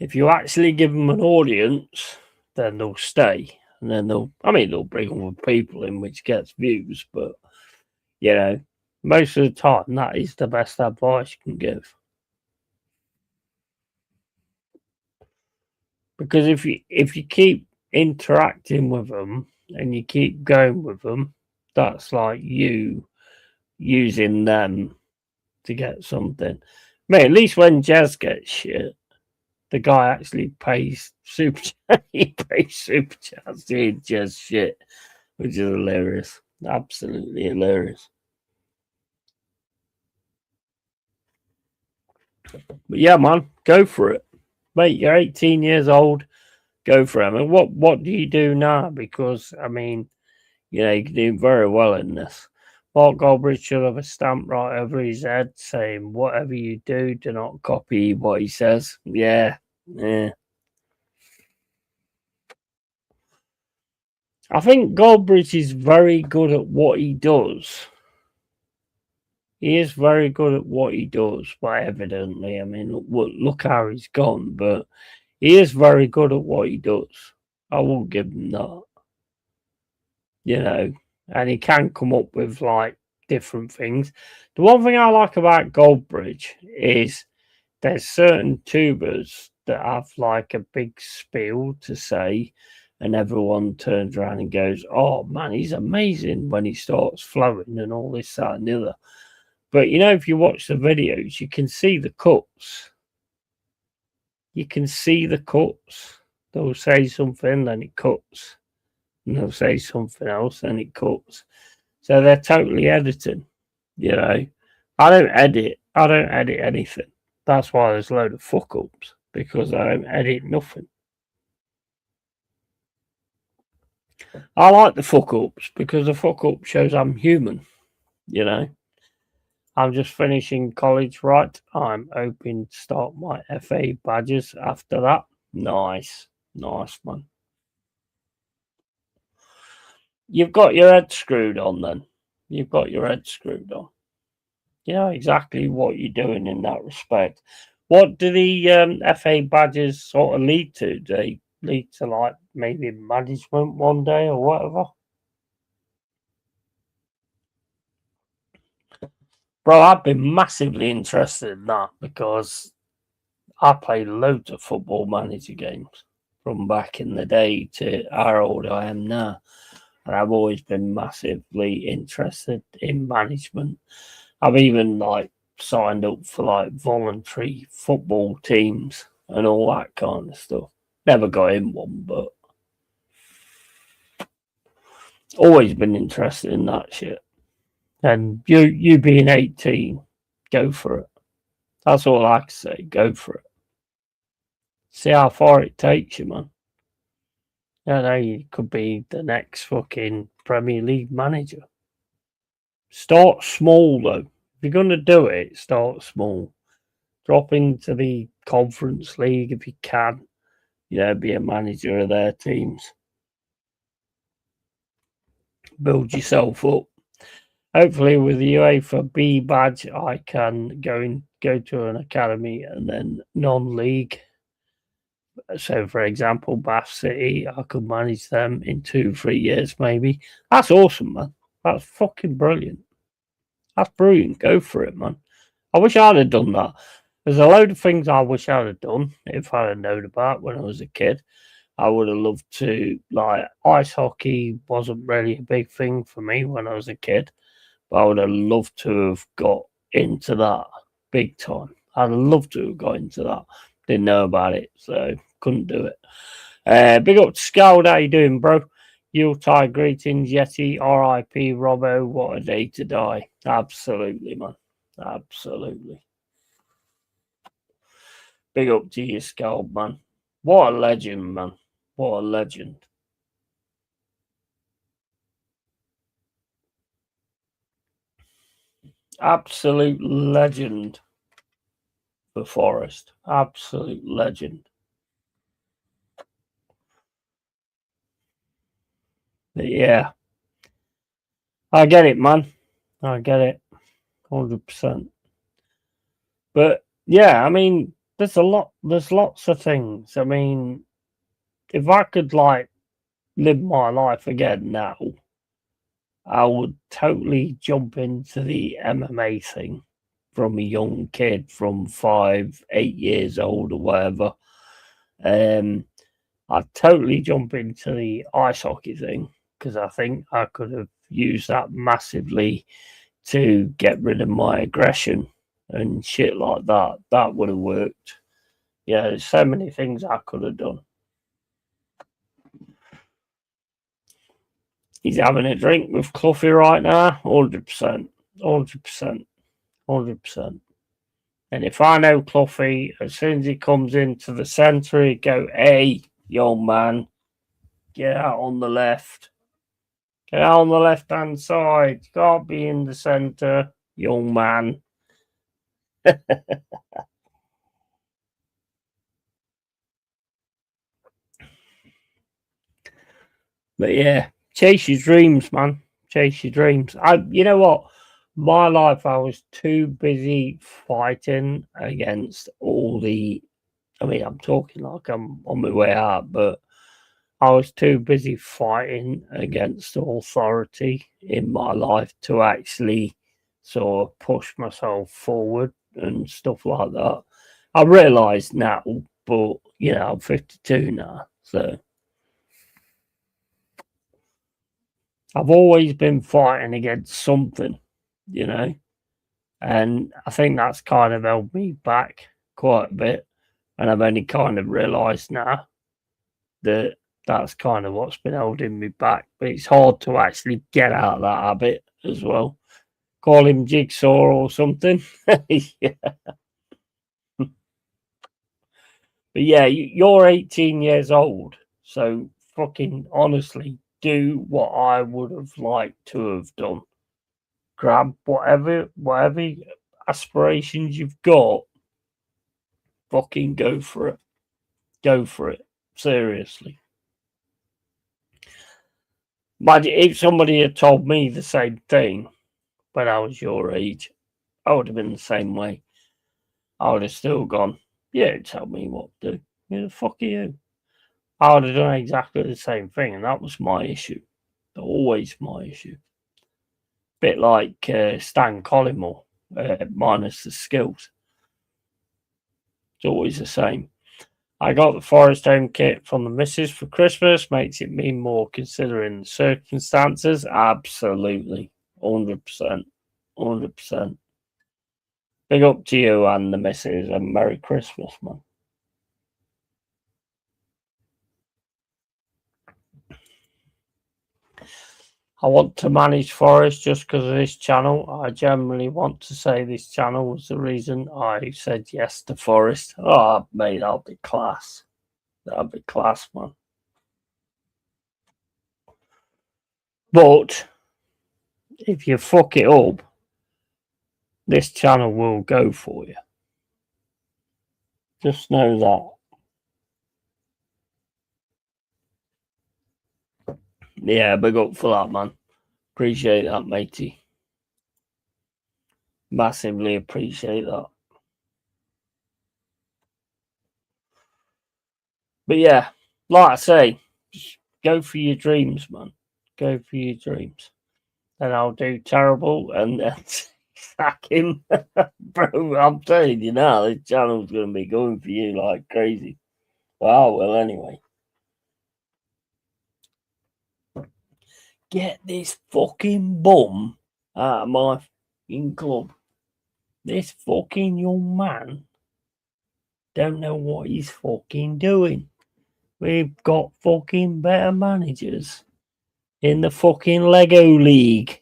[SPEAKER 2] If you actually give them an audience, then they'll stay, and then they'll bring other people in, which gets views. But most of the time, that is the best advice you can give. Because if you keep interacting with them and you keep going with them, that's like you using them to get something. Mate, at least when Jazz gets shit, the guy actually pays super chat. He pays super chats to Jazz shit, which is hilarious. Absolutely hilarious. But yeah, man, go for it. Mate, you're 18 years old. Go for it. I mean, what do you do now? Because, I mean, you can do very well in this. Mark Goldbridge should have a stamp right over his head saying, whatever you do not copy what he says. Yeah. I think Goldbridge is very good at what he does. He is very good at what he does, but evidently, I mean, look how he's gone, but he is very good at what he does. I will give him that. And he can come up with like different things. The one thing I like about Goldbridge is there's certain tubers that have like a big spiel to say, and everyone turns around and goes, "Oh man, he's amazing" when he starts flowing and all this, that, and the other. But if you watch the videos, you can see the cuts. You can see the cuts. They'll say something, then it cuts. And they'll say something else, then it cuts. So they're totally editing. I don't edit anything. That's why there's a load of fuck ups, because I don't edit nothing. I like the fuck ups because the fuck up shows I'm human. I'm just finishing college, right? I'm hoping to start my FA badges after that. Nice, man. You've got your head screwed on then. You've got your head screwed on. You know exactly what you're doing in that respect. What do the FA badges sort of lead to? Do they lead to like maybe management one day or whatever? Bro, I've been massively interested in that because I played loads of football manager games from back in the day to how old I am now. And I've always been massively interested in management. I've even like signed up for like voluntary football teams and all that kind of stuff. Never got in one, but always been interested in that shit. And you being 18, go for it. That's all I can say. Go for it. See how far it takes you, man. I know you could be the next fucking Premier League manager. Start small though. If you're gonna do it, start small. Drop into the Conference League if you can. Be a manager of their teams. Build yourself up. Hopefully, with the UEFA B badge, I can go to an academy and then non-league. So, for example, Bath City, I could manage them in 2-3 years, maybe. That's awesome, man. That's fucking brilliant. That's brilliant. Go for it, man. I wish I'd have done that. There's a load of things I wish I'd have done if I'd have known about when I was a kid. I would have loved to, like, ice hockey wasn't really a big thing for me when I was a kid, but I would have loved to have got into that big time. I'd love to have got into that. Didn't know about it, so couldn't do it. Big up to Scald, how you doing, bro? Yuletide greetings, Yeti, R.I.P. Robbo, what a day to die. Absolutely, man. Absolutely. Big up to you, Scald, man. What a legend, man. What a legend. Absolute legend for Forest. Absolute legend. But yeah. I get it, man. I get it. 100%. But yeah, I mean, There's lots of things. I mean, if I could like live my life again now, I would totally jump into the MMA thing from a young kid, from 5, 8 years old or whatever. I'd totally jump into the ice hockey thing because I think I could have used that massively to get rid of my aggression and shit like that. That would have worked. Yeah, there's so many things I could have done. He's having a drink with Cluffy right now, 100%. 100%. 100%. And if I know Cluffy, as soon as he comes into the centre, he'd go, hey, young man, get out on the left. Get out on the left-hand side. You can't be in the centre, young man. But yeah, chase your dreams, man. Chase your dreams. You know what? My life, I was too busy fighting against all the. I mean, I'm talking like I'm on my way out, but I was too busy fighting against authority in my life to actually sort of push myself forward and stuff like that. I realise now, but you know, I'm 52 now, so I've always been fighting against something, you know, and I think that's kind of held me back quite a bit. And I've only kind of realised now that that's kind of what's been holding me back. But it's hard to actually get out of that habit as well. Call him Jigsaw or something. Yeah. But yeah, you're 18 years old. So fucking honestly, do what I would have liked to have done. Grab whatever aspirations you've got. Fucking go for it. Go for it. Seriously. But if somebody had told me the same thing when I was your age, I would have been the same way. I would have still gone, yeah, tell me what to do. Who the fuck are you? I would have done exactly the same thing, and that was my issue. Always my issue. Bit like Stan Collymore, minus the skills. It's always the same. I got the Forest Home kit from the missus for Christmas. Makes it mean more considering the circumstances. Absolutely. 100%. 100%. Big up to you and the missus, and Merry Christmas, man. I want to manage Forest just because of this channel. I generally want to say this channel was the reason I said yes to Forest. Oh, mate, that'll be class. That'll be class, man. But if you fuck it up, this channel will go for you. Just know that. Yeah, big up for that, man. Appreciate that, matey. Massively appreciate that. But yeah, like I say, just go for your dreams, man. Go for your dreams. And I'll do terrible and then sack him. Bro, I'm telling you now, this channel's going to be going for you like crazy. Well, anyway. Get this fucking bum out of my fucking club. This fucking young man don't know what he's fucking doing. We've got fucking better managers in the fucking Lego League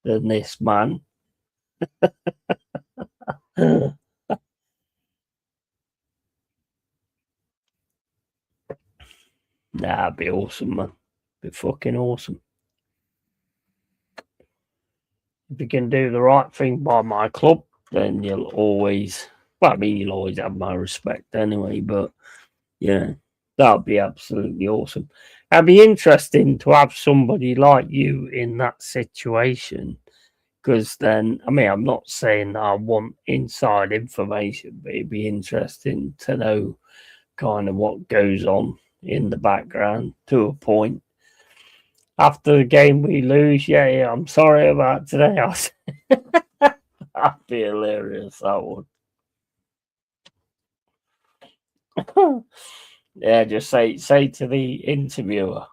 [SPEAKER 2] than this man. Nah, it'd be awesome, man. Be fucking awesome. If you can do the right thing by my club, then you'll always, well, I mean, you'll always have my respect anyway, but, you know, that'd be absolutely awesome. It'd be interesting to have somebody like you in that situation, Because then, I mean, I'm not saying that I want inside information, but it'd be interesting to know kind of what goes on in the background to a point. After the game we lose, yeah, I'm sorry about today. That'd be hilarious, that would. Yeah, just say to the interviewer,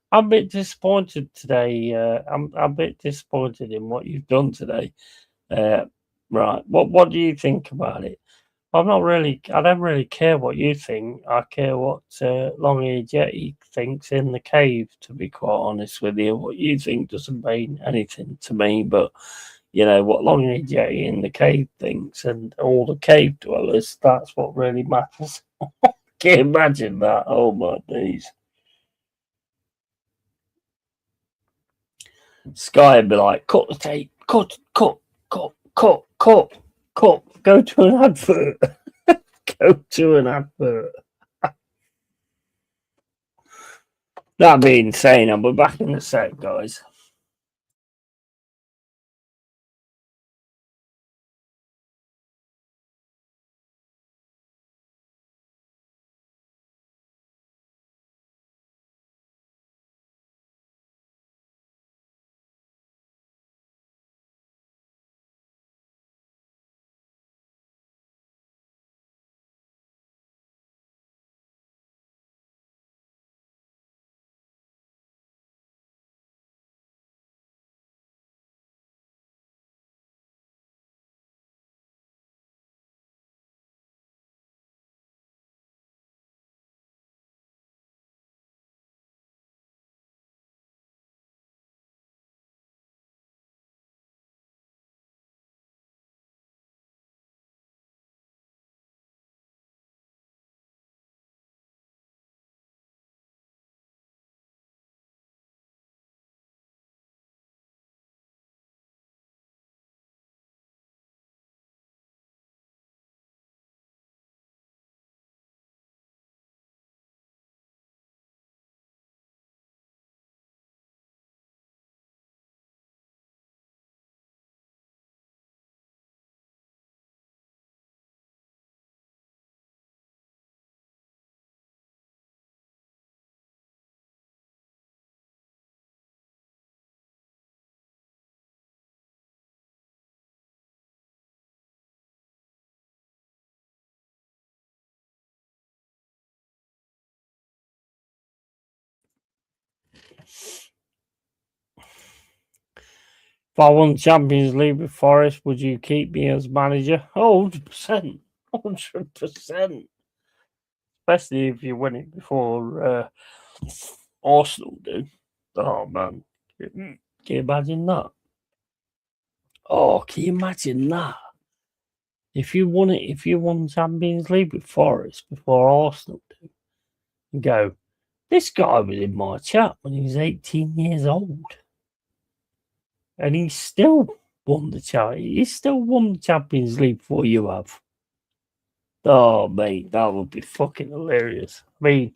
[SPEAKER 2] I'm a bit disappointed today. I'm a bit disappointed in what you've done today. Right, what do you think about it? I don't really care what you think. I care what Long-Haired Yeti thinks in the cave, to be quite honest with you. What you think doesn't mean anything to me, but you know what Long-Haired Yeti in the cave thinks, and all the cave dwellers, that's what really matters. Can you imagine that? Oh my days. Sky would be like, cut the tape, cut, go to an advert. Go to an advert. That'd be insane. I'll be back in a sec, guys. If I won Champions League with Forest, would you keep me as manager? Oh, 100%. 100%. Especially if you win it before Arsenal do. Oh, man. Can you imagine that? Oh, can you imagine that? If you won Champions League with Forest before Arsenal do, and go, this guy was in my chat when he was 18 years old. And he still won the Champions League before you have. Oh mate, that would be fucking hilarious. I mean,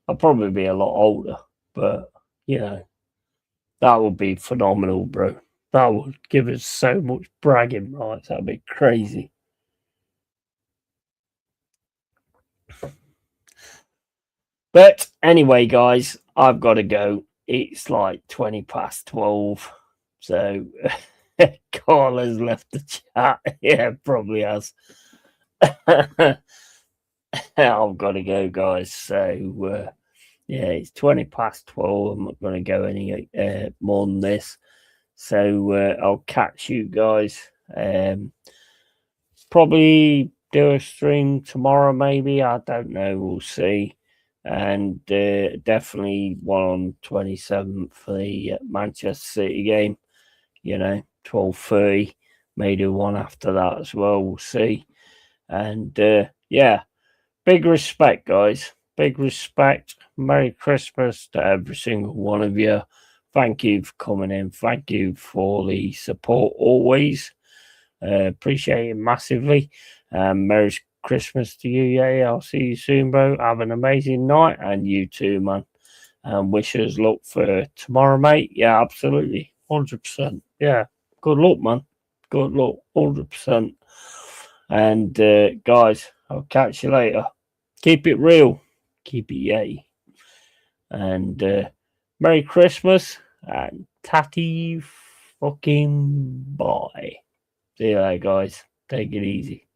[SPEAKER 2] I'll probably be a lot older, but you know, that would be phenomenal, bro. That would give us so much bragging rights. That'd be crazy. But anyway, guys, I've got to go. It's like 20 past 12. So Carl has left the chat. Yeah, probably has. I've got to go, guys. So yeah, it's 20 past 12. I'm not going to go any more than this. So I'll catch you guys. Probably do a stream tomorrow, maybe. I don't know. We'll see. And definitely one on 27th for the Manchester City game. You know, 12:30. May do one after that as well. We'll see. And yeah, big respect, guys. Big respect. Merry Christmas to every single one of you. Thank you for coming in. Thank you for the support always. Appreciate it massively. Merry Christmas to you. Yeah, I'll see you soon, bro. Have an amazing night. And you too, man. Wish us luck for tomorrow, mate. Yeah, absolutely. 100%. Yeah. Good luck, man. Good luck. 100%. And guys, I'll catch you later. Keep it real. Keep it yay. And Merry Christmas and tatty fucking bye. See you later, guys. Take it easy.